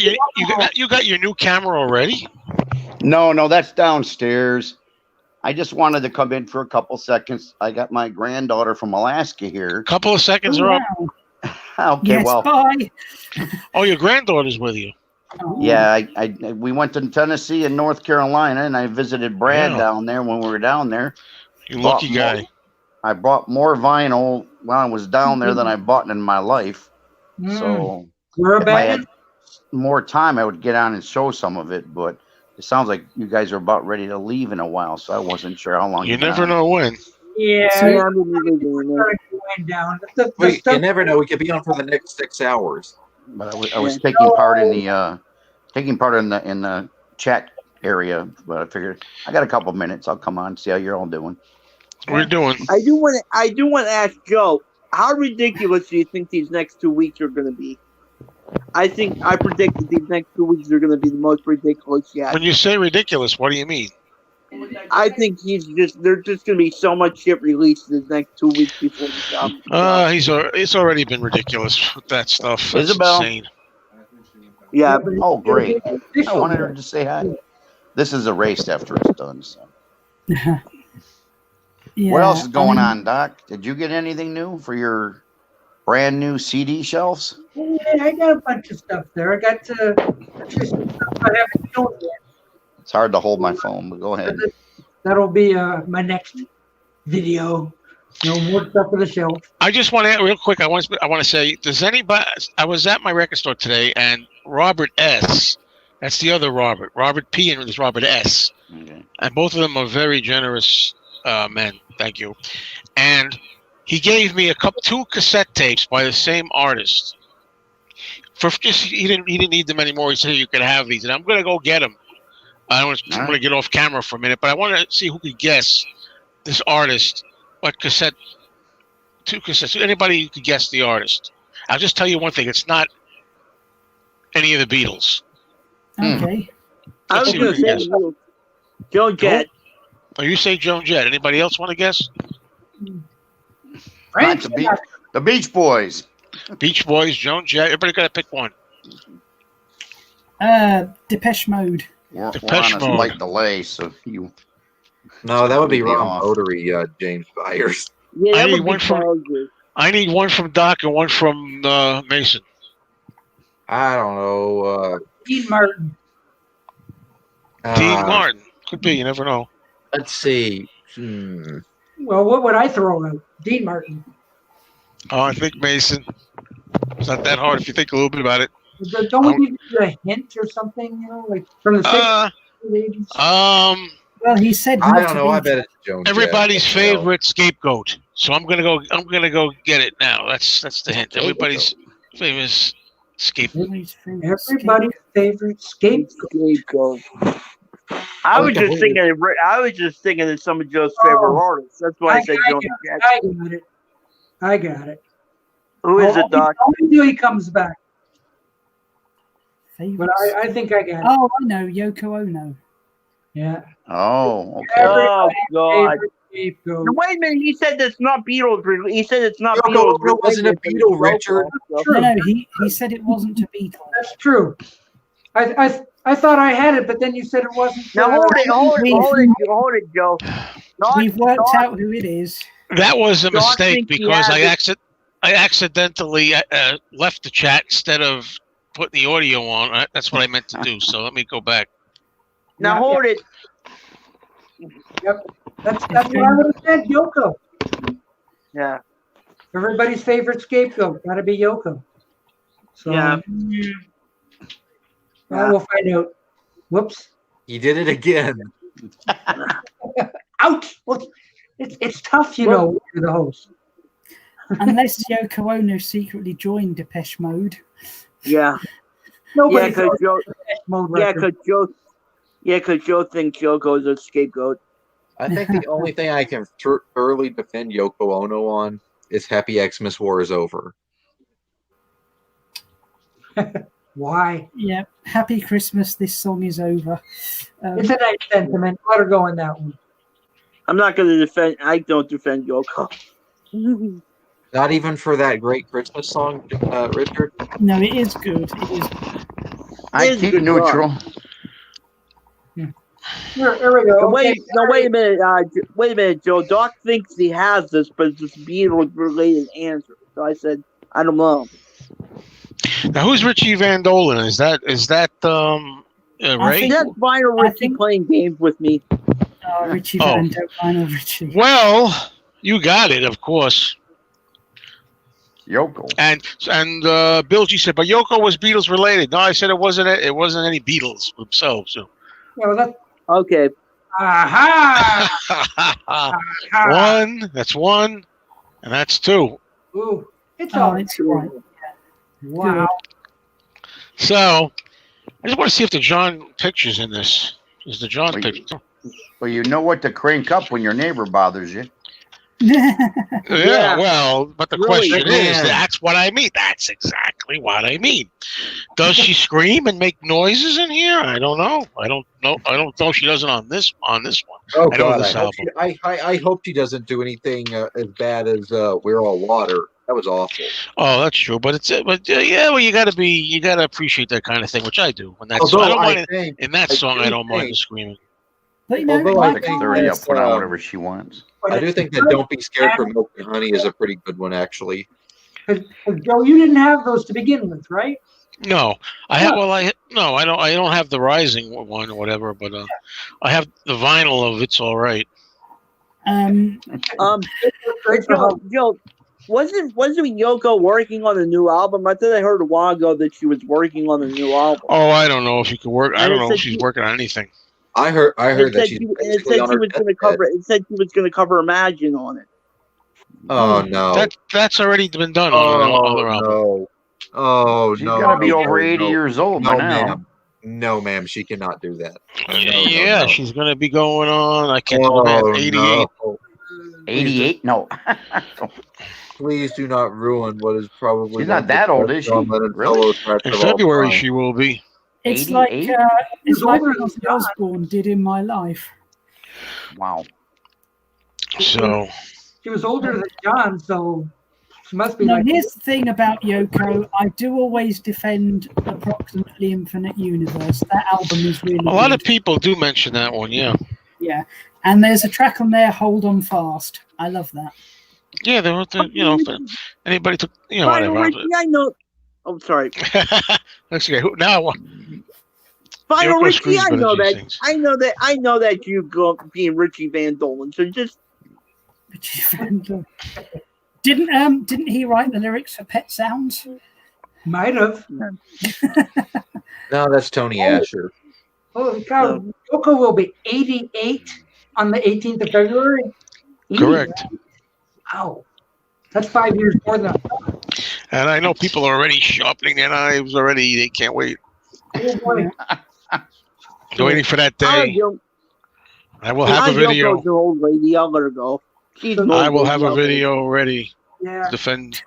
You Robert. got your new camera already? No, that's downstairs. I just wanted to come in for a couple seconds. I got my granddaughter from Alaska here. Couple of seconds Oh, are up. wow. Okay, Yes, well, bye. Oh, your granddaughter's with you. Oh. yeah, we went to Tennessee and North Carolina, and I visited Brad Yeah. down there when we were down there. You lucky Bought guy. I bought more vinyl while I was down there than I bought in my life. So We're if I back. had more time, I would get on and show some of it. But it sounds like you guys are about ready to leave in a while, so I wasn't sure how long. You never know when. Yeah, So- Yeah, I'm really doing it. starting to wind down. The Wait, stuff, you never know. We could be on for the next 6 hours. But I was taking part in the in the chat area. But I figured I got a couple minutes. I'll come on, see how you're all doing. We're doing. I do want to ask Joe, how ridiculous do you think these next 2 weeks are going to be? I predict that these next 2 weeks are going to be the most ridiculous yet. When you say ridiculous, what do you mean? I think there's just going to be so much shit released in the next 2 weeks before the album. It's already been ridiculous with that stuff. That's Isabel. insane. Yeah, Oh, great! I wanted her to say hi. This is erased after it's done. So. Yeah, What else is going I mean, on, Doc? Did you get anything new for your brand new CD shelves? yeah, I got a bunch of stuff there. I got actually some stuff I haven't shown yet. It's hard to hold my phone, but go ahead. That'll be my next video. More stuff for the shelf. I just want to real quick. I want to say, does anybody? I was at my record store today, and Robert S. That's the other Robert. Robert P. and there's Robert S. Okay. And both of them are very generous men. Thank you. And he gave me two cassette tapes by the same artist. He didn't need them anymore. He said, "You can have these," and I'm gonna go get them. I'm gonna get off camera for a minute, but I want to see who could guess this artist. What cassette? Two cassettes. Anybody who could guess the artist? I'll just tell you one thing. It's not any of the Beatles. okay. I was Let's see going what to you say guess. Joan Jett. Oh, you say Joan Jett. Anybody else want to guess? Not the Beach Boys. Beach Boys, Joan Jett. Everybody got to pick one. Depeche Mode. We're Depeche on a Mode. slight delay, so you. No, that would be Be Ron off. Motory, James Byers. Yeah, I that need would be one from- Charles. I need one from Doc and one from Mason. I don't know. Dean Martin. Dean Martin. Could be. You never know. Let's see. Well, what would I throw out? Dean Martin. Oh, I think Mason. It's not that hard if you think a little bit about it. Don't we give you a hint or something? Like from the 60s, 80s? Well, he said. I not don't to know. I be- bet it's Joan Jett. Everybody's What the hell? favorite scapegoat. So I'm gonna go get it now. That's the hint. Everybody's famous scapegoat. Everybody's favorite scapegoat. I was just thinking of some of Joe's favorite artists. That's why I said Joan Jett. I got it. Who is it, Doc? Only until he comes back. But Favorites. I think I got it. Oh, I know, Yoko Ono. Yeah. Oh, okay. Oh God! Favorite scapegoat. No, wait a minute. He said it's not Beatles. He said it's not Yoko Beatles. Ono wasn't a Beatle, Richard. True. No, he said it wasn't a Beatles. That's true. I thought I had it, but then you said it wasn't. Now hold it, Joe. Doc, We've worked Doc, out who it is. That was a Doc mistake thinks he because has I accidentally left the chat instead of putting the audio on. That's what I meant to do. So let me go back. Now hold it. Yep. That's what I would have said. Yoko. Yeah. Everybody's favorite scapegoat. Got to be Yoko. So, Yeah. Well, we'll find out. Whoops. He did it again. Ouch. Well, it's tough, you know, for the host. Unless Yoko Ono secretly joined Depeche Mode. Yeah. Nobody Yeah, 'cause Joe. mode Yeah, record. because Joe. Yeah, because Joe thinks Yoko's a scapegoat. I think the only thing I can thoroughly defend Yoko Ono on is Happy Xmas War is over. Why? Yeah. Happy Christmas. This song is over. It's a nice sentiment. Let her go in that one. I'm not going to defend. I don't defend Yoko. Not even for that great Christmas song, Richard. No, it is good. It is. I It's keep good neutral. Here we go. No, Okay, wait a minute. Wait a minute, Joe. Doc thinks he has this, but it's this Beatles-related answer. So I said, I don't know. Now, who's Richie Van Dolen? Is that I Ray? think- That's Vinyl I Richie think- playing games with me. Richie Oh. Van Dolen. Richie. Well, You got it, of course. Yoko. And Bill G said, but Yoko was Beatles related. No, I said it wasn't. It wasn't any Beatles themselves. So. Yeah, well, that's Okay. aha. Aha. One. That's one, and that's two. Ooh, it's Oh, all it's right. wow. So I just want to see if the John picture's in this. Is the John picture? Well, you know what to crank up when your neighbor bothers you. Yeah, well, but the Really? question is, Man. that's what I mean. That's exactly what I mean. Does she scream and make noises in here? I don't know. I don't know if she doesn't on this one. Oh I know God, this I hope, album. I hope she doesn't do anything as bad as "We're All Water." That was awful. Oh, that's true. But yeah, well, you gotta appreciate that kind of thing, which I do. When that's, I Although don't I mind it think, in that I song. do I don't mind the think- screaming. But you know, Although I like, think 30, I'll it's, put on whatever she wants. I do think that "Don't Be Scared for Milk and Honey" is a pretty good one, actually. Because Joe, you didn't have those to begin with, right? No, I have. Well, I don't have the Rising one or whatever, but I have the vinyl of It's All Right. Great for her. Joe, wasn't Yoko working on a new album? I thought I heard a while ago that she was working on a new album. Oh, I don't know if you could work. I And don't it know said if she's working on anything. I heard It that said she's she, it basically said on she her was going to deathbed. cover. It said she was going to cover Imagine on it. Oh no! That's already been done on another album. no! Oh She's no! got to be no, over 80 no. years old No, by now. ma'am. No, ma'am. She cannot do that. No, Yeah, no. she's gonna be going on. I can't do Oh, that. 88. no. 88? No. Please do not ruin what is probably. She's not that old, is she? Really? In February, she will be. it's like 88? it's like older than Ozzy John. Osbourne did in my life. Wow. So She was older than John, so she must be Now, like. here's the thing about Yoko. I do always defend Approximately Infinite Universe. That album is really a lot good. of people do mention that one. Yeah. Yeah. And there's a track on there, Hold On Fast. I love that. Yeah, there were. If anybody took. Final Whatever. Richie, I know. Oh, sorry. Let's see. Now. Final Yoko Richie, screams I better know than these that. things. I know that you grew up being Richie Van Dolen. So just Didn't he write the lyrics for Pet Sounds? Might have. No, that's Tony Asher. Holy cow. Yoko will be 88 on the 18th of February. 88. Correct. Wow. That's 5 years more than I thought. And I know people are already sharpening their knives already. They can't wait. Oh, boy. They're waiting for that I day. I will have a video. Yoko's an old lady. I'll let her go. She's an I old will lady. have a video ready Yeah. to defend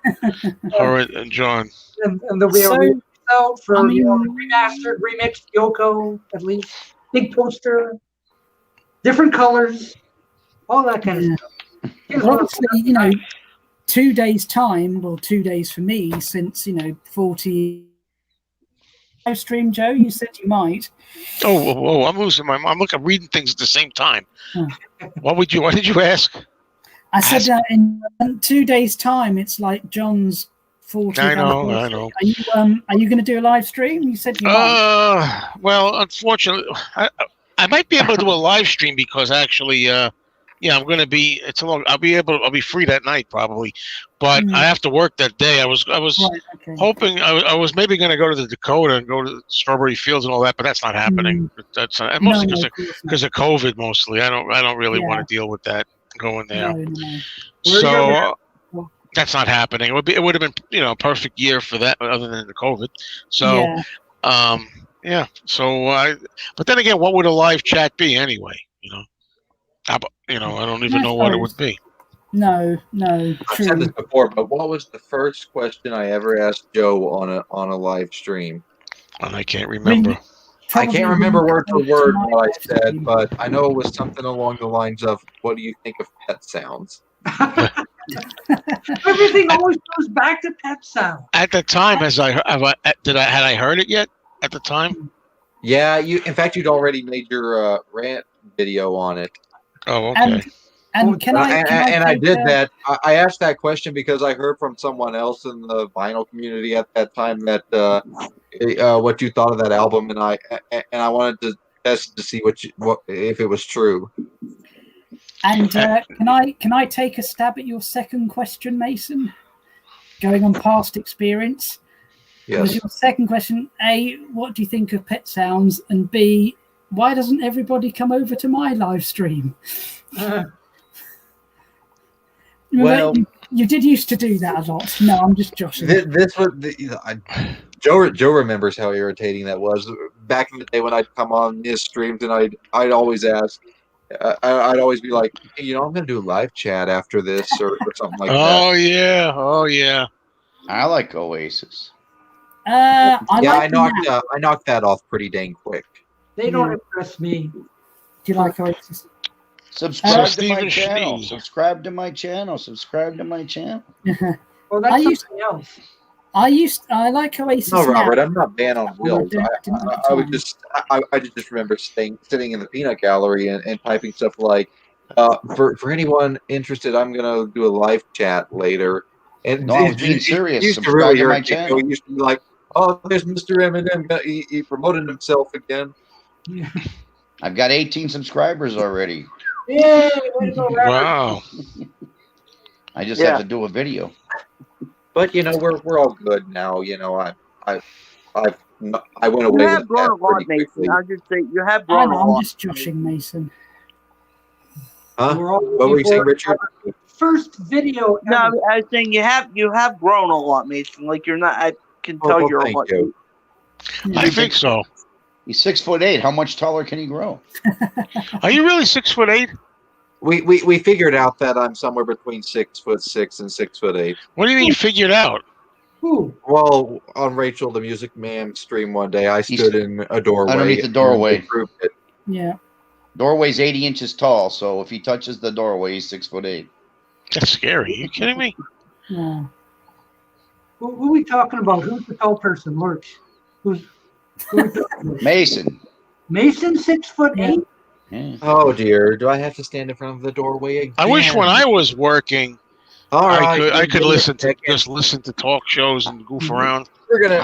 her and John. And there'll be a So, release out for I mean- remastered, remixed Yoko, at least. Big poster, different colors, all that kind Yeah. of stuff. Well, obviously, 2 days' time, well, 2 days for me, since, 40 live stream, Joe, you said you might. Oh, whoa, I'm losing my mind. I'm reading things at the same time. Oh. What did you ask? I said that in 2 days' time, it's like John's 40th I know. anniversary. Are you going to do a live stream? You said you might. Well, unfortunately, I might be able to do a live stream because actually, I'm going to be. I'll be free that night probably, but I have to work that day. I was Right, okay. hoping I was maybe going to go to the Dakota and go to Strawberry Fields and all that, but that's not happening. That's not, mostly No, of course not. because of COVID. Mostly, I don't really Yeah. want to deal with that going there. No. So that's not happening. It would have been a perfect year for that, other than the COVID. So Yeah. So but then again, what would a live chat be anyway? I don't even know what it would be. No, I've true. said this before, but what was the first question I ever asked Joe on a live stream? And I can't remember. I can't remember word for word Tonight what I live said, stream. but I know it was something along the lines of, "What do you think of pet sounds?" Everything always goes back to Pet Sound. At the time, had I heard it yet? At the time? Yeah, in fact, you'd already made your rant video on it. Oh, okay. And can I? And I take did a- that. I asked that question because I heard from someone else in the vinyl community at that time that what you thought of that album, and I wanted to test to see what if it was true. And can I take a stab at your second question, Mason? Going on past experience. Was Yes. your second question A, what do you think of Pet Sounds? And B, why doesn't everybody come over to my live stream? Well, you did used to do that a lot. No, I'm just joshing. This was Joe remembers how irritating that was back in the day when I'd come on his streams and I'd always ask, I'd always be like, hey, I'm going to do live chat after this or something like that. Oh yeah. I like Oasis. I knocked that off pretty dang quick. They don't impress me. Do you like Oasis? Subscribe to Stephen my channel. Schnee. Subscribe to my channel. Subscribe to my channel. Well, that's something else. I like Oasis. No, Robert, now. I'm not banned on Wills. I just remember sitting in the peanut gallery and typing stuff like, for anyone interested, I'm gonna do a live chat later. And No, I was being serious. Used to Subscribe really to my irritate me. channel. He used to be like, oh, there's Mr. Eminem. He promoted himself again. I've got 18 subscribers already. Yay! Way to go, Robert. Wow. I just have to do a video. But we're all good now. I went You away have with grown that a lot, pretty Mason. quickly. I'll just say you have I grown a know, I'm lot. just joshing, Mason. Huh? We're all What were you saying, Richard? First video. No, ever. I was saying you have grown a lot, Mason. Like you're not. I can tell you're a thank lot. you. I think so. He's 6'8". How much taller can he grow? Are you really 6'8"? We figured out that I'm somewhere between 6'6" and 6'8". What do you mean figured out? Who? Well, on Rachel the Music Man stream one day, I stood in a doorway. Underneath the doorway. and proved it. Yeah. Doorway's 80 inches tall, so if he touches the doorway, he's 6'8". That's scary. Are you kidding me? Yeah. Who are we talking about? Who's the tall person? Lurch. Who we talking about? Mason. Mason, 6'8". Yeah. Oh dear, do I have to stand in front of the doorway again? I wish when I was working, All right, I could listen to talk shows and goof around. We're gonna.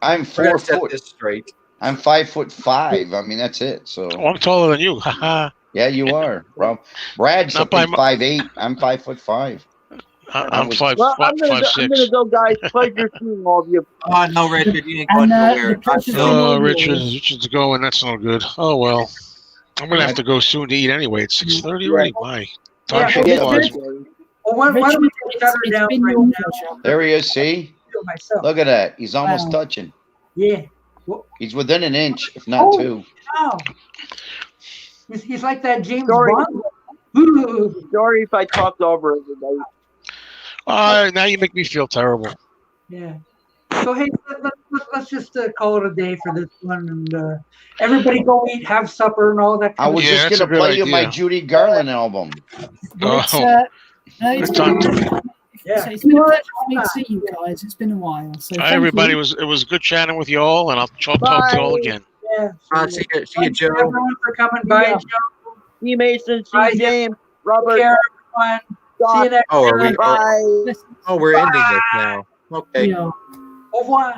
I'm We're 4 gonna set foot. this straight. I'm 5'5". I mean, that's it. So Oh, I'm taller than you. Haha. yeah, you are. Well, Brad's Not by 5'8". I'm 5'5". I'm five, Well, I'm five, gonna five, go, six. guys. Pleasure seeing all of you. Oh no, Richard, you ain't And, going nowhere. Oh, Richard's going. That's no good. Oh well, I'm gonna have to go soon to eat anyway. It's 6:30 already. My time sure Richard, flies. Well, why don't we shut her it's down been right your now? pleasure. There he is. See, Do it myself. look at that. He's almost Wow. touching. Yeah. He's within an inch, if not two. Wow. He's like that James Sorry. Bond. Ooh. Sorry if I talked over everybody. Now you make me feel terrible. Yeah. So hey, let's just call it a day for this one, and everybody go eat, have supper, and all that. I was Yeah, just that's a gonna good play you my idea. Judy Garland album. Well, it's, Oh. it's It's time been, to- Yeah. so it's been a pleasure for me to see you guys. It's been a while. So Hi, thank everybody. you. It was good chatting with you all, and I'll talk to you all again. Yeah. See you, Thanks Joe. everyone for coming by, Yeah. Joe. See Mason, see Bye. James, Take Robert, care, everyone. See you next Oh, are we? time. bye. Oh, we're ending this now. Okay. Yeah. Au revoir.